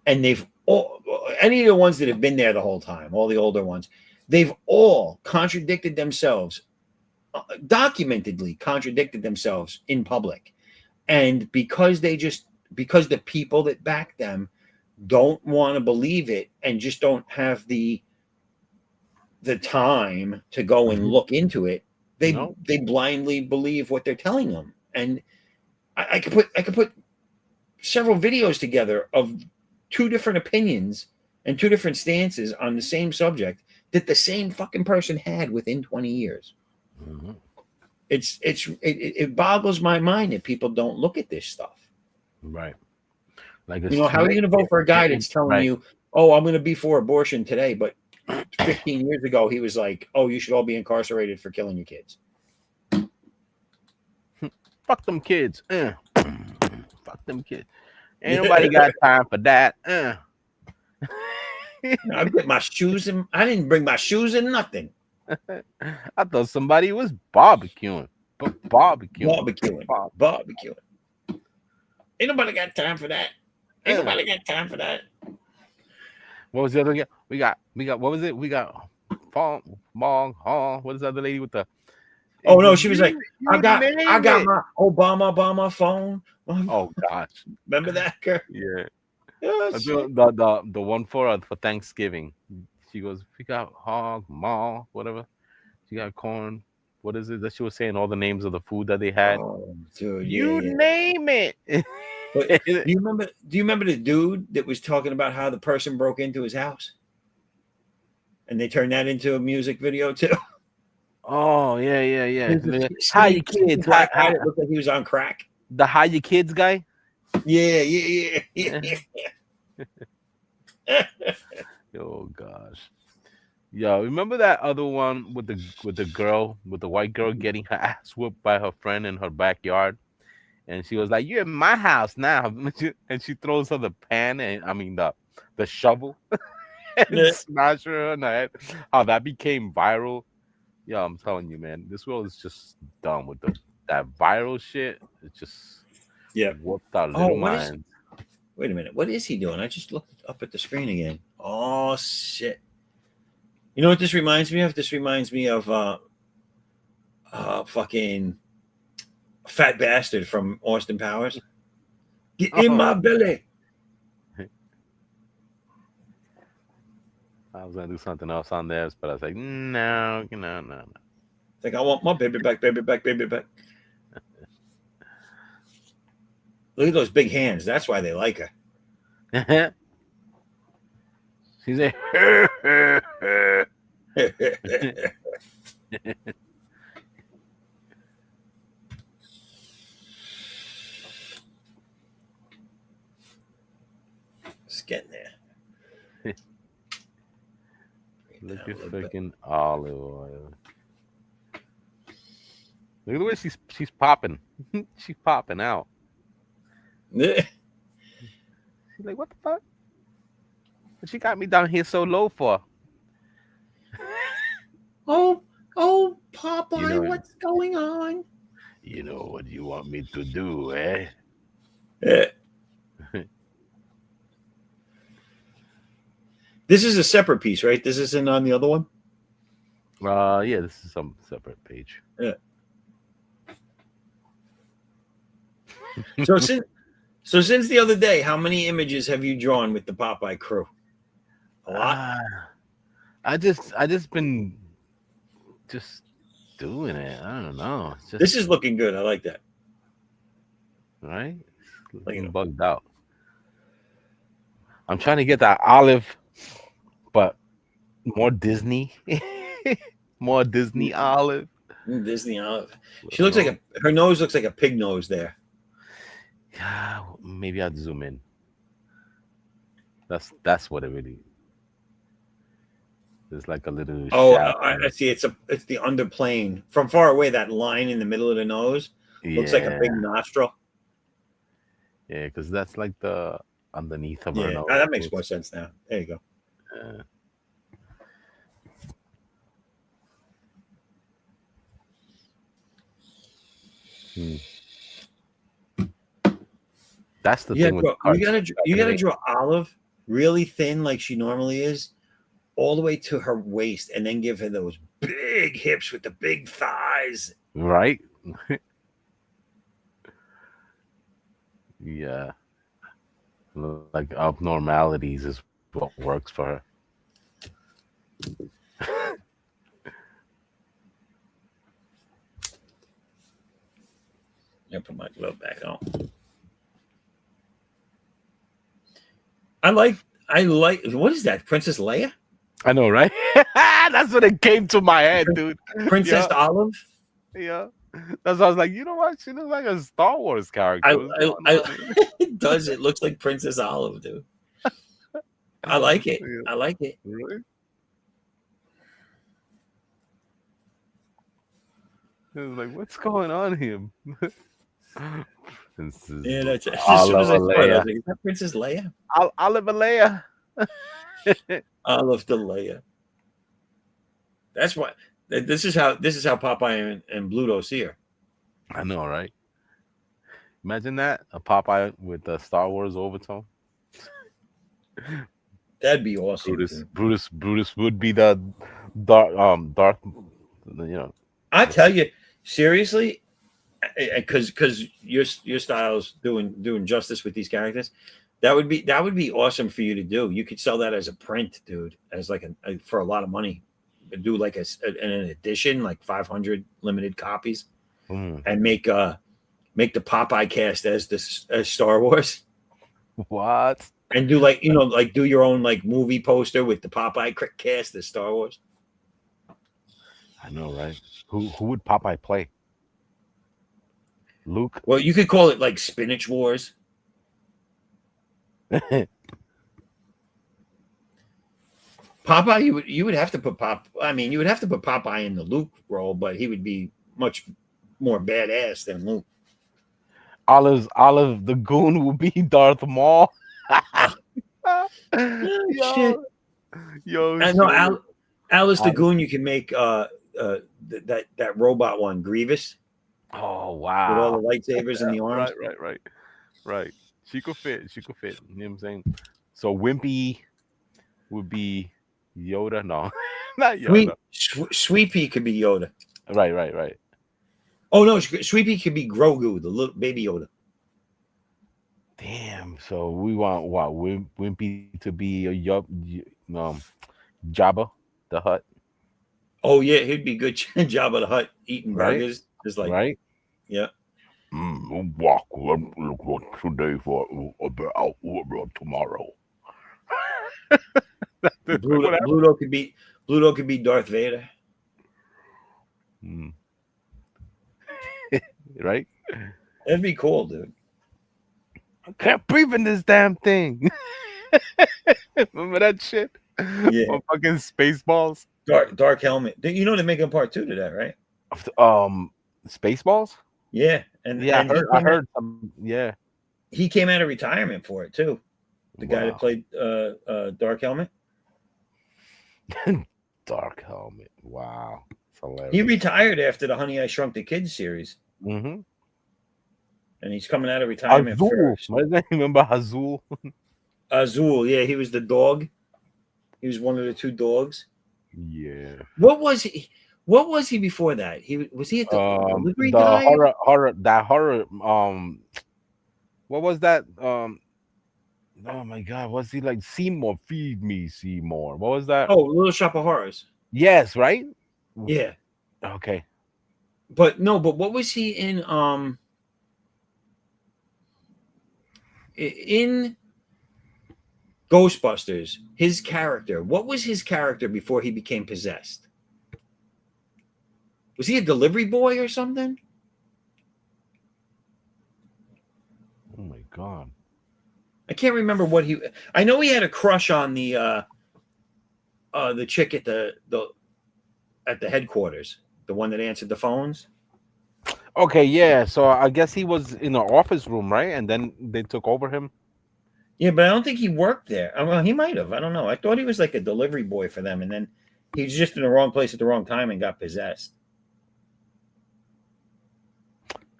Speaker 2: and they've all, any of the ones that have been there the whole time, all the older ones, they've all contradicted themselves, documentedly contradicted themselves in public. And because the people that back them don't want to believe it and just don't have the time to go and look into it, they blindly believe what they're telling them. And I could put several videos together of two different opinions and two different stances on the same subject that the same fucking person had within 20 years.
Speaker 6: Mm-hmm.
Speaker 2: It boggles my mind that people don't look at this stuff.
Speaker 6: Right. Like,
Speaker 2: how are you going to vote for a guy that's telling you, "Oh, I'm going to be for abortion today," but 15 years ago he was like, "Oh, you should all be incarcerated for killing your kids."
Speaker 6: Fuck them kids. Fuck them kids. Ain't nobody got time for that.
Speaker 2: I put my shoes in. I didn't bring my shoes in. Nothing.
Speaker 6: I thought somebody was barbecuing. Barbecuing.
Speaker 2: Ain't nobody got time for that. Ain't nobody got time for that.
Speaker 6: What was the other guy? We got. What was it? We got. What is the other lady with the?
Speaker 2: Oh no, she was like, I got my Obama phone.
Speaker 6: Oh gosh,
Speaker 2: remember that girl?
Speaker 6: Yeah. The one for Thanksgiving. She goes, we got hog, maw, whatever. She got corn. What is it that she was saying? All the names of the food that they had.
Speaker 2: Oh, dude,
Speaker 6: name it.
Speaker 2: But do you remember the dude that was talking about how the person broke into his house? And they turned that into a music video too.
Speaker 6: Oh yeah. How you kids?
Speaker 2: How it looked like he was on crack.
Speaker 6: The how you kids guy?
Speaker 2: Yeah.
Speaker 6: Oh gosh. Yeah, remember that other one with the white girl getting her ass whooped by her friend in her backyard? And she was like, "You're in my house now." And she throws her the pan and the shovel and smash her in the head. How that became viral. Yeah, I'm telling you, man, this world is just dumb with that viral shit. It's just whooped our little minds.
Speaker 2: Wait a minute, what is he doing? I just looked up at the screen again. Oh shit! You know what this reminds me of? This reminds me of fucking fat bastard from Austin Powers. Get in my belly.
Speaker 6: I was gonna do something else on this, but I was like, no.
Speaker 2: Like, I want my baby back. Look at those big hands. That's why they like her.
Speaker 6: She's like,
Speaker 2: Just getting there.
Speaker 6: Look at freaking olive oil. Look at the way she's popping. She's popping out.
Speaker 2: Yeah.
Speaker 6: She's like, what the fuck? What she got me down here so low for?
Speaker 2: Oh, Popeye, what's going on?
Speaker 6: You know what you want me to do, eh?
Speaker 2: Yeah. This is a separate piece, right? This isn't on the other one?
Speaker 6: Yeah, this is some separate page.
Speaker 2: Yeah. So since the other day, how many images have you drawn with the Popeye crew? A lot.
Speaker 6: I just been doing it. I don't know.
Speaker 2: This is looking good. I like that.
Speaker 6: Right? Looking bugged out. I'm trying to get that olive, but more Disney. More Disney olive.
Speaker 2: Disney Olive. She looks like her nose looks like a pig nose there.
Speaker 6: Yeah, maybe I'd zoom in. That's what it really. There's like a little.
Speaker 2: Oh,
Speaker 6: shadow.
Speaker 2: I see. It's the underplane from far away. That line in the middle of the nose looks like a big nostril.
Speaker 6: Yeah, because that's like the underneath of her nose.
Speaker 2: That makes more sense now. There you go.
Speaker 6: That's the thing with
Speaker 2: you gotta draw Olive really thin like she normally is, all the way to her waist, and then give her those big hips with the big thighs.
Speaker 6: Right? Yeah. Like abnormalities is what works for her.
Speaker 2: I put my glove back on. I like what is that? Princess Leia?
Speaker 6: I know, right? That's what it came to my head, dude.
Speaker 2: Princess Olive?
Speaker 6: Yeah. That's why I was like, you know what? She looks like a Star Wars character.
Speaker 2: It does. It looks like Princess Olive, dude. I like it. I like it.
Speaker 6: Really? It was like, what's going on here?
Speaker 2: Yeah, that's as soon as I saw it, I was like, is that Princess Leia?
Speaker 6: Olive Leia.
Speaker 2: Olive the Leia. That's what. This is how Popeye and Bluto see her.
Speaker 6: I know, right? Imagine that, a Popeye with a Star Wars overtone.
Speaker 2: That'd be awesome.
Speaker 6: Brutus would be the dark. You know.
Speaker 2: I tell you, seriously, because your style's doing justice with these characters. That would be awesome for you to do. You could sell that as a print, dude, as like for a lot of money. Do like an edition, like 500 limited copies, and make the Popeye cast as Star Wars.
Speaker 6: What?
Speaker 2: And do like do your own like movie poster with the Popeye cast as Star Wars.
Speaker 6: I know, right? Who would Popeye play? Luke?
Speaker 2: Well, you could call it like Spinach Wars. Popeye, you would have to put you would have to put Popeye in the Luke role, but he would be much more badass than Luke.
Speaker 6: Olive the Goon will be Darth Maul.
Speaker 2: Shit.
Speaker 6: Yo,
Speaker 2: I know Alice the Goon. You can make that robot one, Grievous.
Speaker 6: Oh wow!
Speaker 2: With all the lightsabers and the arms.
Speaker 6: Right. She could fit. You know what I'm saying? So Wimpy would be Yoda. No, not Yoda.
Speaker 2: Sweet Pea could be Yoda.
Speaker 6: Right.
Speaker 2: Oh no, Sweet Pea could be Grogu, the little baby Yoda.
Speaker 6: Damn. So we want what? Wimpy to be Jabba the Hutt.
Speaker 2: Oh yeah, he'd be good. Jabba the Hutt eating burgers, just like
Speaker 6: right.
Speaker 2: Yeah.
Speaker 6: Walk today for about tomorrow.
Speaker 2: Bluto could be Darth Vader.
Speaker 6: Right?
Speaker 2: That'd be cool, dude.
Speaker 6: I can't breathe in this damn thing. Remember that shit?
Speaker 2: Yeah.
Speaker 6: On fucking Spaceballs.
Speaker 2: Dark Helmet. You know they're making part 2 to that, right?
Speaker 6: Spaceballs?
Speaker 2: Yeah.
Speaker 6: I heard some. Yeah.
Speaker 2: He came out of retirement for it too. The guy that played Dark Helmet.
Speaker 6: Dark Helmet. Wow. It's hilarious.
Speaker 2: He retired after the Honey I Shrunk the Kids series.
Speaker 6: Mm-hmm.
Speaker 2: And he's coming out of retirement.
Speaker 6: What does that remember?
Speaker 2: Azul, yeah, he was the dog. He was one of the 2 dogs.
Speaker 6: Yeah.
Speaker 2: What was he? What was he before that? Was he at the delivery guy?
Speaker 6: Horror. What was that? Oh my God, was he like Seymour? Feed me, Seymour. What was that?
Speaker 2: Oh, Little Shop of Horrors.
Speaker 6: Yes, right.
Speaker 2: Yeah.
Speaker 6: Okay.
Speaker 2: But what was he in? In Ghostbusters, his character. What was his character before he became possessed? Was he a delivery boy or something?
Speaker 6: Oh my god.
Speaker 2: I can't remember what he. I know he had a crush on the chick at the headquarters, the one that answered the phones.
Speaker 6: Okay, yeah. So I guess he was in the office room, right? And then they took over him.
Speaker 2: Yeah, but I don't think he worked there. Well, he might have. I don't know. I thought he was like a delivery boy for them, and then he was just in the wrong place at the wrong time and got possessed.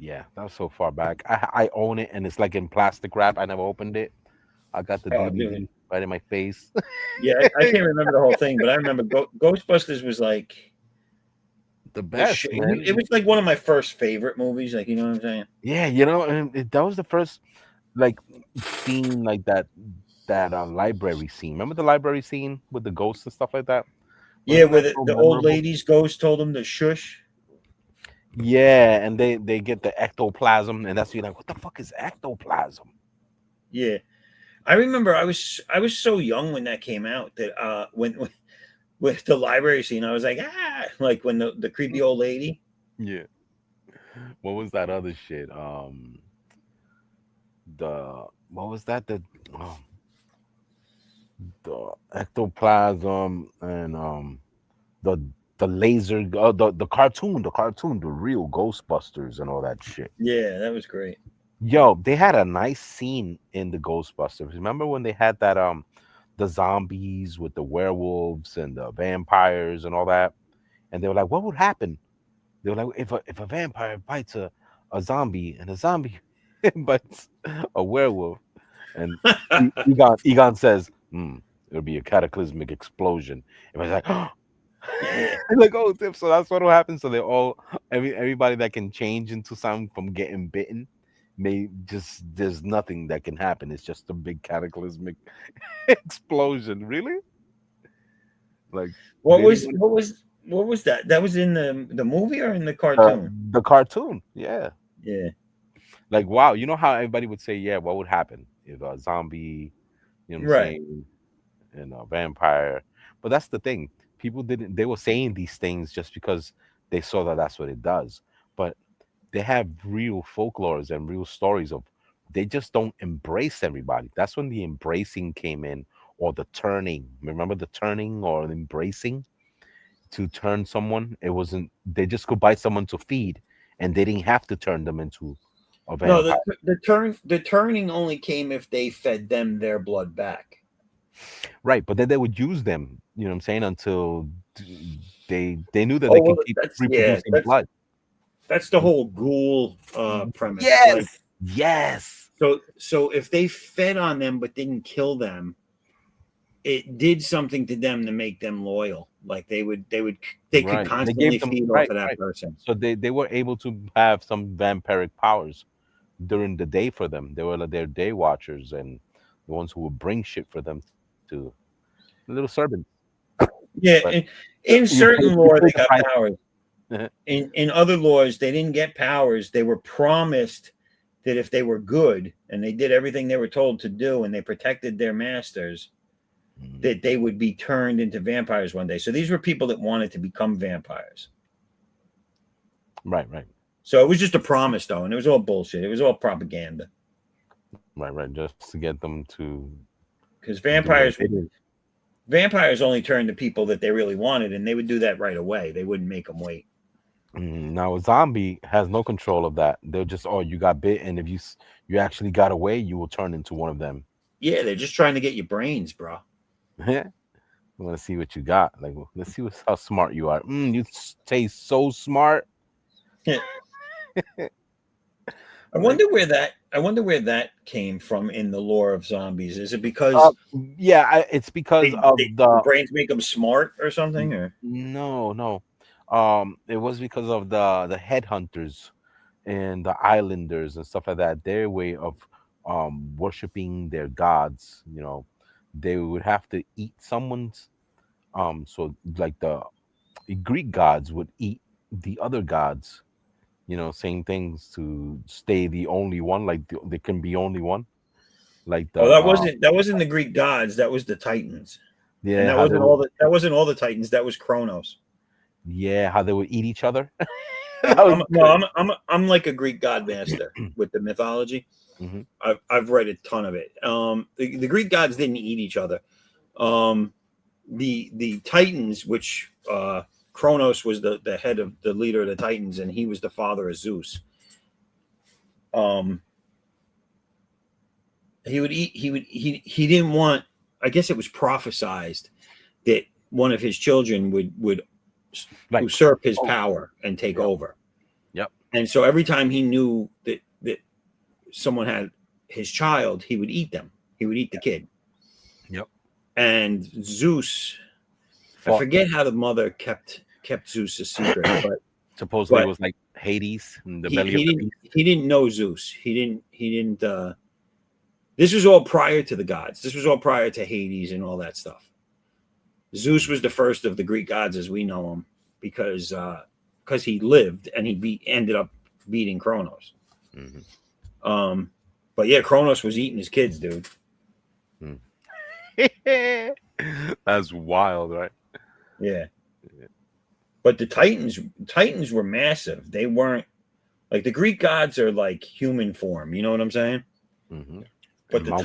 Speaker 6: Yeah, that was so far back. I own it, and it's like in plastic wrap. I never opened it. I got the DVD right in my face.
Speaker 2: Yeah, I can't remember the whole thing, but I remember Ghostbusters was like
Speaker 6: The best, man.
Speaker 2: It was like one of my first favorite movies. Like, you know what I'm saying?
Speaker 6: Yeah, and that was the first like scene like that library scene. Remember the library scene with the ghosts and stuff like that?
Speaker 2: Yeah,
Speaker 6: Wasn't
Speaker 2: where
Speaker 6: that so
Speaker 2: the old
Speaker 6: memorable?
Speaker 2: lady's ghost told him to shush.
Speaker 6: Yeah, and they get the ectoplasm, and that's you're like, what the fuck is ectoplasm?
Speaker 2: Yeah, I remember I was so young when that came out that when with the library scene, I was like when the creepy old lady.
Speaker 6: Yeah. What was that other shit? The what was that? The ectoplasm and the the laser the cartoon, the real Ghostbusters and all that shit.
Speaker 2: Yeah, that was great.
Speaker 6: Yo, they had a nice scene in the Ghostbusters. Remember when they had that the zombies with the werewolves and the vampires and all that? And they were like, what would happen? They were like, if a vampire bites a zombie and a zombie bites a werewolf, and Egon says, it'll be a cataclysmic explosion. Everybody's like,
Speaker 2: Yeah.
Speaker 6: like, oh, so that's what will happen. So they all everybody that can change into something from getting bitten there's nothing that can happen. It's just a big cataclysmic explosion. Really? Like
Speaker 2: What was that? That was in the movie or in the cartoon?
Speaker 6: the cartoon, yeah.
Speaker 2: Yeah.
Speaker 6: Like, wow, you know how everybody would say, yeah, what would happen if a zombie, you know what I'm
Speaker 2: Right.
Speaker 6: saying, and a vampire. But that's the thing. People didn't, they were saying these things just because they saw that that's what it does. But they have real folklores and real stories of, they just don't embrace everybody. That's when the embracing came in, or the turning. Remember the turning or the embracing? To turn someone, it wasn't, they just could buy someone to feed, and they didn't have to turn them into a
Speaker 2: No,
Speaker 6: vampire.
Speaker 2: the turning only came if they fed them their blood back.
Speaker 6: Right, but then they would use them, you know what I'm saying, until they knew that
Speaker 2: Oh,
Speaker 6: they can
Speaker 2: well,
Speaker 6: keep
Speaker 2: that's
Speaker 6: reproducing blood.
Speaker 2: That's the whole ghoul premise.
Speaker 6: Yes,
Speaker 2: Like,
Speaker 6: yes.
Speaker 2: so if they fed on them but didn't kill them, it did something to them to make them loyal. Like they could
Speaker 6: Right. They
Speaker 2: constantly
Speaker 6: gave them
Speaker 2: feed
Speaker 6: right,
Speaker 2: off of that
Speaker 6: right.
Speaker 2: person.
Speaker 6: So they were able to have some vampiric powers during the day for them. They were like their day watchers and the ones who would bring shit for them to little servants.
Speaker 2: Yeah,
Speaker 6: But
Speaker 2: in certain lore they
Speaker 6: the
Speaker 2: got
Speaker 6: price.
Speaker 2: powers. In other laws, they didn't get powers. They were promised that if they were good and they did everything they were told to do and they protected their masters, that they would be turned into vampires one day. So these were people that wanted to become vampires.
Speaker 6: Right, right.
Speaker 2: So it was just a promise, though, and it was all bullshit. It was all propaganda.
Speaker 6: Right, right. Just to get them to,
Speaker 2: because vampires only turned to people that they really wanted, and they would do that right away. They wouldn't make them wait.
Speaker 6: Now a zombie has no control of that. They'll just, oh, you got bit, and if you actually got away, you will turn into one of them.
Speaker 2: Yeah, they're just trying to get your brains, bro.
Speaker 6: I want to see what you got. Like, let's see how smart you are. You taste so smart.
Speaker 2: I wonder where that came from in the lore of zombies. Is it because
Speaker 6: it's because the
Speaker 2: brains make them smart or something? Or
Speaker 6: no, it was because of the headhunters and the islanders and stuff like that. Their way of worshiping their gods. You know, they would have to eat someone's. So like the Greek gods would eat the other gods. You know, saying things to stay the only one, like there can be only one. Like the
Speaker 2: that wasn't the Greek gods. That was the Titans.
Speaker 6: yeah,
Speaker 2: and that wasn't all the Titans. That was Kronos.
Speaker 6: Yeah, how they would eat each other.
Speaker 2: I'm like a Greek god master with the mythology.
Speaker 6: Mhm.
Speaker 2: I've read a ton of it. The Greek gods didn't eat each other. The Titans, which Kronos was the head of the leader of the Titans, and he was the father of Zeus. He would eat. He didn't want. I guess it was prophesized that one of his children would usurp his power and take over.
Speaker 6: Yep.
Speaker 2: And so every time he knew that someone had his child, he would eat them. He would eat the kid.
Speaker 6: Yep.
Speaker 2: And Zeus, I forget how the mother kept Zeus a secret, but
Speaker 6: supposedly it was like Hades in the belly of the beast.
Speaker 2: He didn't know Zeus. He didn't. This was all prior to the gods. This was all prior to Hades and all that stuff. Zeus was the first of the Greek gods as we know him because he lived and he ended up beating Kronos.
Speaker 6: Mm-hmm.
Speaker 2: But yeah, Kronos was eating his kids, dude.
Speaker 6: That's wild, right?
Speaker 2: Yeah. But the Titans were massive. They weren't like the Greek gods are like human form. You know what I'm saying?
Speaker 6: Mm-hmm.
Speaker 2: But the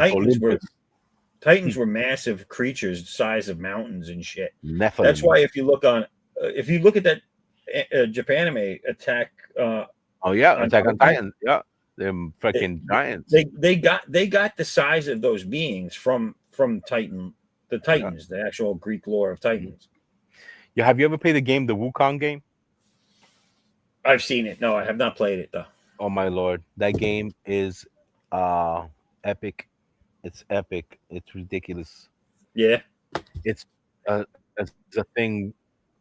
Speaker 2: Titans were massive creatures, the size of mountains and shit.
Speaker 6: Nephilim.
Speaker 2: That's why if you look at that Japanime Attack.
Speaker 6: Attack on Titan. Yeah, they're freaking giants.
Speaker 2: They got the size of those beings from Titan, the Titans, the actual Greek lore of Titans.
Speaker 6: Yeah, have you ever played the game, the Wukong game?
Speaker 2: I've seen it. No, I have not played it though.
Speaker 6: Oh my lord, that game is epic. It's epic. It's ridiculous.
Speaker 2: Yeah,
Speaker 6: it's a thing.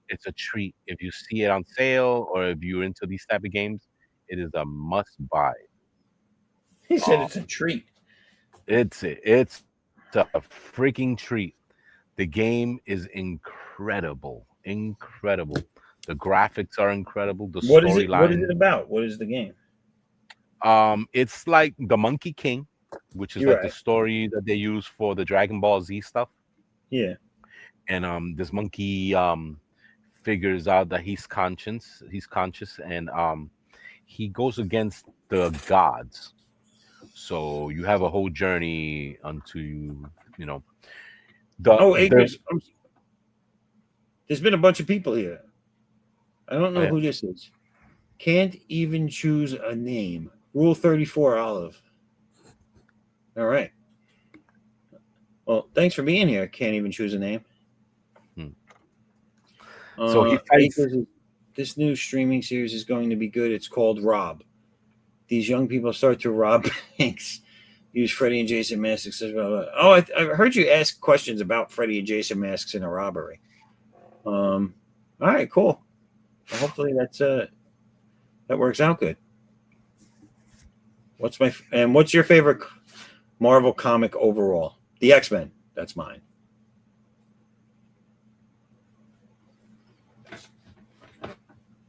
Speaker 6: It's a treat. If you see it on sale or if you're into these type of games, it is a must buy.
Speaker 2: He said it's a treat.
Speaker 6: It's a freaking treat. The game is incredible. Incredible. The graphics are incredible. The storyline.
Speaker 2: What is it about? What is the game?
Speaker 6: It's like the Monkey King, which is the story that they use for the Dragon Ball Z stuff.
Speaker 2: Yeah.
Speaker 6: And this monkey figures out that he's conscious, and he goes against the gods. So you have a whole journey unto
Speaker 2: Acres. There's been a bunch of people here. I don't know who this is. Can't even choose a name. Rule 34, Olive. All right. Well, thanks for being here. Can't even choose a name.
Speaker 6: So he fights.
Speaker 2: This new streaming series is going to be good. It's called Rob. These young people start to rob banks. Use Freddy and Jason masks. Oh, I heard you ask questions about Freddy and Jason masks in a robbery. All right, cool. Well, hopefully that works out good. What's your favorite Marvel comic overall? The X-Men. That's mine.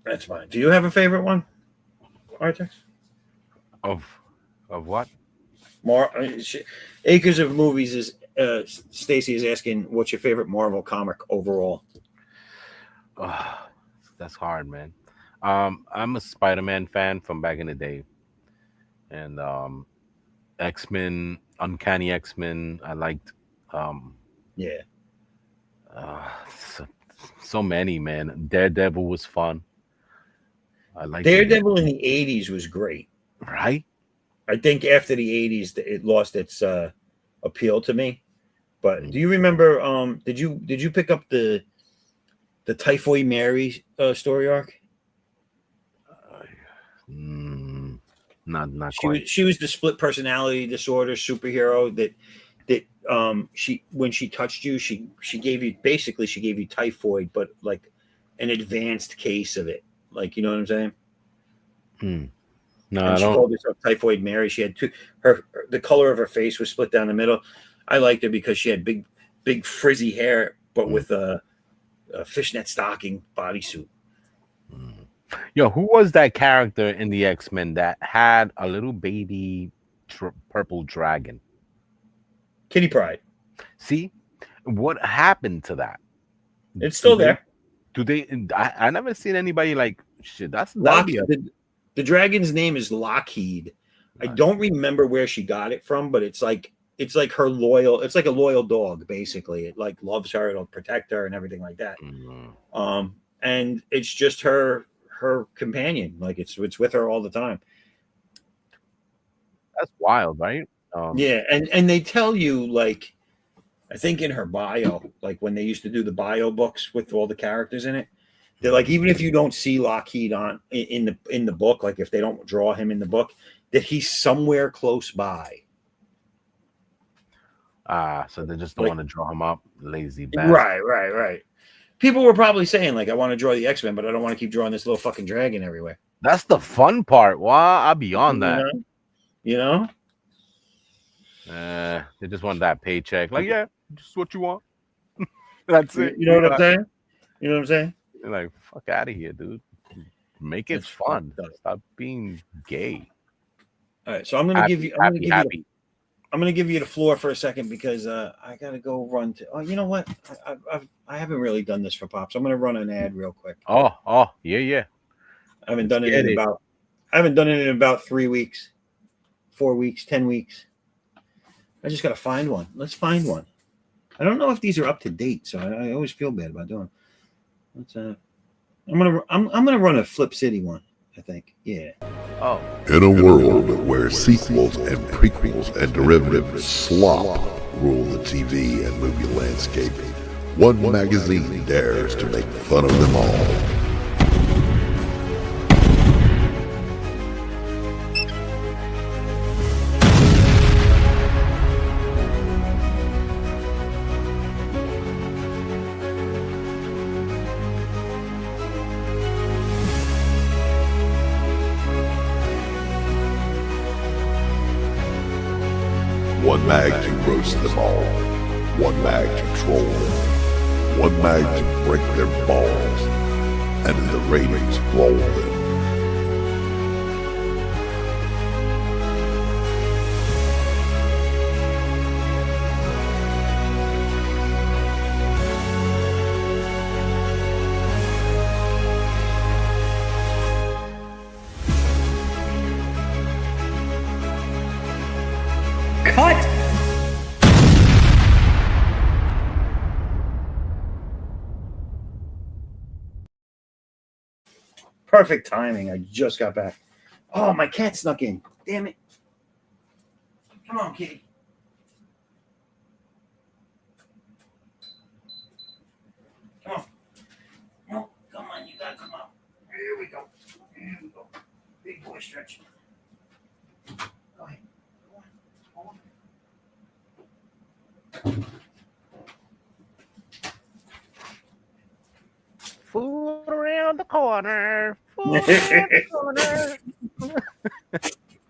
Speaker 2: That's mine. Do you have a favorite one, Artex?
Speaker 6: Of what?
Speaker 2: Acres of Movies is Stacy is asking, what's your favorite Marvel comic overall?
Speaker 6: That's hard, man. I'm a Spider-Man fan from back in the day, and X-Men, Uncanny X-Men. I liked. So many, man. Daredevil was fun. I like
Speaker 2: Daredevil in the 80s was great.
Speaker 6: Right?
Speaker 2: I think after the 80s it lost its appeal to me. But do you remember did you pick up the Typhoid Mary story arc?
Speaker 6: Not quite.
Speaker 2: She was the split personality disorder superhero that she when she touched you she gave you typhoid, but like an advanced case of it. Like, you know what I'm saying?
Speaker 6: No,
Speaker 2: and
Speaker 6: I
Speaker 2: she
Speaker 6: don't.
Speaker 2: called herself Typhoid Mary. She had the color of her face was split down the middle. I liked her because she had big frizzy hair, but with a fishnet stocking bodysuit.
Speaker 6: Yo, who was that character in the X-Men that had a little baby purple dragon?
Speaker 2: Kitty Pryde.
Speaker 6: See, what happened to that?
Speaker 2: It's still there.
Speaker 6: Do they? I never seen anybody like shit. That'd
Speaker 2: Lock
Speaker 6: be a
Speaker 2: the dragon's name is Lockheed. I don't remember where she got it from, but it's like her loyal. It's like a loyal dog, basically. It like loves her, it'll protect her, and everything like that. And it's just her companion. Like it's with her all the time.
Speaker 6: That's wild, right?
Speaker 2: Yeah, and they tell you, like, I think in her bio, like when they used to do the bio books with all the characters in it, they're like, even if you don't see Lockheed in the book, like if they don't draw him in the book, that he's somewhere close by.
Speaker 6: So they just don't want to draw him up, lazy bastard.
Speaker 2: Right. People were probably saying, like, I want to draw the X-Men, but I don't want to keep drawing this little fucking dragon everywhere.
Speaker 6: That's the fun part. Wow, I'll be on that.
Speaker 2: You know?
Speaker 6: They just want that paycheck. Like, yeah, just what you want. That's it.
Speaker 2: You know what I'm saying? You know what I'm saying?
Speaker 6: You're like, fuck out of here, dude. Make it fun. Stop being gay.
Speaker 2: All right, so I'm gonna give you the floor for a second because I gotta go run to. Oh, you know what? I haven't really done this for Pops. I'm gonna run an ad real quick.
Speaker 6: Oh, yeah.
Speaker 2: I haven't done it in about 3 weeks, 4 weeks, 10 weeks. I just gotta find one. Let's find one. I don't know if these are up to date, so I always feel bad about doing. I'm gonna run a Flip City one. I think, yeah.
Speaker 6: Oh.
Speaker 3: In a world where sequels and prequels and derivative slop rule the TV and movie landscape, one magazine dares to make fun of them all. One mag to roast them all. One mag to troll them. One mag to break their balls. And in the ratings, roll them.
Speaker 2: Cut! Perfect timing. I just got back. Oh, my cat snuck in. Damn it. Come on, kitty. Come on. No, come on. You gotta come out. Here we go. Here we go. Big boy stretch. Go ahead. Go on.
Speaker 7: Food around the corner. Food around the corner.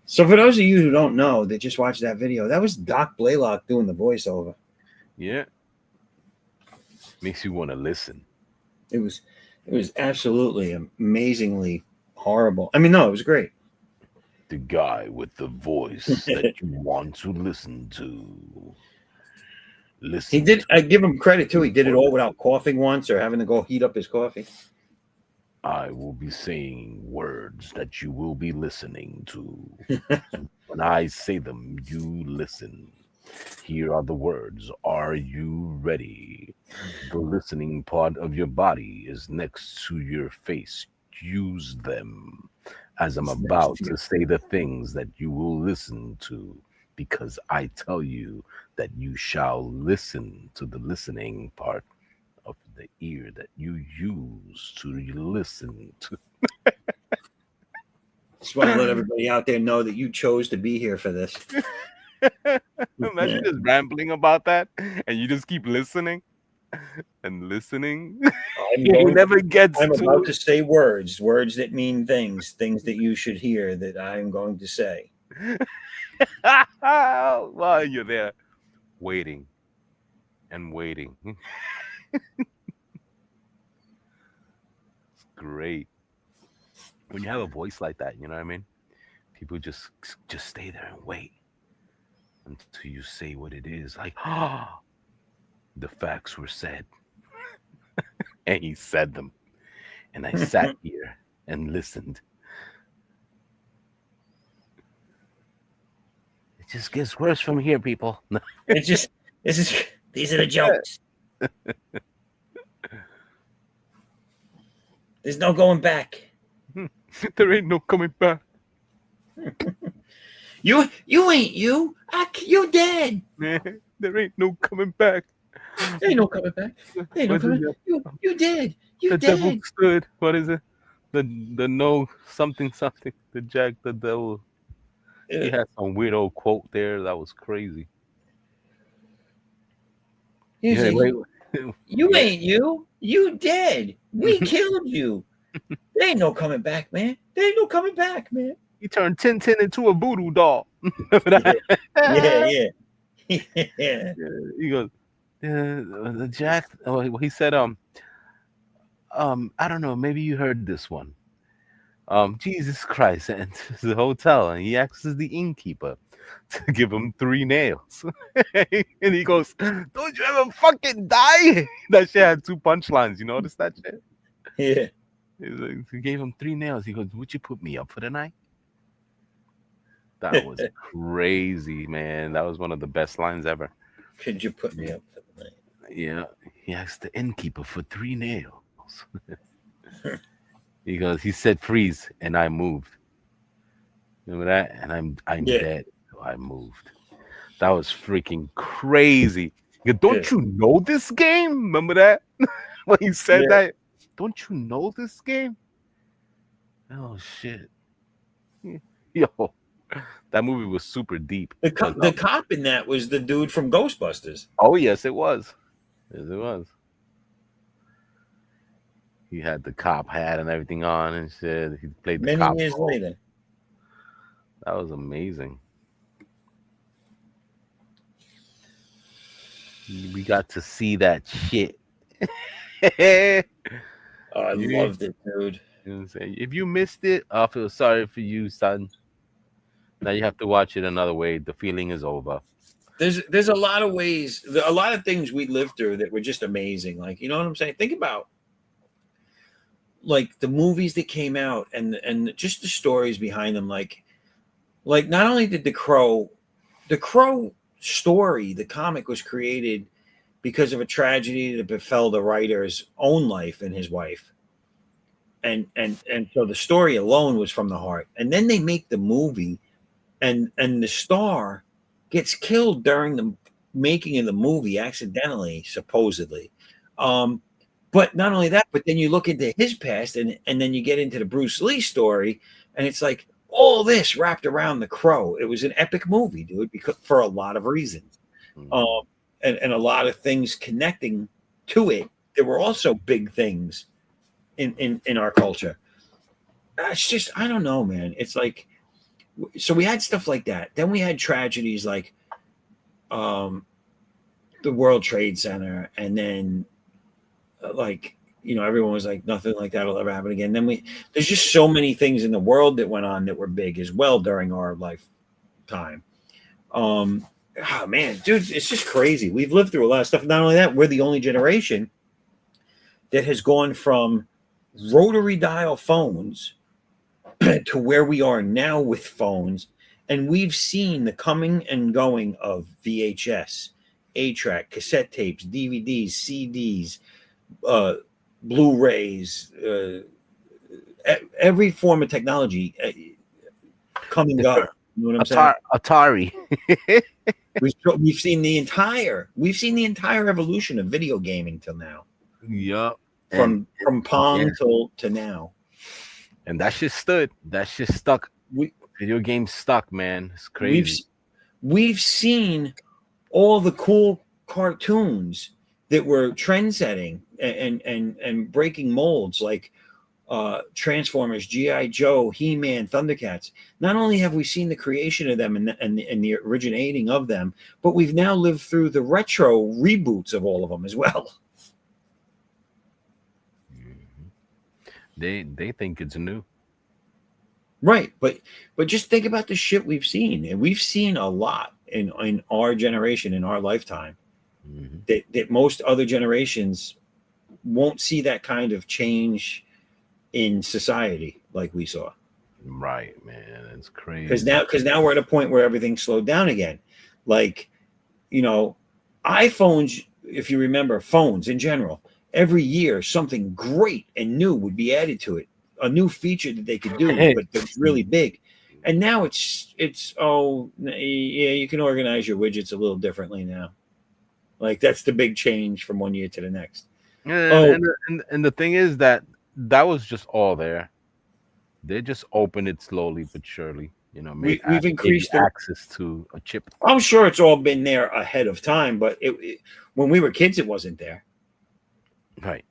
Speaker 2: So for those of you who don't know that just watched that video, that was Doc Blaylock doing the voiceover.
Speaker 6: Yeah. Makes you want to listen.
Speaker 2: It was absolutely amazingly horrible. I mean, no, it was great.
Speaker 6: The guy with the voice that you want to listen to. Listen.
Speaker 2: He did. I give him credit too. He did it all without coughing once or having to go heat up his coffee.
Speaker 6: I will be saying words that you will be listening to. When I say them, you listen. Here are the words. Are you ready? The listening part of your body is next to your face. Use them as I'm about to say the things that you will listen to, because I tell you that you shall listen to the listening part of the ear that you use to listen to.
Speaker 2: Just want to let everybody out there know that you chose to be here for this.
Speaker 6: Imagine just rambling about that and you just keep listening and listening. You never gets
Speaker 2: I'm about to say words that mean things that you should hear that I'm going to say.
Speaker 6: While you're there waiting and waiting. It's great when you have a voice like that, you know what I mean? People just stay there and wait until you say what it is. Like, the facts were said. And he said them. And I sat here and listened. It just gets worse from here, people.
Speaker 2: These are the jokes. There's no going back.
Speaker 6: There ain't no coming back.
Speaker 2: You ain't you. You dead.
Speaker 6: There ain't no coming back.
Speaker 2: There ain't no coming back. There ain't no coming. You dead. You
Speaker 6: the
Speaker 2: dead.
Speaker 6: devil stood. What is it? The no something. The Jack the devil.
Speaker 2: Yeah.
Speaker 6: He had some weird old quote there. That was crazy.
Speaker 2: Yeah, you ain't you. You dead. We killed you. There ain't no coming back, man. There ain't no coming back, man.
Speaker 6: He turned Tintin into a voodoo doll. Remember that?
Speaker 2: Yeah.
Speaker 6: He goes, the Jack. Oh, he said, I don't know. Maybe you heard this one. Jesus Christ enters the hotel and he asks the innkeeper to give him 3 nails. And he goes, "Don't you ever fucking die?" That shit had 2 punchlines. You notice that shit?
Speaker 2: Yeah.
Speaker 6: He gave him 3 nails. He goes, "Would you put me up for the night?" That was crazy, man. That was one of the best lines ever.
Speaker 2: Could you put me up for the night?
Speaker 6: Yeah. He asked the innkeeper for 3 nails. He goes, he said freeze, and I moved. Remember that? And I'm dead. So I moved. That was freaking crazy. He goes, don't you know this game? Remember that? When he said that? Don't you know this game? Oh shit. Yo. That movie was super deep.
Speaker 2: The cop in that was the dude from Ghostbusters.
Speaker 6: Oh yes, it was. Yes, it was. He had the cop hat and everything on and shit. He played the cop.
Speaker 2: Many years later.
Speaker 6: That was amazing. We got to see that shit.
Speaker 2: I loved it, dude.
Speaker 6: You know what I'm saying? If you missed it, I feel sorry for you, son. Now you have to watch it another way. The feeling is over.
Speaker 2: There's a lot of ways, a lot of things we lived through that were just amazing. Like, you know what I'm saying? Think about like the movies that came out and just the stories behind them. Like not only did the Crow story, the comic was created because of a tragedy that befell the writer's own life and his wife. And so the story alone was from the heart. And then they make the movie and the star gets killed during the making of the movie accidentally, supposedly. But not only that, but then you look into his past and then you get into the Bruce Lee story and it's like all this wrapped around the Crow. It was an epic movie, dude, because for a lot of reasons. And a lot of things connecting to it. There were also big things in our culture. It's just, I don't know, man. It's like, so we had stuff like that. Then we had tragedies like the World Trade Center, and then like, you know, everyone was like, nothing like that will ever happen again. Then there's just so many things in the world that went on that were big as well during our lifetime. Oh man, dude, it's just crazy. We've lived through a lot of stuff. Not only that, we're the only generation that has gone from rotary dial phones to where we are now with phones. And we've seen the coming and going of VHS, 8-track, cassette tapes, DVDs, CDs, Blu-rays, every form of technology come and go. You know what I'm saying?
Speaker 6: Atari.
Speaker 2: We've seen the entire evolution of video gaming till now.
Speaker 6: Yeah.
Speaker 2: From Pong to now.
Speaker 6: And that shit stood. That shit stuck. Video games stuck, man. It's crazy.
Speaker 2: We've seen all the cool cartoons that were trend-setting and breaking molds, like Transformers, G.I. Joe, He-Man, Thundercats. Not only have we seen the creation of them and the originating of them, but we've now lived through the retro reboots of all of them as well.
Speaker 6: They think it's new.
Speaker 2: Right, but just think about the shit we've seen. And we've seen a lot in our generation, in our lifetime, that most other generations won't see that kind of change in society like we saw.
Speaker 6: Right, man. It's crazy.
Speaker 2: Because now we're at a point where everything's slowed down again. Like, iPhones, if you remember, phones in general, every year something great and new would be added to it, a new feature that they could do, but that's really big. And now it's yeah, you can organize your widgets a little differently now. Like, that's the big change from one year to the next.
Speaker 6: And the thing is that was just all there. They just opened it slowly but surely.
Speaker 2: We've increased
Speaker 6: access to a chip.
Speaker 2: I'm sure it's all been there ahead of time, but when we were kids, it wasn't there.
Speaker 6: Right.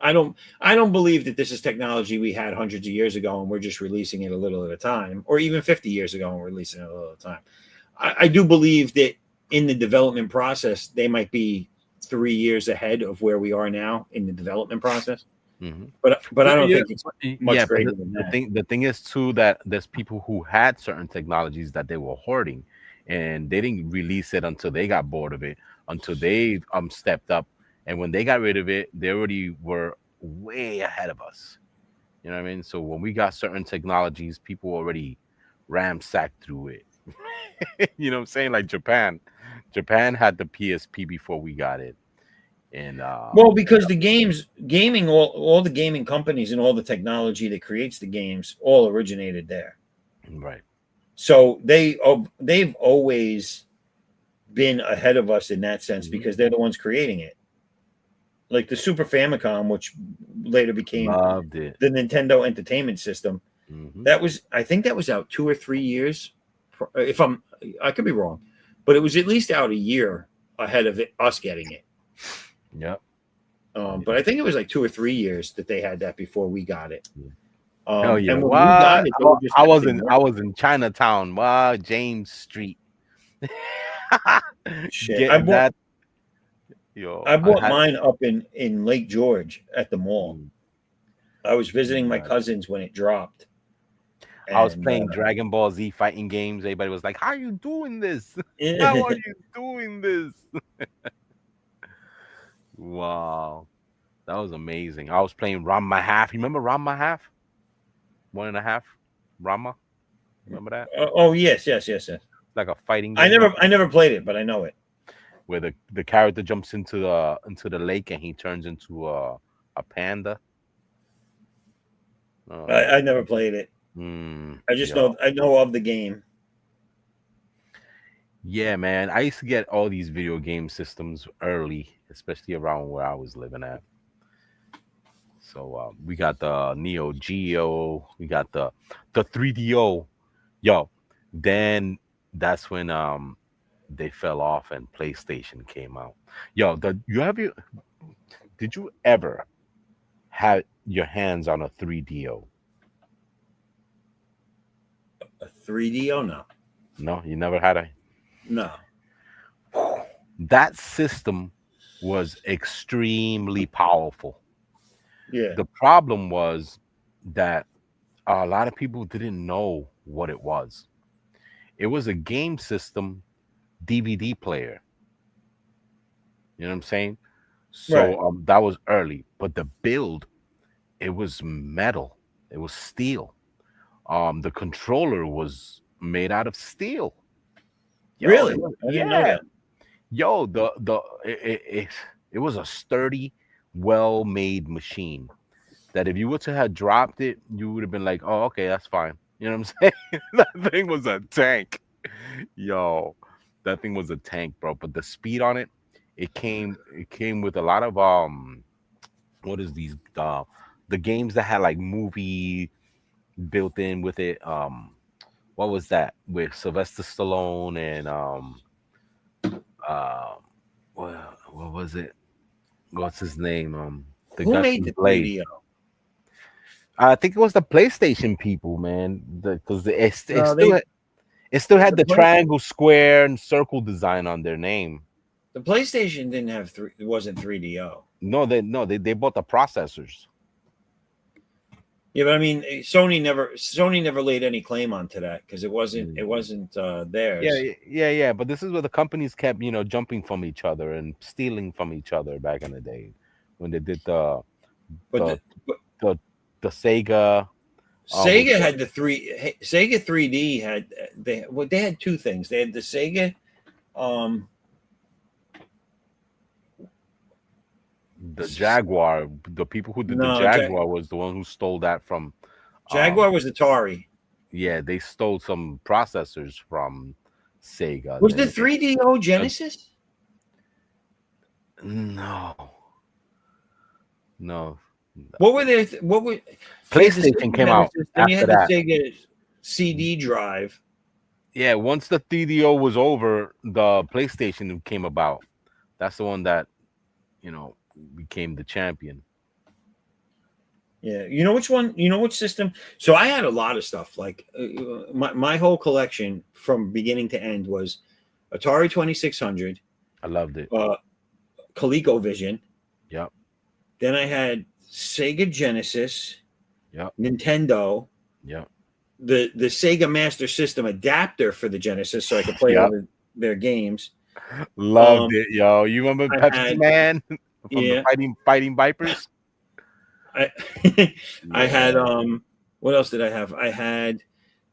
Speaker 2: I don't believe that this is technology we had hundreds of years ago and we're just releasing it a little at a time, or even 50 years ago and we're releasing it a little at a time. I do believe that in the development process, they might be 3 years ahead of where we are now in the development process.
Speaker 6: Mm-hmm.
Speaker 2: But I don't think it's much greater than that.
Speaker 6: The thing is too that there's people who had certain technologies that they were hoarding, and they didn't release it until they got bored of it, until they stepped up, and when they got rid of it, they already were way ahead of us. You know what I mean? So when we got certain technologies, people already ransacked through it. You know what I'm saying? Like Japan had the PSP before we got it. And
Speaker 2: well, because the gaming, all the gaming companies and all the technology that creates the games all originated there,
Speaker 6: right?
Speaker 2: So they've always been ahead of us in that sense, because they're the ones creating it. Like the Super Famicom, which later became the Nintendo Entertainment System, I think that was out 2 or 3 years. I could be wrong, but it was at least out a year ahead of us getting it.
Speaker 6: Yep.
Speaker 2: But I think it was like 2 or 3 years that they had that before we got it.
Speaker 6: Hell yeah!
Speaker 2: And when we got it,
Speaker 6: I was in Chinatown. Wow, James Street.
Speaker 2: Shit. I bought mine up in Lake George at the mall. I was visiting my cousins when it dropped.
Speaker 6: I was playing Dragon Ball Z fighting games. Everybody was like, "How are you doing this? How are you doing this?" Wow, that was amazing. I was playing Ranma Half. You remember Ranma Half? 1.5 Ranma. Remember that?
Speaker 2: Oh yes.
Speaker 6: Like a fighting game.
Speaker 2: I never played it, but I know it.
Speaker 6: Where the character jumps into the lake and he turns into a panda.
Speaker 2: I never played it. I just know of the game.
Speaker 6: Yeah, man. I used to get all these video game systems early, especially around where I was living at. So we got the Neo Geo, we got the 3DO. Yo, then that's when they fell off and PlayStation came out. Yo, did you ever have your hands on a 3DO?
Speaker 2: A 3DO? No.
Speaker 6: No, you never had a.
Speaker 2: No.
Speaker 6: That system was extremely powerful.
Speaker 2: Yeah.
Speaker 6: The problem was that a lot of people didn't know what it was. It was a game system DVD player. You know what I'm saying? So that was early, but the build, it was metal. It was steel. The controller was made out of steel.
Speaker 2: Yo, really? I didn't know that.
Speaker 6: Yo, it was a sturdy, well-made machine that if you were to have dropped it, you would have been like, oh, okay, that's fine. You know what I'm saying? That thing was a tank. Yo, that thing was a tank, bro. But the speed on it, it came with a lot of what is these the games that had like movie built in with it. What was that with Sylvester Stallone and what was it? What's his name?
Speaker 2: Who made the video?
Speaker 6: I think it was the PlayStation people, man. Because it still had the triangle, square, and circle design on their name.
Speaker 2: The PlayStation didn't have it wasn't 3DO.
Speaker 6: No, they bought the processors.
Speaker 2: Yeah, but I mean, Sony never laid any claim onto that because it wasn't theirs.
Speaker 6: Yeah. But this is where the companies kept, jumping from each other and stealing from each other back in the day when they did the
Speaker 2: But
Speaker 6: the Sega.
Speaker 2: Sega had Sega 3D had they had two things. They had the Sega
Speaker 6: the Jaguar. The people who did the Jaguar was the one who stole that from
Speaker 2: Jaguar was Atari.
Speaker 6: Yeah, they stole some processors from Sega.
Speaker 2: Was the 3DO Genesis?
Speaker 6: No.
Speaker 2: What were there? What were
Speaker 6: PlayStation came out
Speaker 2: then you
Speaker 6: after
Speaker 2: had
Speaker 6: that.
Speaker 2: the Sega CD drive.
Speaker 6: Yeah, once the 3DO was over, the PlayStation came about. That's the one that, became the champion.
Speaker 2: Yeah, you know which one? You know which system? So I had a lot of stuff. Like my whole collection from beginning to end was Atari 2600.
Speaker 6: I loved it.
Speaker 2: ColecoVision.
Speaker 6: Yep.
Speaker 2: Then I had Sega Genesis.
Speaker 6: Yep.
Speaker 2: Nintendo.
Speaker 6: Yep.
Speaker 2: The Sega Master System adapter for the Genesis, so I could play all their games.
Speaker 6: Loved it, yo. You remember Pepsi Man from the Fighting Vipers?
Speaker 2: I had what else did I have? I had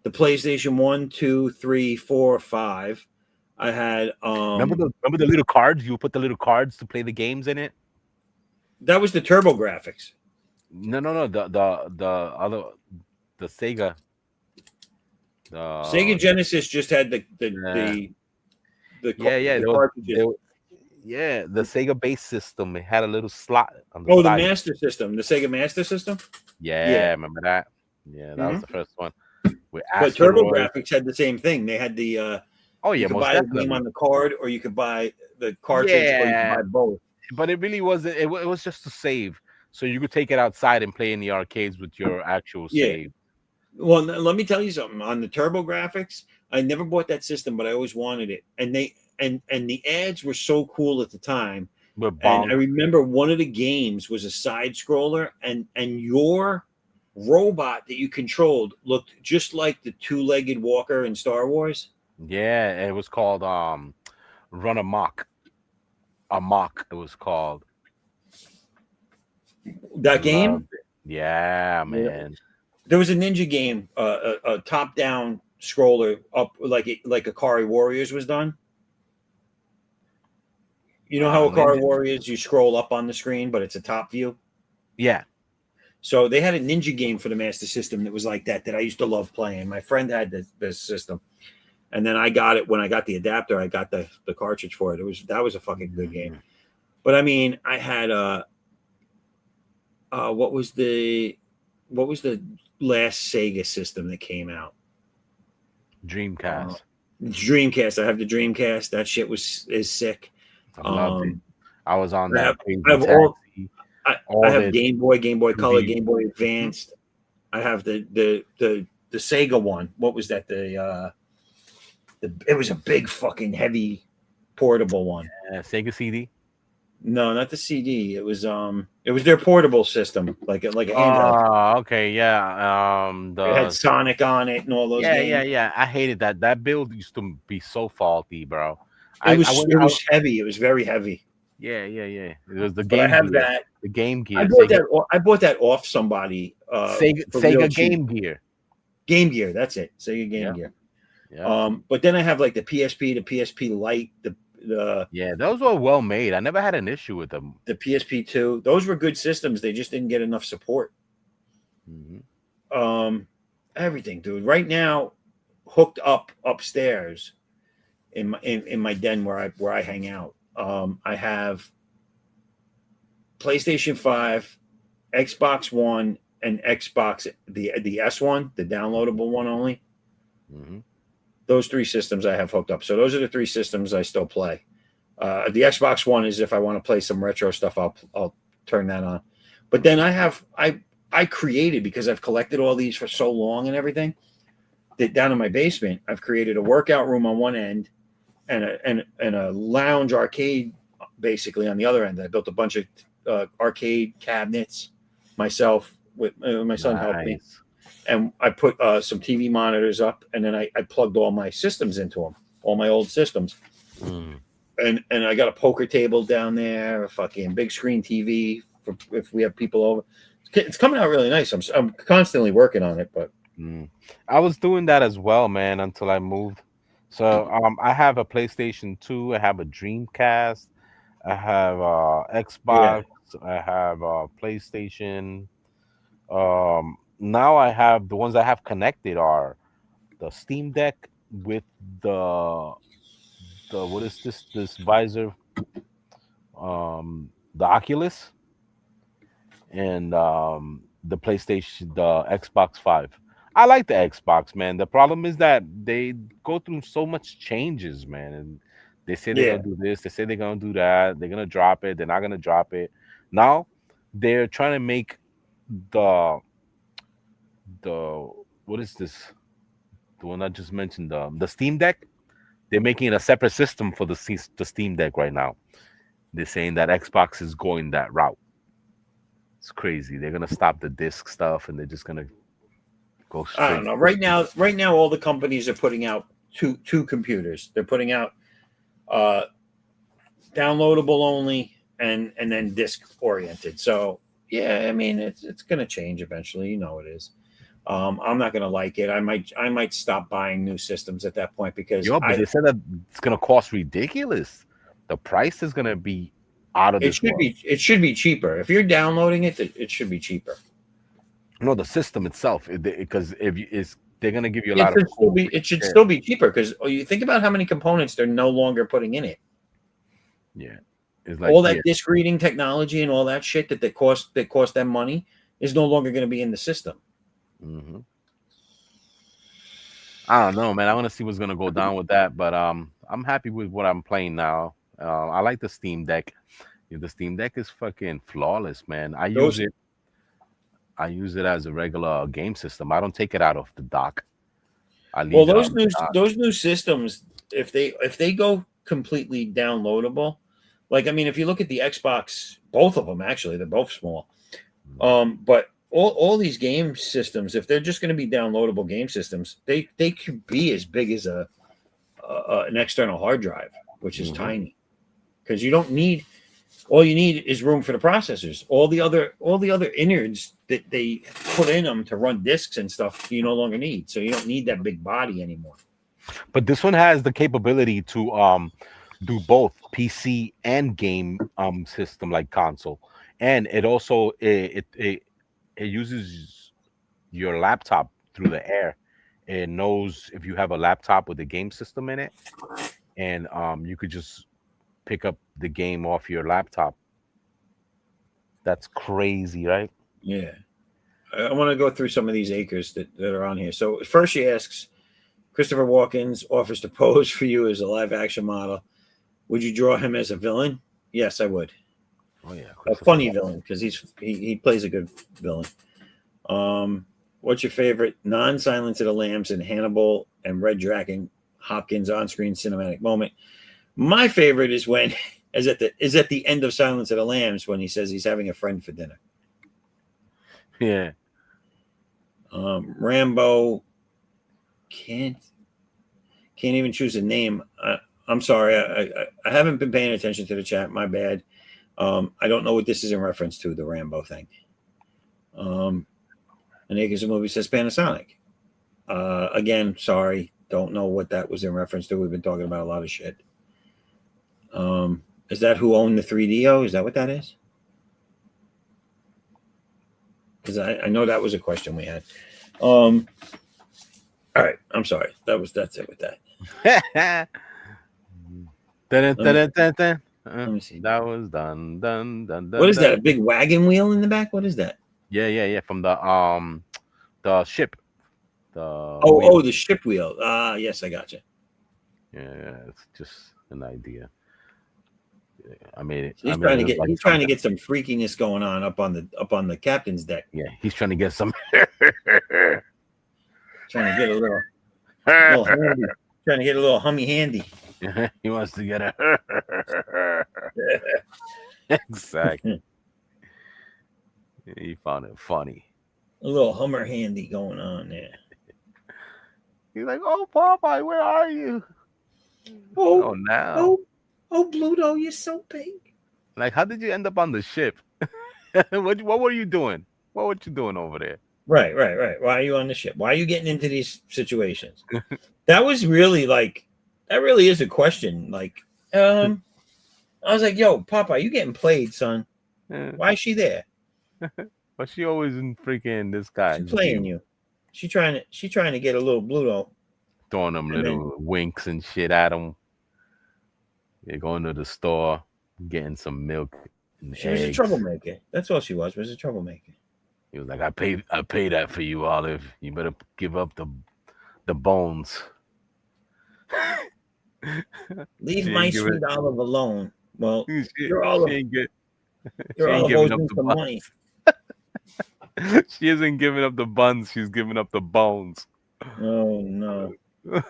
Speaker 2: the PlayStation 1, 2, 3, 4, 5. I had
Speaker 6: remember the little cards? You put the little cards to play the games in it?
Speaker 2: That was the Turbo Graphics.
Speaker 6: No. The other Sega.
Speaker 2: Sega Genesis just had the cartridges.
Speaker 6: The Sega base system. It had a little slot on the
Speaker 2: side.
Speaker 6: The
Speaker 2: Master System, the Sega Master System.
Speaker 6: Yeah, remember that? Yeah, that was the first one.
Speaker 2: But Turbo Graphics had the same thing. They had the you could
Speaker 6: most
Speaker 2: buy
Speaker 6: definitely.
Speaker 2: the game on the card, or you could buy the cartridge, or you could buy both.
Speaker 6: But it really wasn't. It was just to save, so you could take it outside and play in the arcades with your actual save.
Speaker 2: Well, let me tell you something. On the Turbo Graphics, I never bought that system, but I always wanted it. And the ads were so cool at the time. And I remember one of the games was a side scroller, and your robot that you controlled looked just like the two-legged walker in Star Wars.
Speaker 6: Yeah, it was called Run Amok. Amok, it was called.
Speaker 2: That game?
Speaker 6: Yeah, man.
Speaker 2: There was a ninja game, a top-down scroller up like Akari Warriors was done. You know how Akari Warriors, you scroll up on the screen, but it's a top view?
Speaker 6: Yeah.
Speaker 2: So they had a ninja game for the Master System that was like that I used to love playing. My friend had this system. And then I got it when I got the adapter. I got the cartridge for it. That was a fucking good game. But I mean, I had what was the last Sega system that came out?
Speaker 6: Dreamcast.
Speaker 2: Dreamcast. I have the Dreamcast. That shit is sick.
Speaker 6: I loved it. I was on that.
Speaker 2: I have Game Boy Color, Game Boy Advanced. I have the Sega one. What was that? It was a big fucking heavy portable one.
Speaker 6: Sega CD.
Speaker 2: No, not the CD. It was their portable system, like a handheld.
Speaker 6: Oh, okay, yeah.
Speaker 2: It had Sonic on it and all those games.
Speaker 6: Yeah. I hated that. That build used to be so faulty, bro.
Speaker 2: It was heavy. It was very heavy.
Speaker 6: Yeah. It was the
Speaker 2: Game. But I have that.
Speaker 6: The Game Gear.
Speaker 2: I bought that off somebody.
Speaker 6: Sega Game Gear.
Speaker 2: Game Gear. That's it. Sega Game Gear. Yeah. But then I have like the PSP, the PSP Lite,
Speaker 6: those were well made. I never had an issue with them.
Speaker 2: The PSP 2, those were good systems. They just didn't get enough support. Everything, dude. Right now, hooked up upstairs in my den where I hang out. I have PlayStation 5, Xbox One, and Xbox the S1, the downloadable one only. Those three systems I have hooked up. So those are the three systems I still play. The Xbox One is if I want to play some retro stuff, I'll turn that on. But then I created, because I've collected all these for so long and everything, that down in my basement, I've created a workout room on one end and a lounge arcade basically on the other end. I built a bunch of arcade cabinets myself. With my son helped me. And I put some TV monitors up, and then I plugged all my systems into them, all my old systems. And I got a poker table down there, a fucking big screen TV if we have people over. It's coming out really nice. I'm constantly working on it, but
Speaker 6: I was doing that as well, man, until I moved. So I have a PlayStation 2, I have a Dreamcast, I have
Speaker 2: yeah.
Speaker 6: Xbox, I have PlayStation. Now I have the ones I have connected are the Steam Deck with the what is this visor? The Oculus and the PlayStation, the Xbox 5. I like the Xbox, man. The problem is that they go through so much changes, man. And they say they're
Speaker 2: Yeah.
Speaker 6: gonna do this, they say they're gonna do that, they're gonna drop it, they're not gonna drop it. Now they're trying to make the what is this? The one I just mentioned, the Steam Deck. They're making it a separate system for the Steam Deck right now. They're saying that Xbox is going that route. It's crazy. They're gonna stop the disc stuff and they're just gonna go
Speaker 2: I
Speaker 6: straight.
Speaker 2: don't know. Right now, all the companies are putting out two computers. They're putting out uh, downloadable only and then disc oriented. So yeah, I mean it's going to change eventually. You know it is. I'm not going to like it. I might stop buying new systems at that point because
Speaker 6: Yo, but they said that it's gonna cost ridiculous. The price is gonna be out of this world.
Speaker 2: it should be cheaper. If you're downloading it, it should be cheaper.
Speaker 6: No, the system itself, because if you, it's they're gonna give you a
Speaker 2: It
Speaker 6: lot of
Speaker 2: should still
Speaker 6: cool
Speaker 2: be
Speaker 6: free
Speaker 2: it should
Speaker 6: share.
Speaker 2: still be cheaper because you think about how many components they're no longer putting in it.
Speaker 6: Yeah, it's like
Speaker 2: All that
Speaker 6: yeah.
Speaker 2: disc reading technology and all that shit that cost them money is no longer going to be in the system.
Speaker 6: Mm-hmm. I don't know, man. I want to see what's gonna go down with that, but I'm happy with what I'm playing now. I like the Steam Deck. Yeah, the Steam Deck is fucking flawless, man.
Speaker 2: Those
Speaker 6: I use it as a regular game system. I don't take it out of the dock. I
Speaker 2: well,
Speaker 6: leave it on the dock.
Speaker 2: those new systems, if they go completely downloadable, like I mean, if you look at the Xbox, both of them actually, they're both small. But all these game systems, if they're just going to be downloadable game systems, they could be as big as an external hard drive, which is
Speaker 6: Mhm.
Speaker 2: tiny, because you don't need. All you need is room for the processors. All the other innards that they put in them to run disks and stuff, you no longer need. So you don't need that big body anymore.
Speaker 6: But this one has the capability to do both PC and game system like console, and it also it uses your laptop through the air. It knows if you have a laptop with a game system in it, and you could just pick up the game off your laptop. That's crazy, right?
Speaker 2: Yeah. I want to go through some of these acres that are on here. So first she asks, Christopher Walken offers to pose for you as a live action model. Would you draw him as a villain? Yes, I would.
Speaker 6: Oh yeah,
Speaker 2: A funny villain because he plays a good villain. What's your favorite non-Silence of the Lambs and Hannibal and Red Dragon Hopkins on-screen cinematic moment? My favorite is when is at the end of Silence of the Lambs when he says he's having a friend for dinner.
Speaker 6: Yeah.
Speaker 2: Rambo can't even choose a name. I'm sorry, I haven't been paying attention to the chat. My bad. I don't know what this is in reference to, the Rambo thing. An Acres of Movie says Panasonic. Again, sorry, don't know what that was in reference to. We've been talking about a lot of shit. Is that who owned the 3DO? Is that what that is? Because I know that was a question we had. All right, I'm sorry. That's it with that. Let me see.
Speaker 6: That was done.
Speaker 2: What is that? A big wagon wheel in the back? What is that?
Speaker 6: Yeah. From the ship.
Speaker 2: The ship wheel. Yes, I got you.
Speaker 6: Yeah, it's just an idea. I made it.
Speaker 2: He's trying to get some freakiness going on up on the captain's deck.
Speaker 6: Yeah, he's trying to get some.
Speaker 2: Trying to get a little handy. Trying to get a little hummy handy.
Speaker 6: He wants to get a. Exactly. He found it funny.
Speaker 2: A little Hummer handy going on there.
Speaker 6: He's like, "Oh, Popeye, where are you?"
Speaker 2: Oh,
Speaker 6: now.
Speaker 2: Oh, Bluto, you're so big.
Speaker 6: Like, how did you end up on the ship? What were you doing? What were you doing over there?
Speaker 2: Right. Why are you on the ship? Why are you getting into these situations? That was really like, that really is a question. Like, I was like, yo, Papa, you getting played, son? Why is she there?
Speaker 6: But she always in freaking this guy's
Speaker 2: She playing
Speaker 6: view,
Speaker 2: you. She trying to get a little Bluto.
Speaker 6: throwing them
Speaker 2: And
Speaker 6: little winks and shit at him. They're going to the store, getting some milk and
Speaker 2: She was a
Speaker 6: eggs.
Speaker 2: troublemaker. That's all she was a troublemaker.
Speaker 6: He was like, I pay that for you, Olive. You better give up the bones.
Speaker 2: Leave
Speaker 6: She
Speaker 2: my
Speaker 6: ain't giving
Speaker 2: sweet Olive alone. Well,
Speaker 6: she,
Speaker 2: your
Speaker 6: she
Speaker 2: Olive,
Speaker 6: ain't get
Speaker 2: your
Speaker 6: she ain't
Speaker 2: Olive
Speaker 6: giving
Speaker 2: owes
Speaker 6: up
Speaker 2: me
Speaker 6: the
Speaker 2: some money.
Speaker 6: She isn't giving up the buns, she's giving up the bones.
Speaker 2: Oh no, it's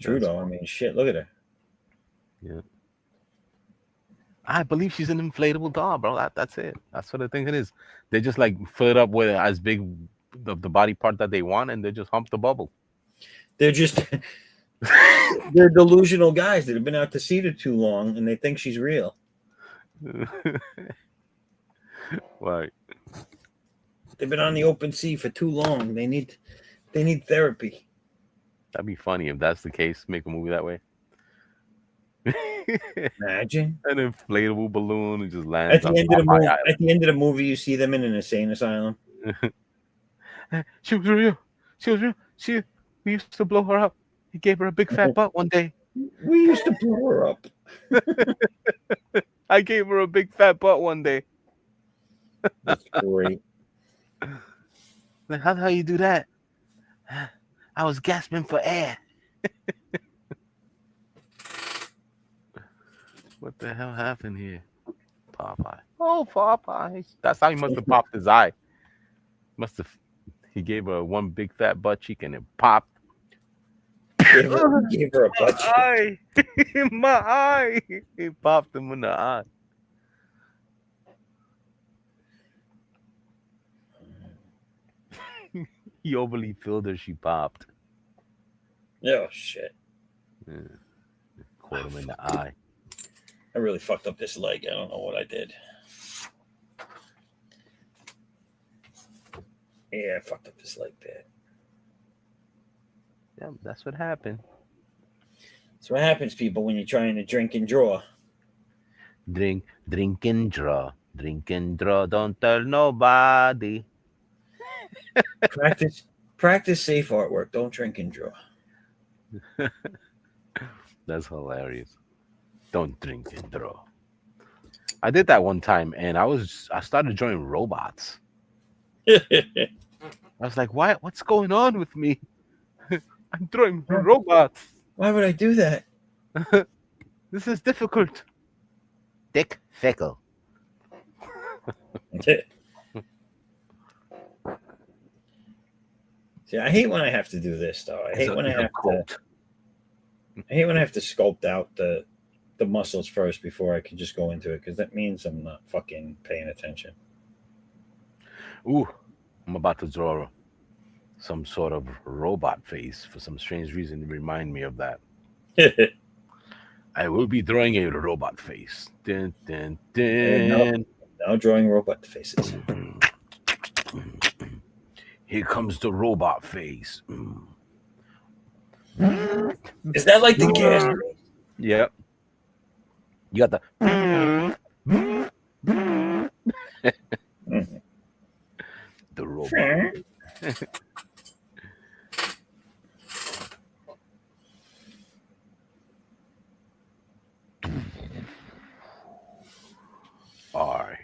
Speaker 2: true
Speaker 6: That's
Speaker 2: though. I mean, shit. Look at her.
Speaker 6: Yeah. I believe she's an inflatable doll, bro. That's it. That's what I think it is. They just like fill it up with as big of the body part that they want, and they just hump the bubble.
Speaker 2: They're just they're delusional guys that have been out to sea too long, and they think she's real.
Speaker 6: Right.
Speaker 2: They've been on the open sea for too long. They need therapy.
Speaker 6: That'd be funny if that's the case. Make a movie that way.
Speaker 2: Imagine
Speaker 6: An inflatable balloon and just
Speaker 2: at
Speaker 6: lands
Speaker 2: the
Speaker 6: on
Speaker 2: end of the
Speaker 6: Popeye
Speaker 2: movie.
Speaker 6: Island.
Speaker 2: At the end of the movie, you see them in an insane asylum.
Speaker 6: She was real. She was real. We used to blow her up. He gave her a big fat butt one day.
Speaker 2: We used to blow her up.
Speaker 6: I gave her a big fat butt one day.
Speaker 2: That's great.
Speaker 7: Like, how you do that? I was gasping for air.
Speaker 6: What the hell happened here? Popeye. Oh, Popeye. That's how he must have popped his eye. He gave her one big fat butt cheek and it popped.
Speaker 2: Gave her a butt cheek.
Speaker 6: Eye. My eye. He popped him in the eye. He overly filled her. She popped.
Speaker 2: Oh shit!
Speaker 6: Yeah. Caught him in the eye.
Speaker 2: I really fucked up this leg. I don't know what I did. Yeah, I fucked up this leg bad.
Speaker 6: Yeah, that's what happened.
Speaker 2: That's what happens, people, when you're trying to drink and draw.
Speaker 6: Drink and draw. Drink and draw. Don't tell nobody.
Speaker 2: Practice safe artwork. Don't drink and draw.
Speaker 6: That's hilarious. Don't drink and draw. I did that one time, and I started drawing robots. I was like, "Why? What's going on with me? I'm drawing robots.
Speaker 2: Why would I do that?
Speaker 6: This is difficult."
Speaker 7: Dick Fickle.
Speaker 2: See, I hate when I have to do this, though. I hate when I have to sculpt out the muscles first before I can just go into it, because that means I'm not fucking paying attention.
Speaker 6: Ooh, I'm about to draw some sort of robot face for some strange reason. Remind me of that. I will be drawing a robot face. Dun, dun, dun.
Speaker 2: Now drawing robot faces.
Speaker 6: Here comes the robot face.
Speaker 2: Is that like the gas?
Speaker 6: Yep. You got the. The robot. I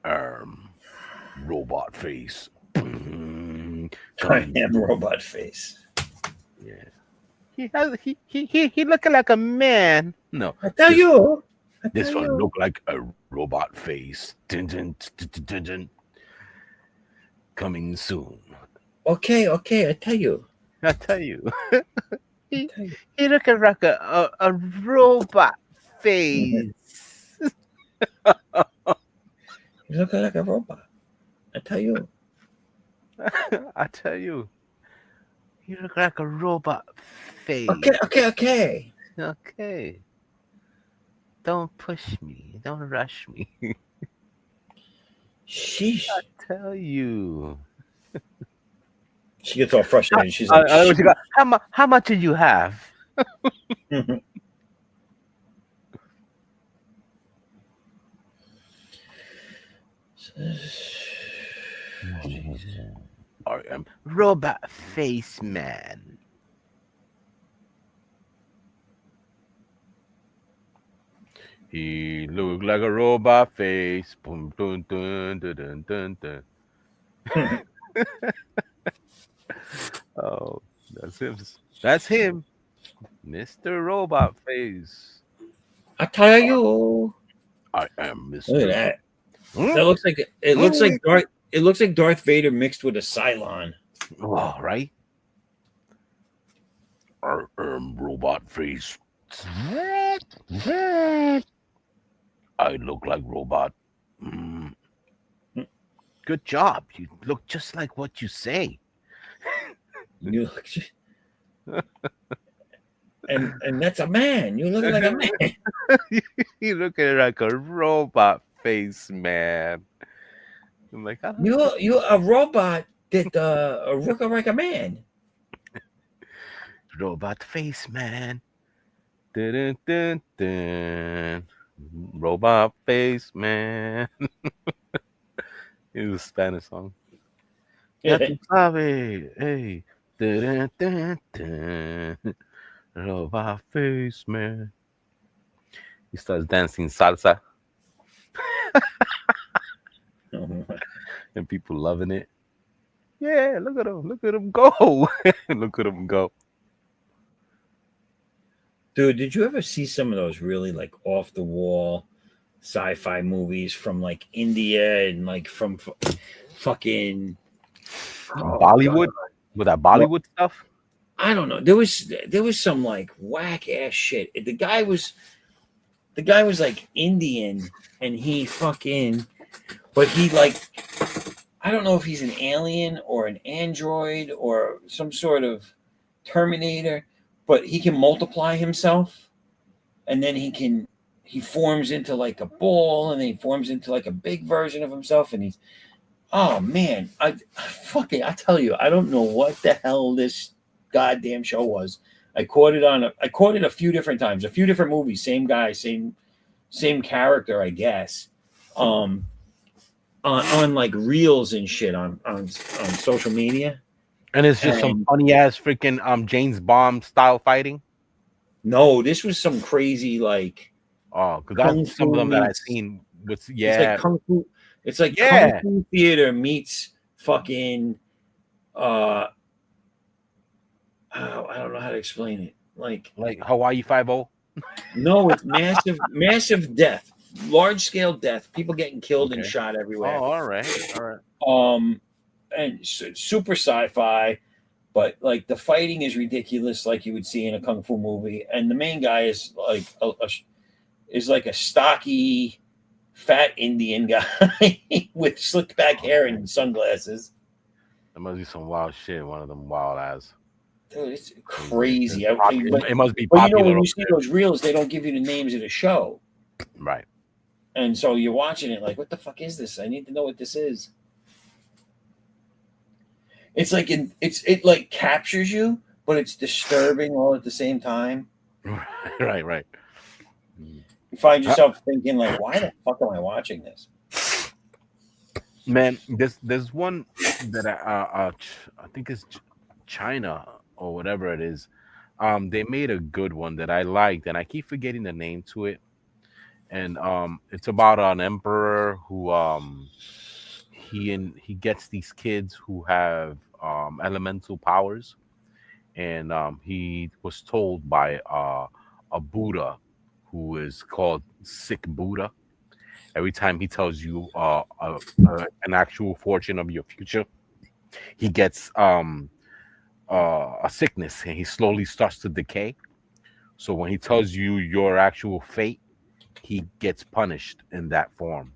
Speaker 6: am robot face.
Speaker 2: I am robot face.
Speaker 6: Yeah.
Speaker 7: He looking like a man.
Speaker 6: No.
Speaker 2: I tell you.
Speaker 6: This one look like a robot face. Dun, dun, dun, dun, dun, dun. Coming soon.
Speaker 2: Okay, I tell you.
Speaker 6: I tell you.
Speaker 7: He looking like a robot face.
Speaker 2: You look like a robot. I tell you.
Speaker 6: I tell you.
Speaker 7: You look like a robot face.
Speaker 2: Okay.
Speaker 7: Okay. Don't push me. Don't rush me.
Speaker 2: Sheesh.
Speaker 6: Tell you.
Speaker 2: She gets all frustrated. She's like,
Speaker 6: What you got? How much did you have? I am robot face man. He looked like a robot face. Boom, dun, dun, dun, dun, dun, dun. Oh, that's him. That's him, Mr. Robot Face.
Speaker 2: I tell you.
Speaker 6: I am
Speaker 2: Look at
Speaker 6: Mr.
Speaker 2: that.
Speaker 6: Hmm?
Speaker 2: That looks like it looks like Darth. It looks like Darth Vader mixed with a Cylon.
Speaker 6: Oh, right. I am Robot Face. I look like robot. Mm. Good job. You look just like what you say.
Speaker 2: You look, and that's a man. You look like a man.
Speaker 6: You look like a robot face, man. I'm like, I don't know.
Speaker 2: You're a robot that look like a man.
Speaker 6: Robot face, man. Dun, dun, dun, dun. Robot face, man. It was a Spanish song. Ya tú sabes, hey. Dun, dun, dun, dun. Robot face, man. He starts dancing salsa and people loving it. Yeah, look at him. Look at him go. Look at him go.
Speaker 2: Dude, did you ever see some of those really like off the wall sci-fi movies from like India and like from fucking
Speaker 6: Bollywood?
Speaker 2: God.
Speaker 6: With that Bollywood stuff?
Speaker 2: I don't know. There was some like whack ass shit. The guy was like Indian and he fucking but he like I don't know if he's an alien or an android or some sort of Terminator, but he can multiply himself and then he forms into like a ball and then he forms into like a big version of himself and he's oh man, I tell you, I don't know what the hell this goddamn show was. I caught it a few different times, a few different movies, same guy, same character, I guess. On like reels and shit on social media.
Speaker 6: And it's just some funny ass freaking James Bond style fighting.
Speaker 2: No, this was some crazy like
Speaker 6: oh, because that's some of them that I've seen. With yeah,
Speaker 2: it's like kung fu. It's like kung fu theater meets fucking. I don't know how to explain it. Like
Speaker 6: Hawaii 5-0.
Speaker 2: No, it's massive death, large scale death. People getting killed and shot everywhere.
Speaker 6: Oh, all right.
Speaker 2: And super sci-fi, but like the fighting is ridiculous, like you would see in a kung fu movie. And the main guy is like a stocky, fat Indian guy with slicked back hair and sunglasses.
Speaker 6: There must be some wild shit. One of them wild ass.
Speaker 2: Dude, it's crazy.
Speaker 6: It must be
Speaker 2: but
Speaker 6: popular.
Speaker 2: When you see those reels, they don't give you the names of the show.
Speaker 6: Right.
Speaker 2: And so you're watching it like, what the fuck is this? I need to know what this is. It's like it like captures you, but it's disturbing all at the same time.
Speaker 6: Right.
Speaker 2: You find yourself thinking like, why the fuck am I watching this?
Speaker 6: Man, there's one that I think it's China or whatever it is. They made a good one that I liked, and I keep forgetting the name to it. And it's about an emperor who he gets these kids who have elemental powers, and he was told by a Buddha who is called Sick Buddha. Every time he tells you an actual fortune of your future, he gets a sickness and he slowly starts to decay. So when he tells you your actual fate, he gets punished in that form.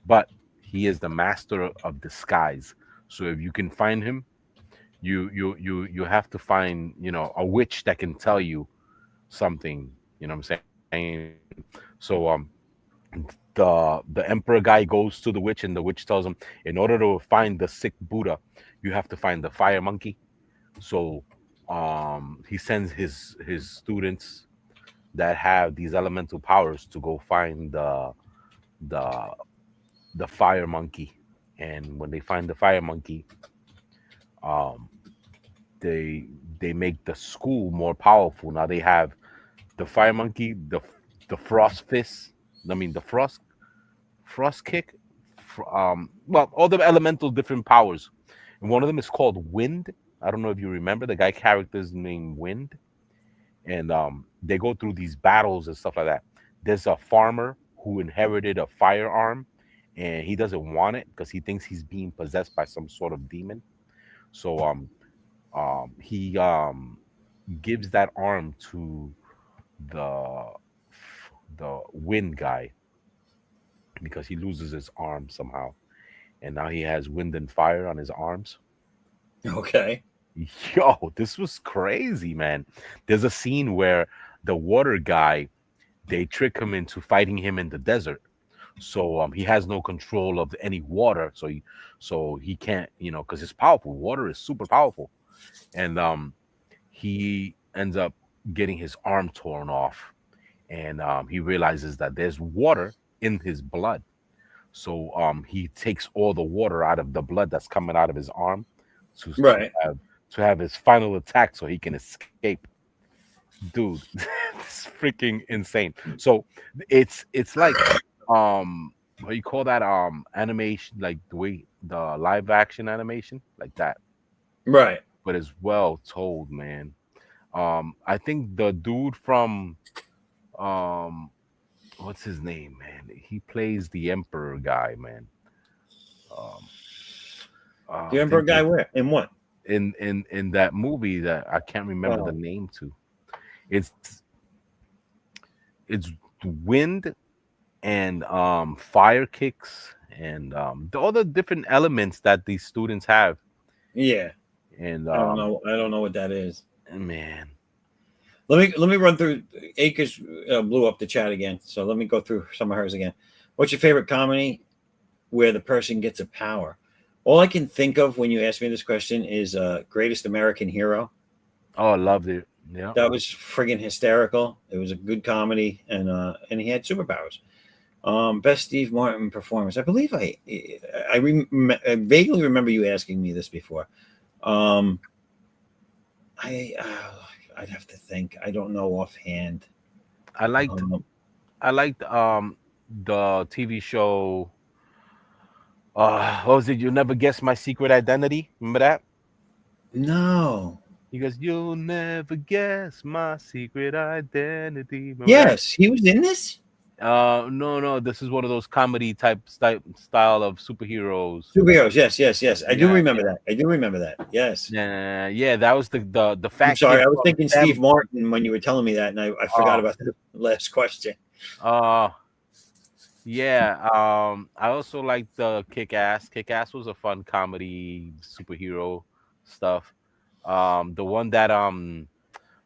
Speaker 6: But he is the master of disguise. So if you can find him, you have to find, a witch that can tell you something, you know what I'm saying? So the the emperor guy goes to the witch, and the witch tells him, in order to find the sick Buddha, you have to find the fire monkey. So he sends his students that have these elemental powers to go find the the fire monkey. And when they find the fire monkey, um they they make the school more powerful. Now they have the fire monkey, the frost fist, I mean the frost kick, well, all the elemental different powers. And one of them is called Wind. I don't know if you remember, the guy character's named Wind. And they go through these battles and stuff like that. There's a farmer who inherited a firearm, and he doesn't want it because he thinks he's being possessed by some sort of demon. So he gives that arm to the the wind guy because he loses his arm somehow, and now he has wind and fire on his arms.
Speaker 2: Okay.
Speaker 6: Yo, this was crazy, man. There's a scene where the water guy, they trick him into fighting him in the desert. So he has no control of any water. So he can't, because it's powerful. Water is super powerful. And he ends up getting his arm torn off. And he realizes that there's water in his blood. So he takes all the water out of the blood that's coming out of his arm to,
Speaker 2: Right.
Speaker 6: to have his final attack so he can escape. Dude, it's freaking insane. So it's like what you call that, animation, like the way the live action animation, like that,
Speaker 2: Right.
Speaker 6: but it's well told, man. I think the dude from what's his name, man, he plays the emperor guy, man.
Speaker 2: The
Speaker 6: I
Speaker 2: Emperor
Speaker 6: think
Speaker 2: guy where? In what?
Speaker 6: in that movie that I can't remember the name to. It's wind and fire kicks and all the different elements that these students have.
Speaker 2: Yeah.
Speaker 6: And
Speaker 2: I don't know what that is.
Speaker 6: man,
Speaker 2: Let me run through. Acres blew up the chat again, so let me go through some of hers again. What's your favorite comedy where the person gets a power? All I can think of when you ask me this question is Greatest American Hero.
Speaker 6: oh, I loved it. Yeah,
Speaker 2: That was friggin' hysterical. It was a good comedy, and he had superpowers. Best Steve Martin performance. I believe I vaguely remember you asking me this before. I'd have to think. I don't know offhand.
Speaker 6: I liked the TV show. What was it? You'll never guess my secret identity. Remember that?
Speaker 2: No.
Speaker 6: He goes, "You'll never guess my secret identity." Remember
Speaker 2: Yes, he was in this.
Speaker 6: No. This is one of those comedy type style of superheroes.
Speaker 2: Superheroes. Yes. I do
Speaker 6: Yeah,
Speaker 2: remember that. I do remember that. Yes.
Speaker 6: Yeah. That was the fact.
Speaker 2: I'm sorry, I was thinking Steve Martin when you were telling me that, and I forgot about the last question.
Speaker 6: Yeah. I also like the Kick-Ass. Kick-Ass was a fun comedy superhero stuff. The one that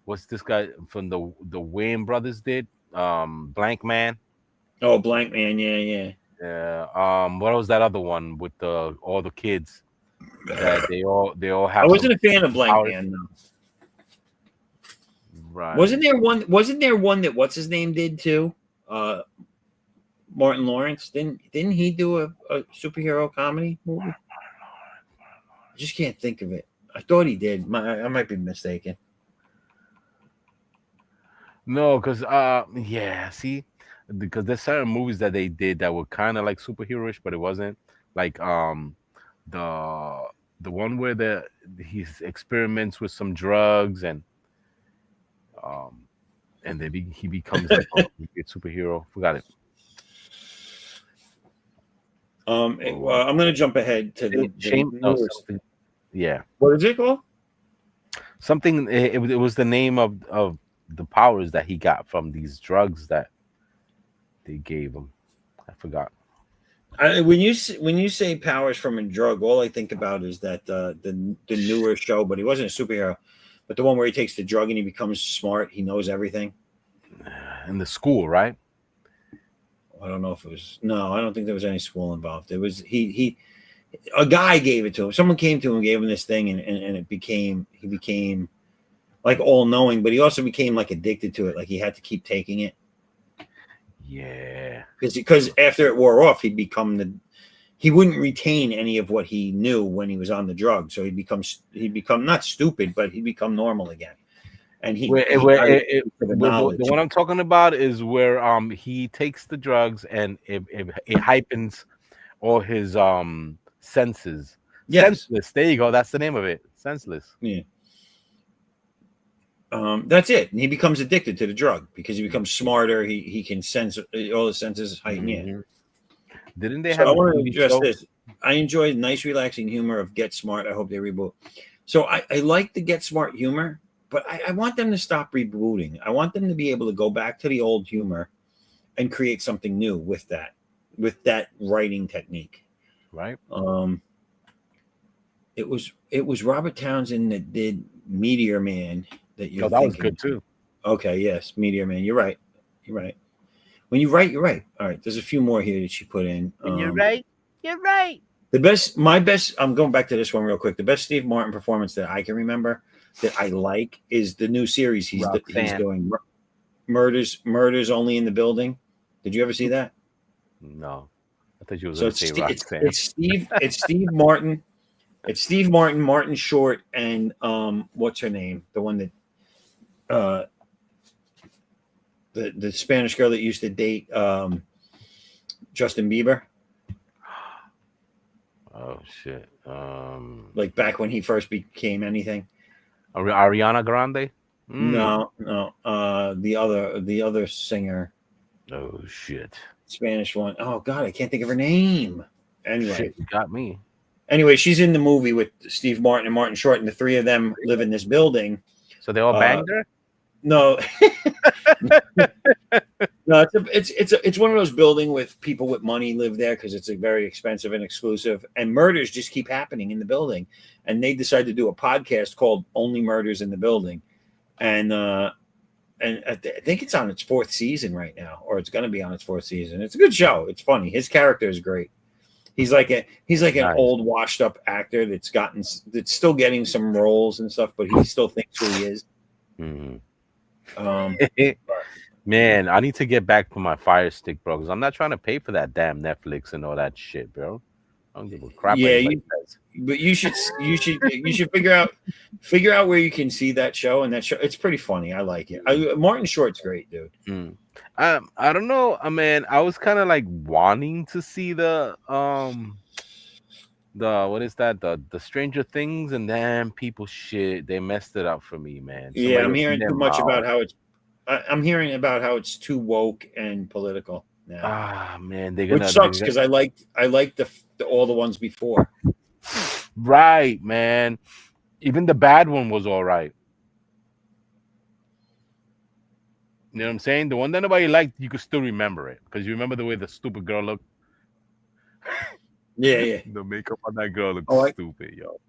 Speaker 6: what's this guy from the Wayne brothers did? Blank Man.
Speaker 2: Oh, Blank Man. Yeah.
Speaker 6: Yeah. What was that other one with all the kids that they all have?
Speaker 2: I wasn't a fan of Blank Man though.
Speaker 6: Right.
Speaker 2: Wasn't there one that what's his name did too? Martin Lawrence didn't he do a superhero comedy movie? I just can't think of it. I thought he did. I might be mistaken.
Speaker 6: No, because see, because there's certain movies that they did that were kind of like superheroish, but it wasn't. Like the one where he experiments with some drugs and he becomes like a superhero. Forgot it.
Speaker 2: Well, I'm gonna jump ahead to the
Speaker 6: something. Yeah.
Speaker 2: What is it called?
Speaker 6: Something. It was the name of the powers that he got from these drugs that they gave him. I forgot.
Speaker 2: When you say powers from a drug, all I think about is that the newer show, but he wasn't a superhero, but the one where he takes the drug and he becomes smart, he knows everything.
Speaker 6: In the school, right?
Speaker 2: I don't know if it was. No, I don't think there was any school involved. It was a guy gave it to him. Someone came to him and gave him this thing, and he became like all knowing, but he also became like addicted to it. Like he had to keep taking it.
Speaker 6: Yeah.
Speaker 2: Because after it wore off, he wouldn't retain any of what he knew when he was on the drug. So he'd become not stupid, but he'd become normal again. And
Speaker 6: the one I'm talking about is where he takes the drugs and it hypens all his senses.
Speaker 2: Yes.
Speaker 6: Senseless. There you go. That's the name of it. Senseless.
Speaker 2: Yeah. That's it. And he becomes addicted to the drug because he becomes smarter. He can sense all the senses heighten.
Speaker 6: Mm-hmm.
Speaker 2: Yeah.
Speaker 6: Didn't they
Speaker 2: So
Speaker 6: have?
Speaker 2: I want to address this. I enjoy nice, relaxing humor of Get Smart. I hope they reboot. So I like the Get Smart humor, but I want them to stop rebooting. I want them to be able to go back to the old humor and create something new with that writing technique.
Speaker 6: Right.
Speaker 2: It was Robert Townsend that did Meteor Man. That
Speaker 6: was good too.
Speaker 2: Okay, yes, Meteor Man. You're right. When you write, you're right. All right, there's a few more here that she put in.
Speaker 7: You're right. You're right.
Speaker 2: My best. I'm going back to this one real quick. The best Steve Martin performance that I can remember that I like is the new series he's doing. Murders Only in the Building. Did you ever see that?
Speaker 6: No, I thought you were
Speaker 2: going
Speaker 6: to say
Speaker 2: Roxanne. It's Steve Martin. It's Steve Martin, Martin Short, and what's her name? The one that the Spanish girl that used to date Justin Bieber.
Speaker 6: Oh shit!
Speaker 2: Like back when he first became anything.
Speaker 6: Ariana Grande?
Speaker 2: No. The other singer.
Speaker 6: Oh shit!
Speaker 2: Spanish one. Oh god, I can't think of her name. Anyway,
Speaker 6: shit, you got me.
Speaker 2: Anyway, she's in the movie with Steve Martin and Martin Short, and the three of them live in this building.
Speaker 6: So they all banged her?
Speaker 2: No. No, it's one of those buildings with people with money live there because it's a very expensive and exclusive, and murders just keep happening in the building. And they decided to do a podcast called Only Murders in the Building. And I think it's on its fourth season right now, or it's going to be on its fourth season. It's a good show. It's funny. His character is great. He's like an old washed up actor that's still getting some roles and stuff, but he still thinks who he is.
Speaker 6: Mm-hmm. Man, I need to get back to my Fire Stick, bro, because I'm not trying to pay for that damn Netflix and all that shit, bro. I don't give a crap.
Speaker 2: Yeah, but you should figure out where you can see that show, and that show it's pretty funny. I like it. Martin Short's great, dude.
Speaker 6: I don't know, man. I was kind of like wanting to see the what is that? The Stranger Things, and then people shit. They messed it up for me, man.
Speaker 2: Yeah, I'm hearing too much about how it's. I'm hearing about how it's too woke and political now.
Speaker 6: Ah, man,
Speaker 2: which sucks because I liked all the ones before.
Speaker 6: Right, man. Even the bad one was all right. You know what I'm saying? The one that nobody liked, you could still remember it because you remember the way the stupid girl looked.
Speaker 2: Yeah.
Speaker 6: The makeup on that girl looked stupid, yo.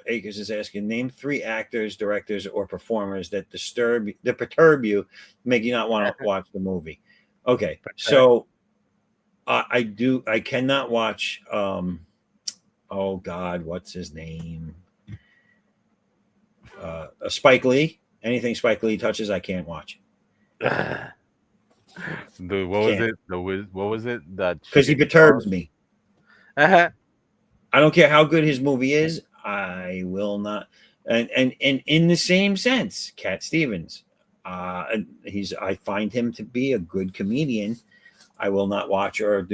Speaker 2: Akers is asking, name 3 actors, directors, or performers that perturb you, make you not want to watch the movie. Okay, so I cannot watch. Oh God, what's his name? Spike Lee. Anything Spike Lee touches, I can't watch.
Speaker 6: What was it? That
Speaker 2: because he perturbs me.
Speaker 6: Uh-huh.
Speaker 2: I don't care how good his movie is. I will not. And in the same sense, Cat Stevens, I find him to be a good comedian. I will not watch or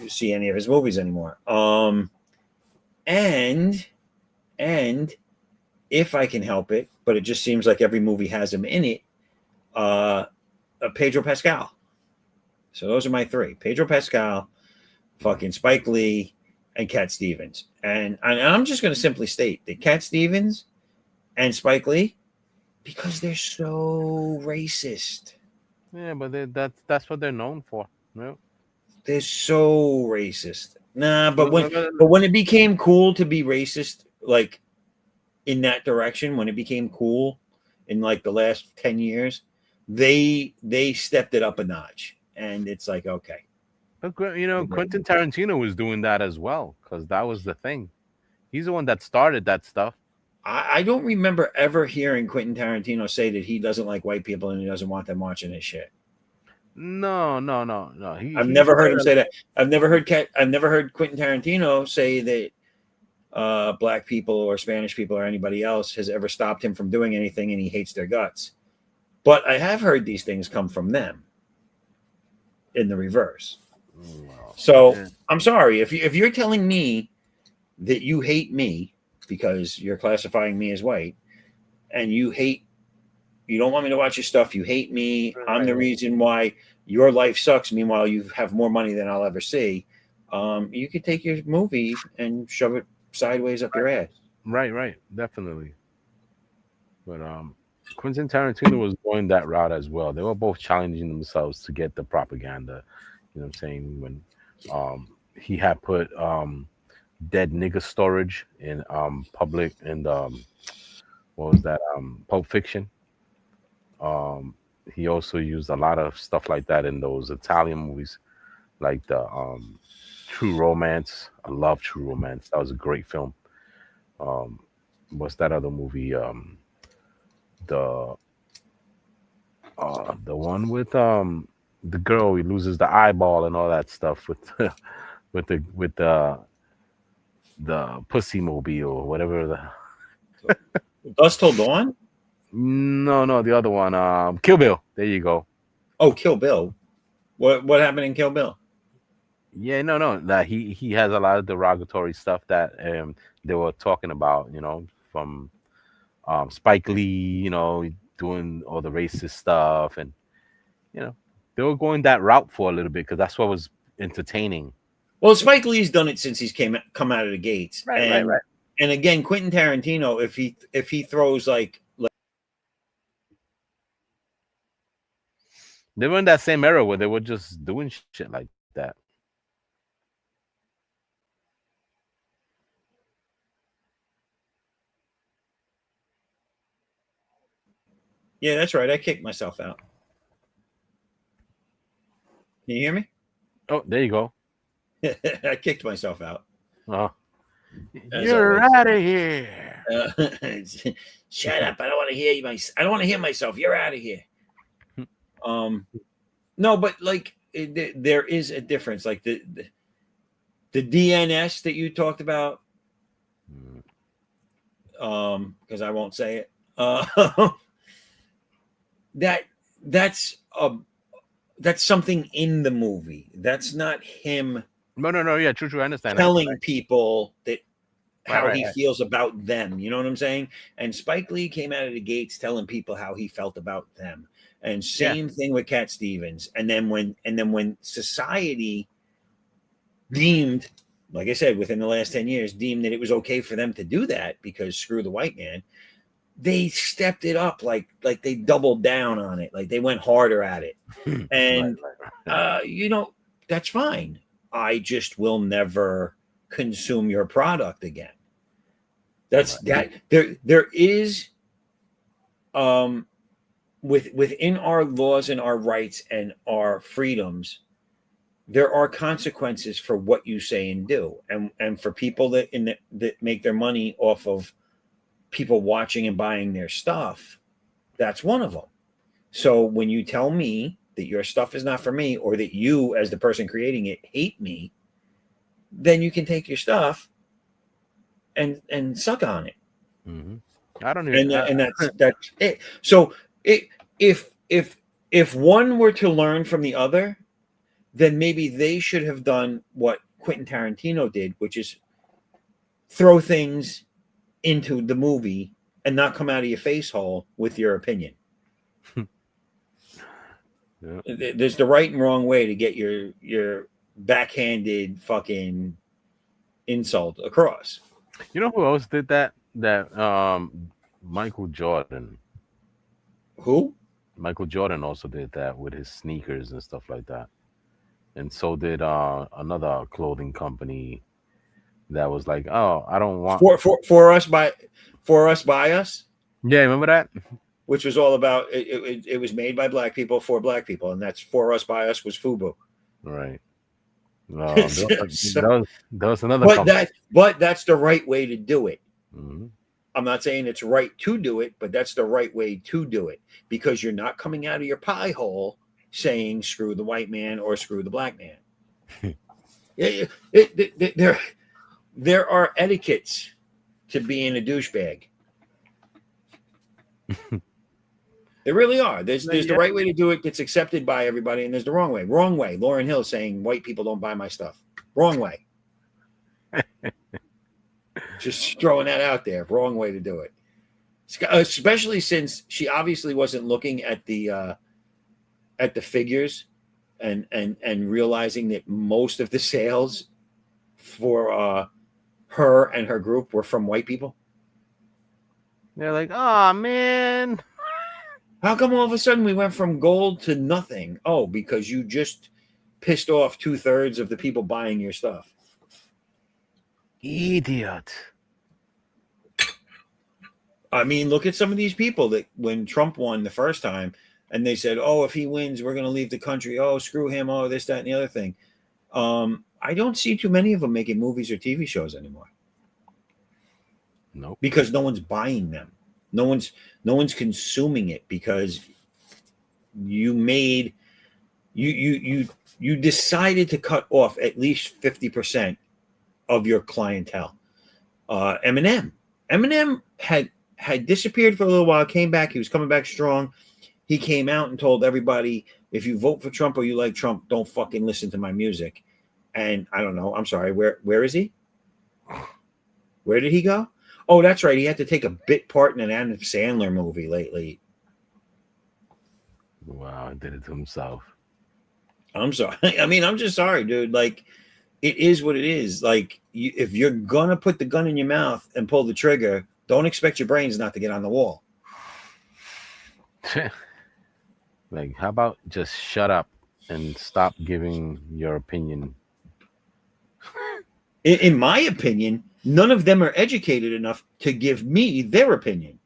Speaker 2: see any of his movies anymore. And if I can help it, but it just seems like every movie has him in it. Pedro Pascal. So those are my 3: Pedro Pascal, fucking Spike Lee, and Cat Stevens. And I'm just going to simply state that Cat Stevens and Spike Lee, because they're so racist.
Speaker 6: Yeah, but that's what they're known for. No,
Speaker 2: they're so racist. Nah, but when it became cool to be racist, like in that direction, when it became cool in like the last 10 years, they stepped it up a notch, and it's like, okay.
Speaker 6: But Quentin Tarantino was doing that as well, because that was the thing. He's the one that started that stuff.
Speaker 2: I don't remember ever hearing Quentin Tarantino say that he doesn't like white people and he doesn't want them watching his shit.
Speaker 6: No.
Speaker 2: I've never heard him say that. I've never heard Quentin Tarantino say that black people or Spanish people or anybody else has ever stopped him from doing anything and he hates their guts. But I have heard these things come from them in the reverse. So I'm sorry if you're telling me that you hate me because you're classifying me as white, and you don't want me to watch your stuff. You hate me. I'm the reason why your life sucks. Meanwhile, you have more money than I'll ever see. You could take your movie and shove it sideways up your ass.
Speaker 6: Right, definitely. But Quentin Tarantino was going that route as well. They were both challenging themselves to get the propaganda. You know what I'm saying? When he had put dead nigga storage in public and what was that? Pulp Fiction. He also used a lot of stuff like that in those Italian movies, like the True Romance. I love True Romance. That was a great film. What's that other movie? The one with the girl, he loses the eyeball and all that stuff with with the pussy mobile or whatever
Speaker 2: Dust Till Dawn?
Speaker 6: No, the other one, Kill Bill. There you go.
Speaker 2: Oh, Kill Bill. What happened in Kill Bill?
Speaker 6: Yeah, no. That he has a lot of derogatory stuff that they were talking about, from Spike Lee, doing all the racist stuff, and they were going that route for a little bit because that's what was entertaining.
Speaker 2: Well, Spike Lee's done it since he's come out of the gates,
Speaker 6: right.
Speaker 2: And again, Quentin Tarantino, if he throws like
Speaker 6: they were in that same era where they were just doing shit like that.
Speaker 2: Yeah, that's right. I kicked myself out. Can you hear me?
Speaker 6: Oh, there you go.
Speaker 2: I kicked myself out.
Speaker 6: Oh.
Speaker 2: You're
Speaker 6: out of here.
Speaker 2: Shut up. I don't want to hear you. I don't want to hear myself. You're out of here. No, but like there is a difference. Like the DNS that you talked about, because I won't say it. That's something in the movie. That's not him.
Speaker 6: No. Yeah, true. I understand.
Speaker 2: Telling people that how he feels about them. You know what I'm saying? And Spike Lee came out of the gates telling people how he felt about them. And same thing with Cat Stevens. And then when society deemed, like I said, within the last 10 years, deemed that it was okay for them to do that because screw the white man, they stepped it up like they doubled down on it. Like they went harder at it. And that's fine. I just will never consume your product again. That's that. There is within our laws and our rights and our freedoms, there are consequences for what you say and do. And for people that make their money off of people watching and buying their stuff, that's one of them. So when you tell me that your stuff is not for me, or that you, as the person creating it, hate me, then you can take your stuff and suck on it.
Speaker 6: Mm-hmm. I don't even.
Speaker 2: And that's it. So if one were to learn from the other, then maybe they should have done what Quentin Tarantino did, which is throw things into the movie and not come out of your face hole with your opinion. Yeah. There's the right and wrong way to get your backhanded fucking insult across.
Speaker 6: You know who else did that? Michael Jordan.
Speaker 2: Who?
Speaker 6: Michael Jordan also did that with his sneakers and stuff like that. And so did another clothing company that was like, oh, I don't want
Speaker 2: for us by us.
Speaker 6: Yeah, remember that?
Speaker 2: which was all about it was made by black people for black people, and that's for us by us was FUBU.
Speaker 6: Right.
Speaker 2: So-
Speaker 6: That was another
Speaker 2: but
Speaker 6: company.
Speaker 2: that's the right way to do it.
Speaker 6: Mhm.
Speaker 2: I'm not saying it's right to do it, but that's the right way to do it because you're not coming out of your pie hole saying screw the white man or screw the black man. There are etiquettes to being a douchebag. There really are. There's the right way to do it that's accepted by everybody, and there's the wrong way. Wrong way. Lauryn Hill saying white people don't buy my stuff. Wrong way. Just throwing that out there. Wrong way to do it. Especially since she obviously wasn't looking at the figures and realizing that most of the sales for her and her group were from white people.
Speaker 6: They're like, oh man.
Speaker 2: How come all of a sudden we went from gold to nothing? Oh, because you just pissed off 2/3 of the people buying your stuff.
Speaker 6: Idiot.
Speaker 2: I mean, look at some of these people that when Trump won the first time and they said, oh, if he wins, we're going to leave the country. Oh, screw him. Oh, this, that, and the other thing. I don't see too many of them making movies or TV shows anymore.
Speaker 6: Nope.
Speaker 2: Because no one's buying them. No one's consuming it because you decided to cut off at least 50% of your clientele. Eminem had disappeared for a little while, came back. He was coming back strong. He came out and told everybody, if you vote for Trump or you like Trump, don't fucking listen to my music. And I don't know. I'm sorry. Where is he? Where did he go? Oh, that's right. He had to take a bit part in an Adam Sandler movie lately.
Speaker 6: Wow, he did it to himself.
Speaker 2: I'm sorry. I mean, I'm just sorry, dude. Like, it is what it is. Like, if you're going to put the gun in your mouth and pull the trigger, don't expect your brains not to get on the wall.
Speaker 6: Like, how about just shut up and stop giving your opinion?
Speaker 2: In my opinion, none of them are educated enough to give me their opinion.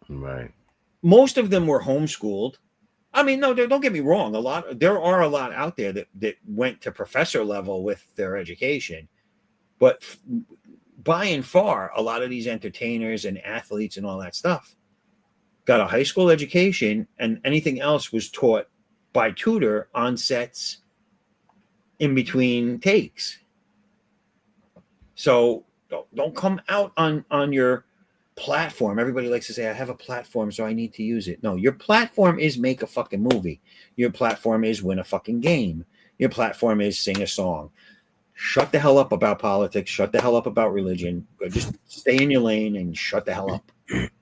Speaker 6: Right.
Speaker 2: Most of them were homeschooled. I mean, no, don't get me wrong. There are a lot out there that went to professor level with their education, but by and far, a lot of these entertainers and athletes and all that stuff got a high school education, and anything else was taught by tutor on sets in between takes. So don't come out on your platform. Everybody likes to say, I have a platform, so I need to use it. No, your platform is make a fucking movie. Your platform is win a fucking game. Your platform is sing a song. Shut the hell up about politics. Shut the hell up about religion. Just stay in your lane and shut the hell up.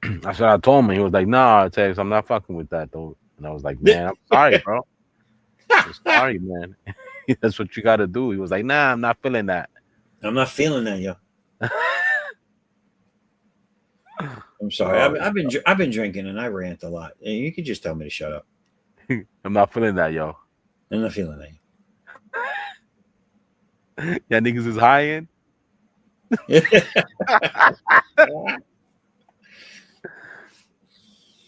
Speaker 6: That's what I told him. He was like, "Nah, Tex, I'm not fucking with that, though." And I was like, "Man, I'm sorry, bro. I'm sorry, man. That's what you got to do." He was like, "Nah, I'm not feeling that."
Speaker 2: I'm not feeling that, yo. I'm sorry. I've been drinking and I rant a lot. You could just tell me to shut up.
Speaker 6: I'm not feeling that, yo.
Speaker 2: I'm not feeling that.
Speaker 6: Yeah, niggas is high in.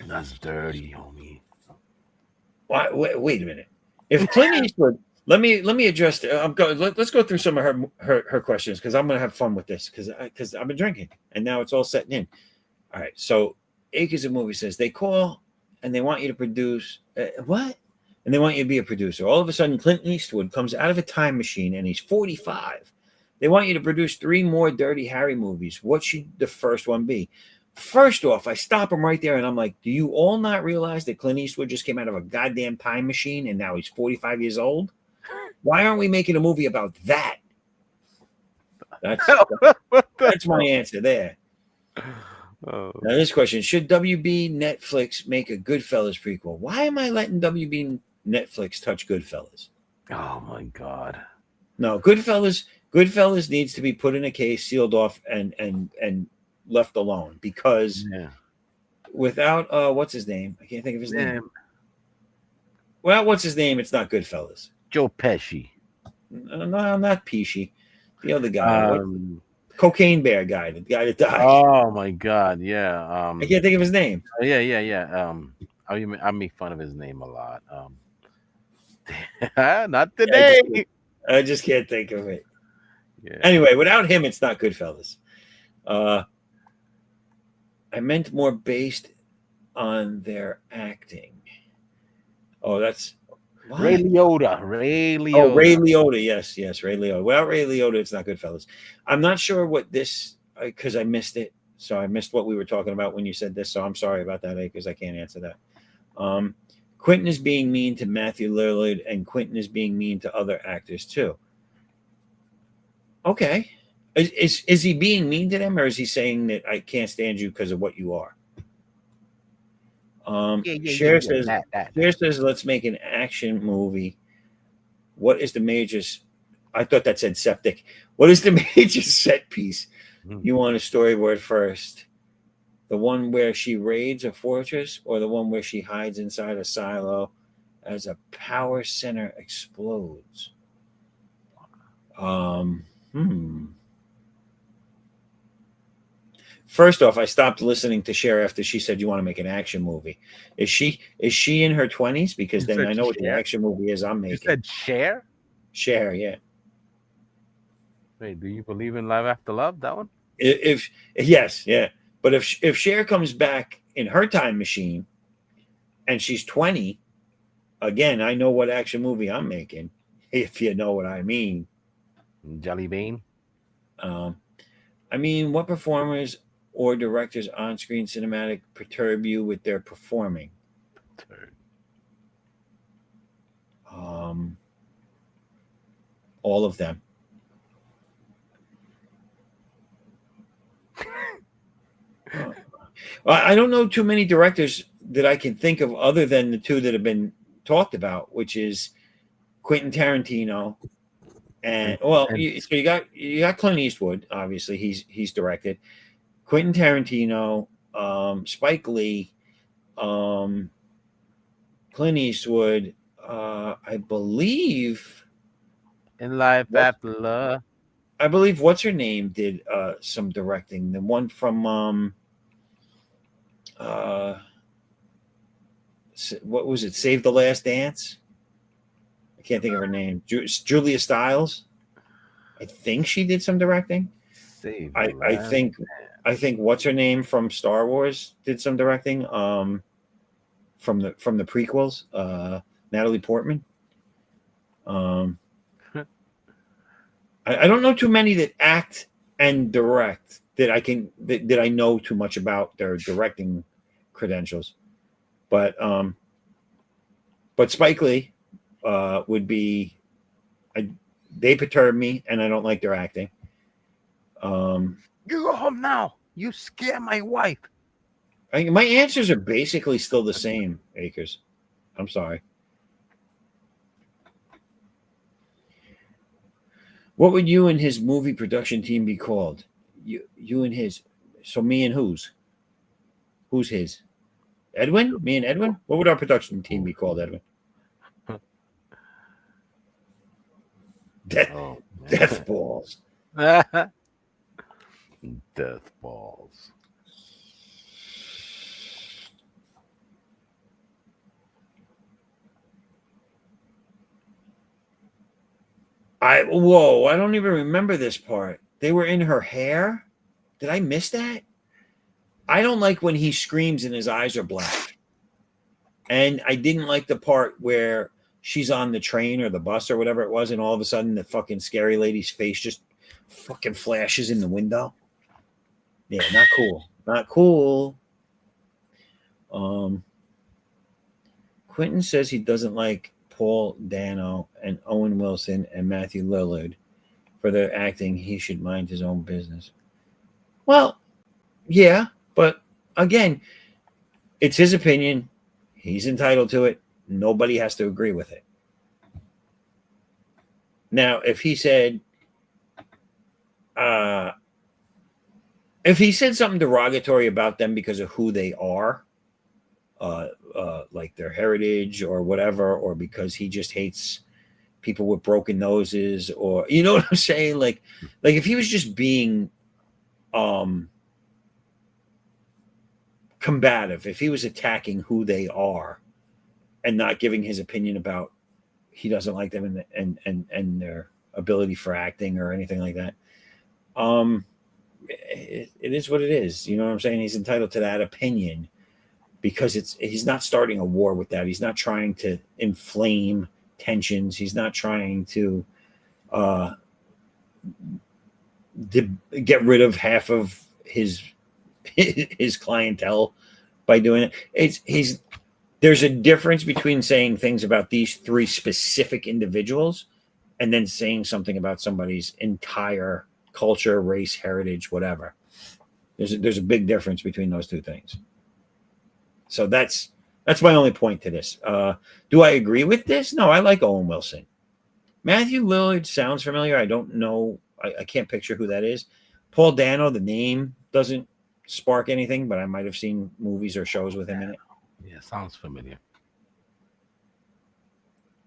Speaker 6: That's dirty, homie.
Speaker 2: Wait a minute. If Clint Eastwood, let me address. Let's go through some of her questions because I'm gonna have fun with this because I've been drinking and now it's all setting in. All right. So Acres of Movie says they call and they want you to produce what? And they want you to be a producer. All of a sudden, Clint Eastwood comes out of a time machine and he's 45. They want you to produce 3 more Dirty Harry movies. What should the first one be? First off, I stop him right there and I'm like, do you all not realize that Clint Eastwood just came out of a goddamn time machine and now he's 45 years old? Why aren't we making a movie about that? That's my answer there.
Speaker 6: Oh.
Speaker 2: Now, this question, should WB Netflix make a Goodfellas prequel? Why am I letting WB Netflix touch Goodfellas?
Speaker 6: Oh, my God.
Speaker 2: No, Goodfellas needs to be put in a case, sealed off, and left alone because without what's his name? I can't think of his name. Well, what's his name? It's not Goodfellas.
Speaker 6: Joe Pesci.
Speaker 2: No, not Pesci. The other guy. Cocaine Bear guy, the guy that died.
Speaker 6: Oh my God, yeah.
Speaker 2: I can't think of his name.
Speaker 6: Yeah. I make fun of his name a lot. Not
Speaker 2: I
Speaker 6: today.
Speaker 2: just can't think of it.
Speaker 6: Yeah.
Speaker 2: Anyway, without him, it's not Goodfellas. I meant more based on their acting. Oh, that's what?
Speaker 6: Ray Liotta. Ray Liotta.
Speaker 2: Oh, Ray Liotta. Yes, Ray Liotta. Without Ray Liotta, it's not Goodfellas. I'm not sure what this, because I missed it. So I missed what we were talking about when you said this. So I'm sorry about that, because I can't answer that. Quentin is being mean to Matthew Lillard, and Quentin is being mean to other actors too. Okay. Is he being mean to them, or is he saying that I can't stand you because of what you are? Cher says, let's make an action movie. What is the major? I thought that said septic. What is the major set piece you want a storyboard first? The one where she raids a fortress, or the one where she hides inside a silo as a power center explodes? First off, I stopped listening to Cher after she said you want to make an action movie. Is she in her 20s? Because then I know what the action movie is I'm making.
Speaker 6: You said Cher?
Speaker 2: Cher, yeah.
Speaker 6: Wait, do you believe in Live After Love? That one?
Speaker 2: Yes, yeah. But if Cher comes back in her time machine and she's 20, again, I know what action movie I'm making, if you know what I mean.
Speaker 6: Jelly Bean?
Speaker 2: I mean, what performers or directors on screen cinematic perturb you with their performing? All of them. I don't know too many directors that I can think of other than the two that have been talked about, which is Quentin Tarantino and you got Clint Eastwood. Obviously, he's directed. Quentin Tarantino, Spike Lee, Clint Eastwood. I believe
Speaker 6: in Life After Love.
Speaker 2: I believe what's her name did some directing. The one from what was it? Save the Last Dance. I can't think of her name. Julia Stiles. I think she did some directing. I think what's her name from Star Wars did some directing. From the prequels, Natalie Portman. I don't know too many that act and direct that I know too much about their directing credentials, but Spike Lee would be. They perturb me, and I don't like their acting.
Speaker 6: You go home now. You scare my wife.
Speaker 2: My answers are basically still the same, Akers. I'm sorry. What would you and his movie production team be called? You and his. So me and whose? Who's his? Edwin? Me and Edwin? What would our production team be called, Edwin? Death balls.
Speaker 6: Death balls.
Speaker 2: I don't even remember this part. They were in her hair. Did I miss that? I don't like when he screams and his eyes are black. And I didn't like the part where she's on the train or the bus or whatever it was, and all of a sudden the fucking scary lady's face just fucking flashes in the window. Yeah, not cool. Not cool. Quentin says he doesn't like Paul Dano and Owen Wilson and Matthew Lillard for their acting. He should mind his own business. Well, yeah, but again, it's his opinion. He's entitled to it. Nobody has to agree with it. Now, if he said something derogatory about them because of who they are, like their heritage or whatever, or because he just hates people with broken noses, or you know what I'm saying? Like if he was just being combative, if he was attacking who they are and not giving his opinion about he doesn't like them and their ability for acting or anything like that, it is what it is. You know what I'm saying? He's entitled to that opinion because he's not starting a war with that. He's not trying to inflame tensions. He's not trying to get rid of half of his clientele by doing it. There's a difference between saying things about these three specific individuals and then saying something about somebody's entire culture, race, heritage, whatever. There's a big difference between those two things. So that's my only point to this. Do I agree with this? No, I like Owen Wilson. Matthew Lillard sounds familiar. I don't know. I can't picture who that is. Paul Dano, the name doesn't spark anything, but I might have seen movies or shows with him in it.
Speaker 6: Yeah, sounds familiar.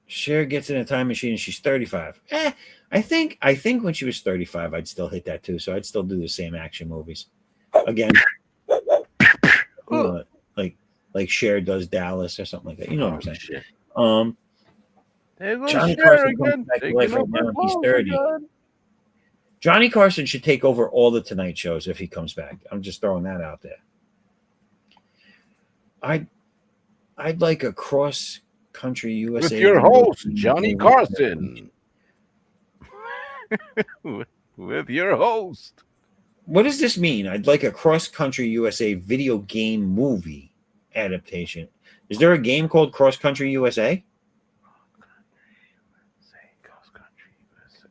Speaker 2: Cher gets in a time machine and she's 35. I think when she was 35, I'd still hit that too. So I'd still do the same action movies. Again, like Cher does Dallas or something like that. You know what I'm saying?
Speaker 6: Shit.
Speaker 7: There goes
Speaker 2: Johnny
Speaker 7: Cher
Speaker 2: Carson comes
Speaker 7: again,
Speaker 2: back to
Speaker 7: taking
Speaker 2: life right
Speaker 7: over
Speaker 2: now. He's
Speaker 7: balls
Speaker 2: 30.
Speaker 7: again.
Speaker 2: Johnny Carson should take over all the Tonight shows if he comes back. I'm just throwing that out there. I'd like a cross-country USA
Speaker 6: With your host, Johnny Carson. With your host.
Speaker 2: What does this mean? I'd like a cross-country USA video game movie adaptation. Is there a game called Cross Country USA?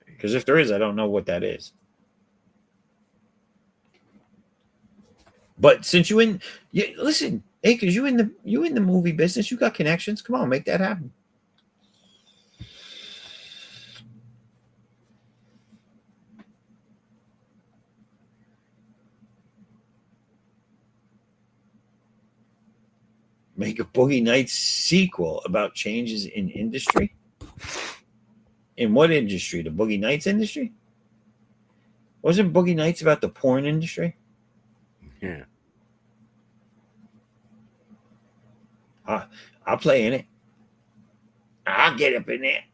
Speaker 2: Because if there is, I don't know what that is. But since listen, hey, because you in the movie business, you got connections. Come on, make that happen. Make a Boogie Nights sequel about changes in industry. In what industry? The Boogie Nights industry? Wasn't Boogie Nights about the porn industry?
Speaker 6: Yeah.
Speaker 2: I'll play in it. I'll get up in there.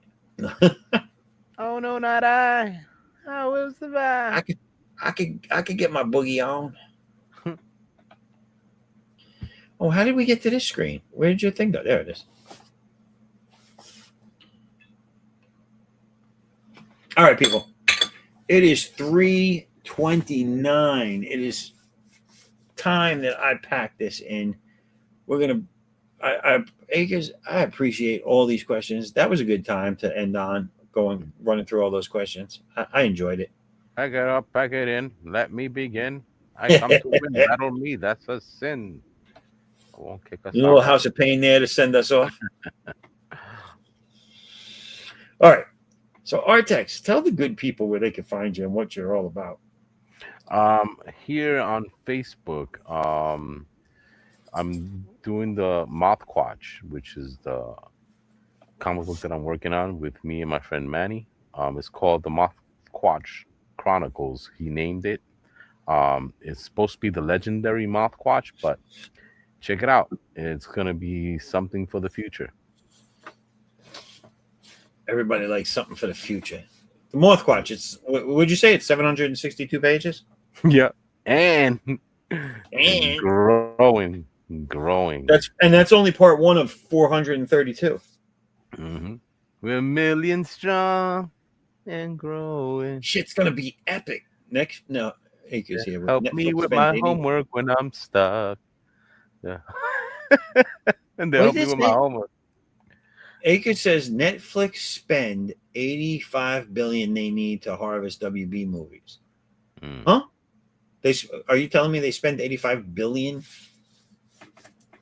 Speaker 7: Oh no, not I. I will survive.
Speaker 2: I could get my boogie on. Oh, how did we get to this screen? Where did your thing go? There it is. All right, people. It is 3:29. It is time that I pack this in. We're gonna. Akers, I appreciate all these questions. That was a good time to end on running through all those questions. I enjoyed it.
Speaker 6: Pack it up, pack it in. Let me begin. I come to win. Battle me. That's a sin. I won't kick us
Speaker 2: A little
Speaker 6: off.
Speaker 2: house of pain there to send us off. All right. So Artex, tell the good people where they can find you and what you're all about.
Speaker 6: Here on Facebook, I'm doing the Mothquatch, which is the comic book that I'm working on with me and my friend Manny. It's called the Mothquatch Chronicles. He named it. It's supposed to be the legendary Mothquatch, but check it out. It's gonna be something for the future.
Speaker 2: Everybody likes something for the future. The Mothquatch, would you say it's 762 pages?
Speaker 6: Yeah. And growing.
Speaker 2: That's only part one of 432.
Speaker 6: Mm-hmm. We're a million strong and growing.
Speaker 2: Shit's gonna be epic. Akers here.
Speaker 6: Help
Speaker 2: Netflix
Speaker 6: me with
Speaker 2: spent
Speaker 6: my
Speaker 2: 80
Speaker 6: homework when I'm stuck. Yeah. And they
Speaker 2: What
Speaker 6: help me
Speaker 2: is
Speaker 6: with my
Speaker 2: it?
Speaker 6: homework.
Speaker 2: Akers says Netflix spend $85 billion they need to harvest WB movies. Huh? Are you telling me they spend $85 billion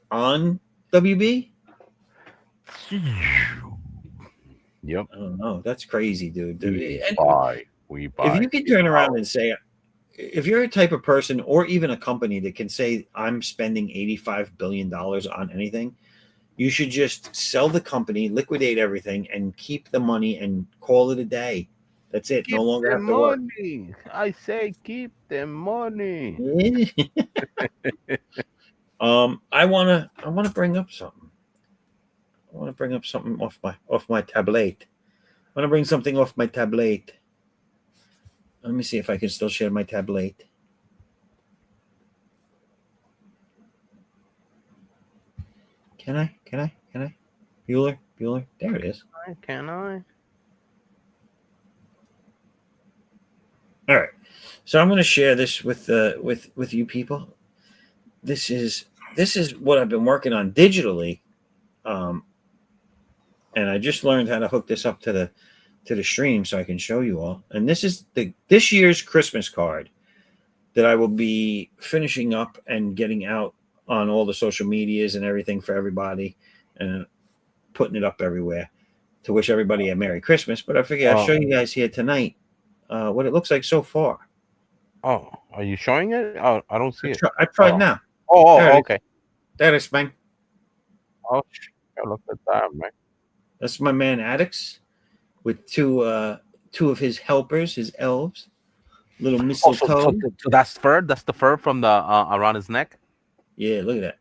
Speaker 2: on WB?
Speaker 6: Yep.
Speaker 2: I don't know. That's crazy, dude.
Speaker 6: We buy.
Speaker 2: If you could turn around and say, if you're a type of person or even a company that can say, I'm spending $85 billion on anything, you should just sell the company, liquidate everything, and keep the money and call it a day. That's it.
Speaker 6: Keep
Speaker 2: No longer
Speaker 6: the
Speaker 2: have to work.
Speaker 6: money. I say keep the money.
Speaker 2: I wanna bring up something. I want to bring up something off my tablet. I want to bring something off my tablet. Let me see if I can still share my tablet. Can I? Bueller. There it is.
Speaker 6: Can I?
Speaker 2: All right. So I'm going to share this with you people. This is what I've been working on digitally, and I just learned how to hook this up to the stream so I can show you all. And this is this year's Christmas card that I will be finishing up and getting out on all the social medias and everything for everybody, and putting it up everywhere to wish everybody a Merry Christmas. But I figured I'll show you guys here tonight what it looks like so far.
Speaker 6: Oh, are you showing it? Oh, I don't see it.
Speaker 2: I tried now.
Speaker 6: Oh, okay.
Speaker 2: That is man.
Speaker 6: Oh, look at that, man.
Speaker 2: That's my man Addix with two of his helpers, his elves. Little mistletoe.
Speaker 6: So that's fur. That's the fur from the around his neck.
Speaker 2: Yeah, look at that.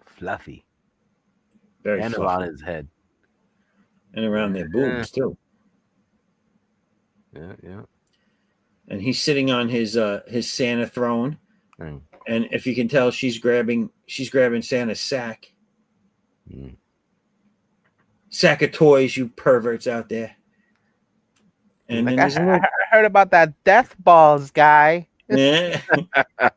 Speaker 6: Fluffy.
Speaker 2: Very
Speaker 6: and
Speaker 2: fluffy.
Speaker 6: around his head.
Speaker 2: And around their boobs too.
Speaker 6: Yeah.
Speaker 2: And he's sitting on his Santa throne.
Speaker 6: Mm.
Speaker 2: And if you can tell, she's grabbing Santa's sack.
Speaker 6: Mm.
Speaker 2: Sack of toys, you perverts out there. And
Speaker 6: like,
Speaker 2: then
Speaker 6: I heard about that death balls guy.
Speaker 2: Yeah.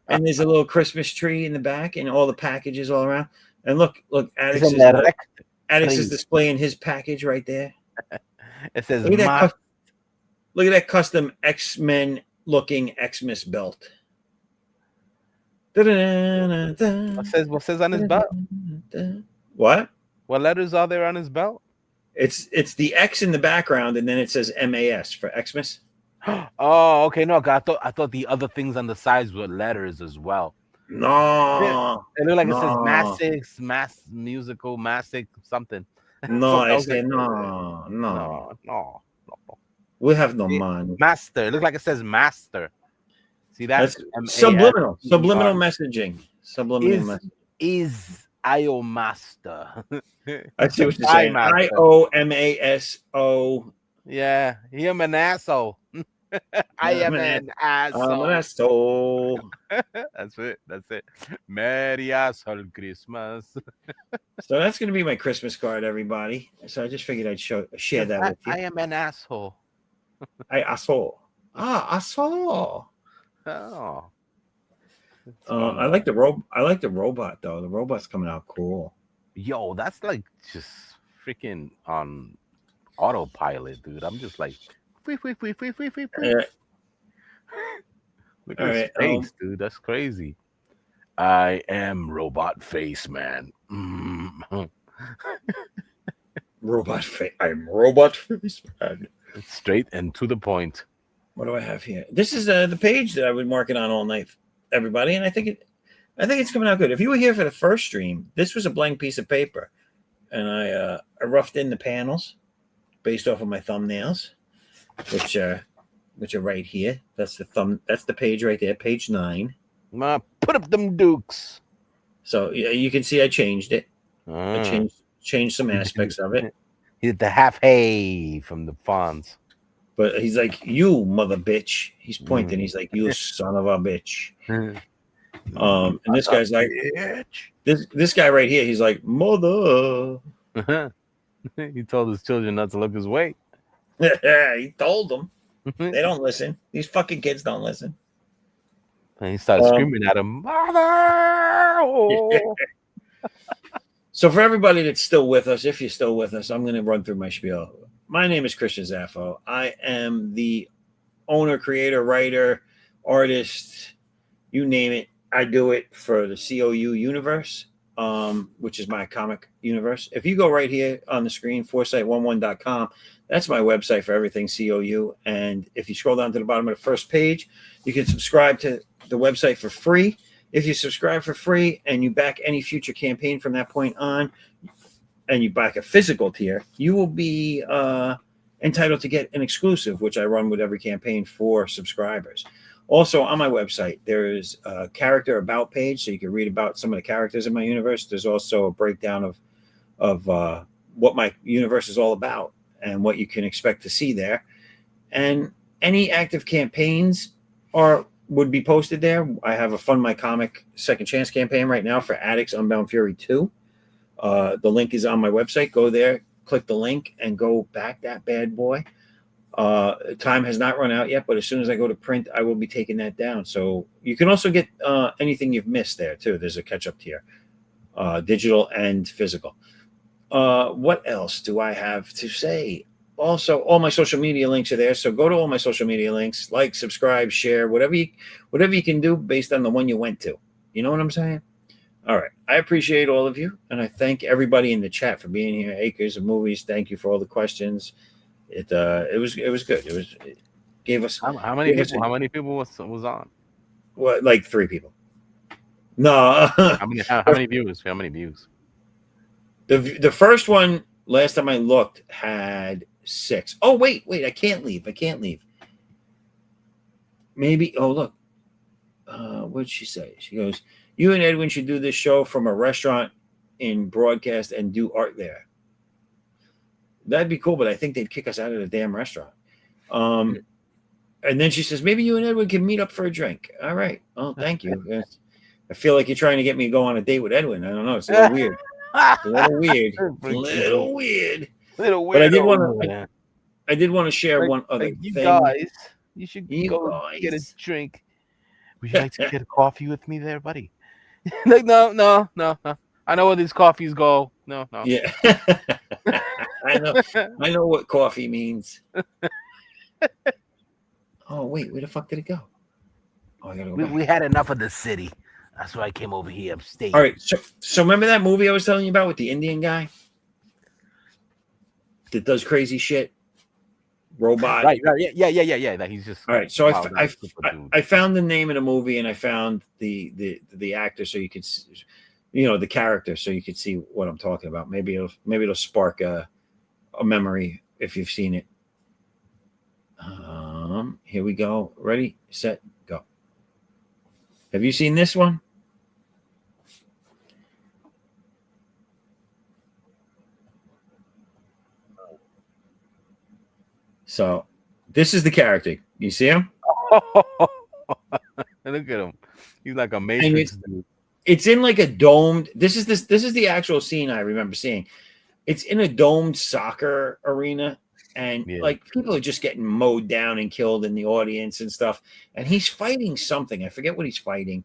Speaker 2: And there's a little Christmas tree in the back and all the packages all around. And look, Addix is displaying his package right there.
Speaker 6: It says
Speaker 2: look at that custom X-Men looking Xmas belt.
Speaker 6: What says on his belt?
Speaker 2: What
Speaker 6: letters are there on his belt?
Speaker 2: It's the X in the background, and then it says MAS for Xmas.
Speaker 6: Oh, okay. No, I thought the other things on the sides were letters as well.
Speaker 2: No,
Speaker 6: it looked like it says mass musical, massic something.
Speaker 2: No, I say no. We have no money.
Speaker 6: Master. It looks like it says master. See that's
Speaker 2: subliminal messaging. Subliminal messaging.
Speaker 6: Is IO master.
Speaker 2: I see what you're saying. IOMASO.
Speaker 6: Yeah, I'm an asshole. I am an asshole.
Speaker 2: I'm an asshole.
Speaker 6: That's it. Merry asshole Christmas.
Speaker 2: So that's going to be my Christmas card, everybody. So I just figured I'd share that with you.
Speaker 6: I am an asshole.
Speaker 2: Asshole. Asshole.
Speaker 6: Oh.
Speaker 2: I like the robot though. The robot's coming out cool.
Speaker 6: Yo, that's like just freaking on autopilot, dude. I'm just like, free. Look at his face, dude. That's crazy. I am robot face, man.
Speaker 2: Robot face. I'm robot face, man.
Speaker 6: Straight and to the point.
Speaker 2: What do I have here? This is the page that I've been working on all night, everybody, and I think it's coming out good. If you were here for the first stream, this was a blank piece of paper, and I roughed in the panels based off of my thumbnails, which are right here. That's the page right there, page 9.
Speaker 6: Put up them dukes.
Speaker 2: So you can see I changed it. I changed some aspects of it.
Speaker 6: He did the half hay from the fonts.
Speaker 2: But he's like, you mother bitch. He's pointing. He's like, you son of a bitch. And this guy's like, this guy right here. He's like, mother.
Speaker 6: He told his children not to look his way.
Speaker 2: He told them. They don't listen. These fucking kids don't listen.
Speaker 6: And he started screaming at him, mother. Oh.
Speaker 2: So for everybody that's still with us, if you're still with us, I'm going to run through my spiel. My name is Christian Zaffo. I am the owner, creator, writer, artist, you name it. I do it for the C.O.U. universe, which is my comic universe. If you go right here on the screen, foresight11.com, that's my website for everything C.O.U. And if you scroll down to the bottom of the first page, you can subscribe to the website for free. If you subscribe for free and you back any future campaign from that point on, and you back a physical tier, you will be entitled to get an exclusive, which I run with every campaign for subscribers. Also, on my website, there is a character about page, so you can read about some of the characters in my universe. There's also a breakdown of what my universe is all about and what you can expect to see there. And any active campaigns would be posted there. I have a Fund My Comic Second Chance campaign right now for Addicts Unbound Fury 2. The link is on my website. Go there, click the link, and go back that bad boy. Time has not run out yet, but as soon as I go to print, I will be taking that down. So you can also get anything you've missed there too. There's a catch-up tier, digital and physical. What else do I have to say? Also, all my social media links are there. So go to all my social media links, like, subscribe, share, whatever you can do based on the one you went to. You know what I'm saying? All right. I appreciate all of you, and I thank everybody in the chat for being here. Acres of Movies, thank you for all the questions. It was good. It gave us
Speaker 6: how many people was on?
Speaker 2: What, like 3 people? No.
Speaker 6: How many views? How many views?
Speaker 2: The first one, last time I looked, had 6. Oh, wait, I can't leave. Maybe, oh, look. What'd she say? She goes, you and Edwin should do this show from a restaurant in broadcast and do art there. That'd be cool, but I think they'd kick us out of the damn restaurant. And then she says, maybe you and Edwin can meet up for a drink. All right. Oh, thank you. I feel like you're trying to get me to go on a date with Edwin. I don't know. It's a little weird. It's a little weird. But I did want to share one other thing.
Speaker 6: You guys, you should go get a drink. Would you like to get a coffee with me there, buddy? Like, no. I know where these coffees go. No.
Speaker 2: Yeah. I know what coffee means. Oh, wait, where the fuck did it go? Oh, I gotta go back.
Speaker 7: We had enough of the city. That's why I came over here upstate.
Speaker 2: All right, so remember that movie I was telling you about with the Indian guy that does crazy shit? Robot.
Speaker 6: Right. Yeah. That he's just
Speaker 2: all right. So I found the name of the movie and I found the actor, so you could, the character, so you could see what I'm talking about. Maybe it'll spark a memory if you've seen it. Here we go. Ready, set, go. Have you seen this one? So this is the character. You see him?
Speaker 6: Look at him. He's like a Matrix dude.
Speaker 2: It's in like a domed. This is the actual scene I remember seeing. It's in a domed soccer arena, and like people are just getting mowed down and killed in the audience and stuff. And he's fighting something. I forget what he's fighting,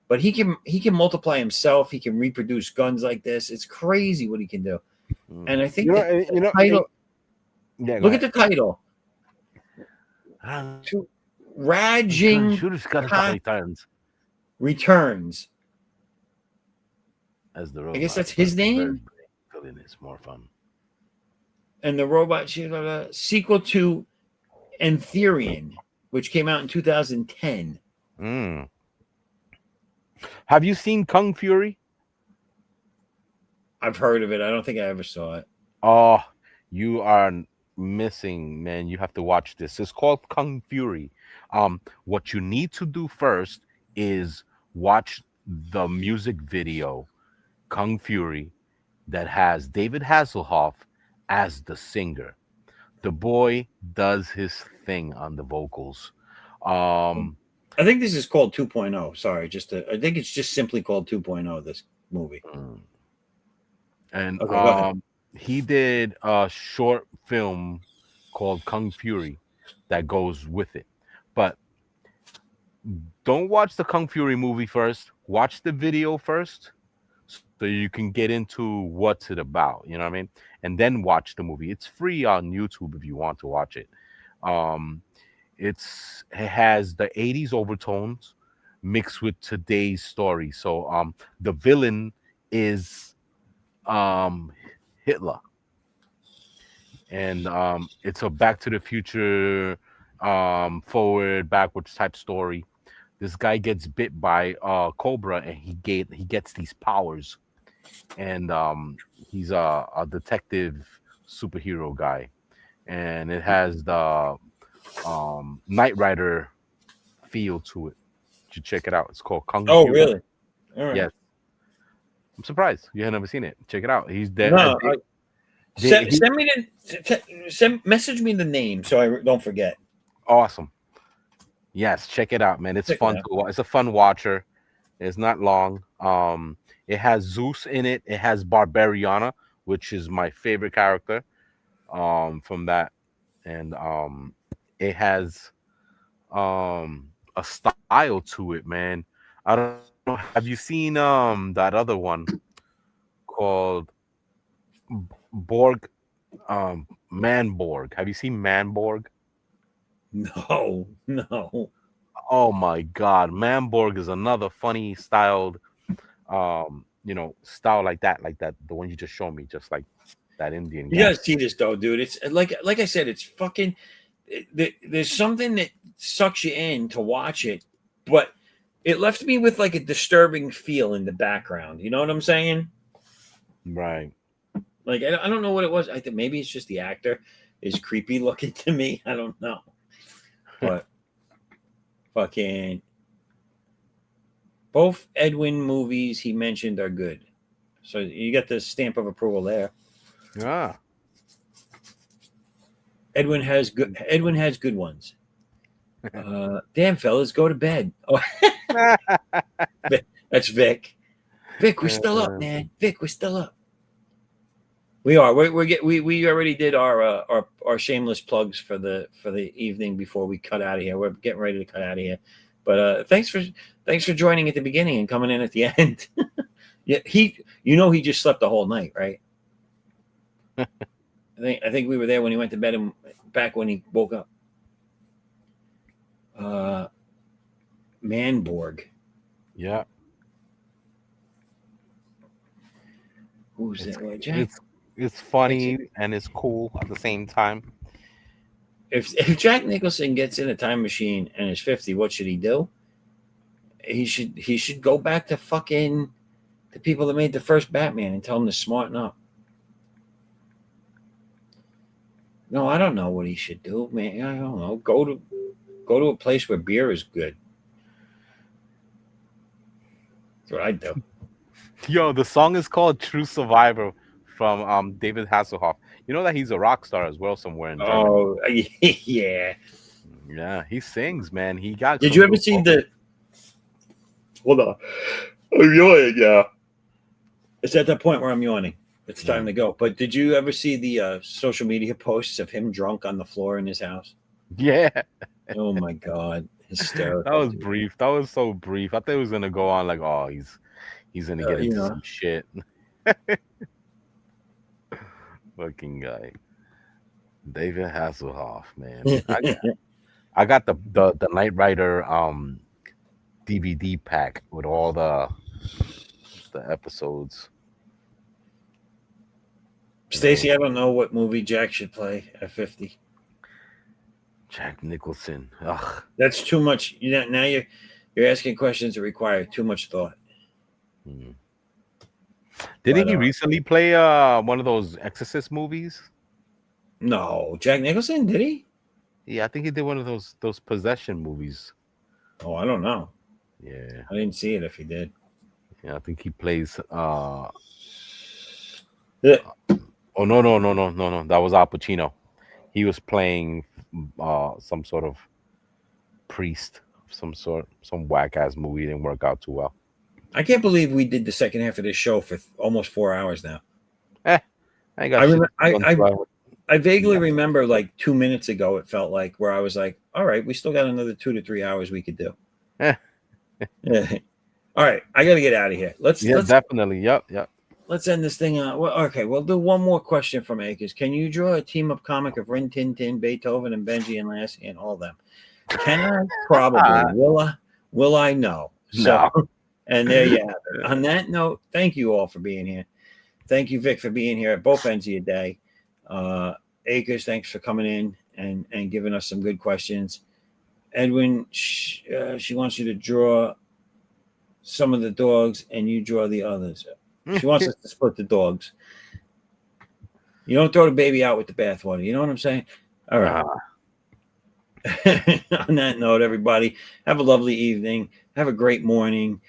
Speaker 2: but he can multiply himself. He can reproduce guns like this. It's crazy what he can do. And I think the title. Look at the title. Rajing Returns.
Speaker 6: As the robot.
Speaker 2: I guess that's his name.
Speaker 6: It's more fun.
Speaker 2: And the robot sequel to Antherian, which came out in 2010.
Speaker 6: Have you seen Kung Fury?
Speaker 2: I've heard of it. I don't think I ever saw it.
Speaker 6: Oh, you are missing, man. You have to watch this. It's called Kung Fury. What you need to do first is watch the music video, Kung Fury, that has David Hasselhoff as the singer. The boy does his thing on the vocals.
Speaker 2: I think this is called 2.0. Sorry, I think it's just simply called 2.0, this movie.
Speaker 6: And okay, he did a short film called Kung Fury that goes with it. But don't watch the Kung Fury movie first. Watch the video first so you can get into what's it about. You know what I mean? And then watch the movie. It's free on YouTube if you want to watch it. It has the 80s overtones mixed with today's story. So the villain is Hitler. And it's a Back to the Future, forward, backwards type story. This guy gets bit by a cobra, and he gets these powers. And he's a detective superhero guy. and it has the Knight Rider feel to it. You should check it out. It's called Kung
Speaker 2: Oh,
Speaker 6: Fury.
Speaker 2: really? All right.
Speaker 6: Yes, I'm surprised you have never seen it. Check it out. He's there.
Speaker 2: No,
Speaker 6: He,
Speaker 2: send me message me the name so I don't forget.
Speaker 6: awesome. Yes, check it out, man. It's
Speaker 2: Check it
Speaker 6: fun
Speaker 2: out.
Speaker 6: to watch. It's a fun watcher. It's not long. It has Zeus in it. It has Barbariana, which is my favorite character. From that, and it has a style to it, man. I don't know. Have you seen that other one called Borg? Manborg. Have you seen Manborg?
Speaker 2: No, no.
Speaker 6: Oh my God, Manborg is another funny styled, style like that. The one you just showed me, just like that Indian
Speaker 2: You
Speaker 6: guy.
Speaker 2: gotta see this though, dude. It's like I said, it's fucking. There's something that sucks you in to watch it, but it left me with like a disturbing feel in the background. You know what I'm saying?
Speaker 6: Right.
Speaker 2: Like I don't know what it was. I think maybe it's just the actor is creepy looking to me. I don't know, but fucking both Edwin movies he mentioned are good. So you get the stamp of approval there.
Speaker 6: Yeah.
Speaker 2: Edwin has good ones. Damn fellas, go to bed. Oh, that's Vic. Vic, we're still up, man. Vic, we're still up. We are. We already did our shameless plugs for the evening before we cut out of here. We're getting ready to cut out of here. But thanks for joining at the beginning and coming in at the end. Yeah, he just slept the whole night, right? I think we were there when he went to bed and back when he woke up. Manborg.
Speaker 6: Yeah.
Speaker 2: Who's that? Jack?
Speaker 6: It's funny and it's cool at the same time.
Speaker 2: If Jack Nicholson gets in a time machine and is 50, what should he do? He should go back to fucking the people that made the first Batman and tell them to smarten up. No, I don't know what he should do, man. I don't know. Go to a place where beer is good. That's what I do.
Speaker 6: Yo, the song is called "True Survivor" from David Hasselhoff. You know that he's a rock star as well somewhere in Germany.
Speaker 2: Oh, yeah.
Speaker 6: Yeah, he sings, man. He got.
Speaker 2: Did you ever see the? Hold on, I'm yawning. Yeah, it's at that point where I'm yawning. It's time to go. But did you ever see the social media posts of him drunk on the floor in his house?
Speaker 6: Yeah.
Speaker 2: Oh my God, hysterical.
Speaker 6: That was brief. That was so brief. I thought it was gonna go on like, oh, he's gonna get into some shit. Fucking guy, David Hasselhoff, man. I got the Knight Rider DVD pack with all the episodes.
Speaker 2: Stacy, I don't know what movie Jack should play at 50.
Speaker 6: Jack Nicholson. Ugh.
Speaker 2: That's too much. Now you're asking questions that require too much thought.
Speaker 6: Didn't he recently play one of those Exorcist movies?
Speaker 2: No, Jack Nicholson, did he?
Speaker 6: Yeah, I think he did one of those possession movies.
Speaker 2: Oh, I don't know.
Speaker 6: Yeah,
Speaker 2: I didn't see it if he did.
Speaker 6: Yeah, I think he plays.
Speaker 2: Yeah.
Speaker 6: Oh no! That was Al Pacino. He was playing some sort of priest of some whack ass movie. Didn't work out too well.
Speaker 2: I can't believe we did the second half of this show for almost 4 hours now. I vaguely remember like 2 minutes ago, it felt like, where I was like, all right, we still got another 2 to 3 hours we could do. Yeah. All right, I got to get out of here. Let's
Speaker 6: definitely. Yep.
Speaker 2: Let's end this thing. Okay, we'll do one more question from Akers. Can you draw a team-up comic of Rin Tin Tin, Beethoven, and Benji and Lassie and all them? Can I? Probably. Will I? No. So, no. And there you have it. On that note, thank you all for being here. Thank you, Vic, for being here at both ends of your day. Akers, thanks for coming in and giving us some good questions. Edwin, she wants you to draw some of the dogs and you draw the others. She wants us to split the dogs. You don't throw the baby out with the bathwater. You know what I'm saying? All right. On that note, everybody, have a lovely evening. Have a great morning.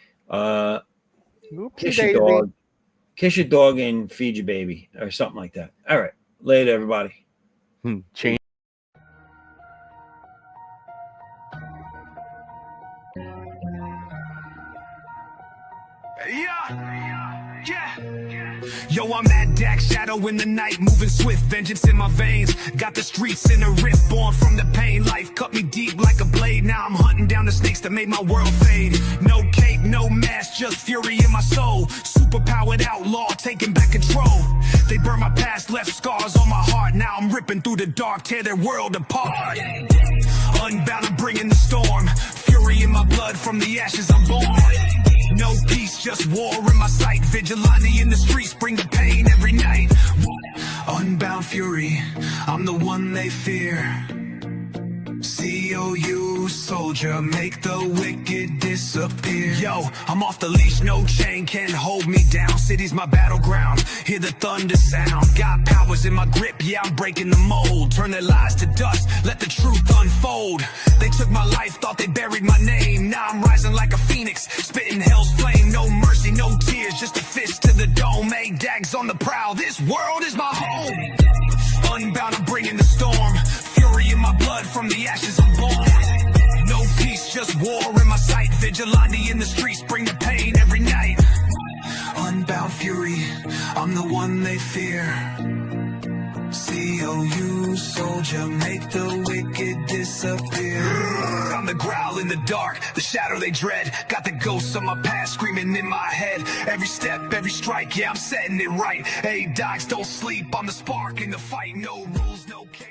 Speaker 2: Kiss your dog. Kiss your dog and feed your baby or something like that. All right. Later, everybody.
Speaker 6: Change.
Speaker 1: Yo, I'm that Dak shadow in the night, moving swift, vengeance in my veins. Got the streets in a rip, born from the pain. Life cut me deep like a blade. Now I'm hunting down the snakes that made my world fade. No cape, no mask, just fury in my soul. Superpowered outlaw, taking back control. They burned my past, left scars on my heart. Now I'm ripping through the dark, tear their world apart. Unbound, I'm bringing the storm. Fury in my blood, from the ashes I'm born. No peace, just war in my sight. Vigilante in the streets, bring the pain every night. Unbound fury, I'm the one they fear. C.O.U. soldier, make the wicked disappear. Yo, I'm off the leash, no chain can hold me down. City's my battleground, hear the thunder sound. Got powers in my grip, yeah, I'm breaking the mold. Turn their lies to dust, let the truth unfold. They took my life, thought they buried my name. Now I'm rising like a phoenix, spitting hell's flame. No mercy, no tears, just a fist to the dome. Hey, Dags on the prowl, this world is my home. Unbound, I'm bringing the storm. Fury in my blood, from the ashes I'm born. No peace, just war in my sight. Vigilante in the streets, bring the pain every night. Unbound fury, I'm the one they fear. C.O.U. soldier, make the wicked disappear. I'm the growl in the dark, the shadow they dread. Got the ghosts of my past screaming in my head. Every step, every strike, yeah, I'm setting it right. Hey, dogs, don't sleep, I'm the spark in the fight. No rules, no cage.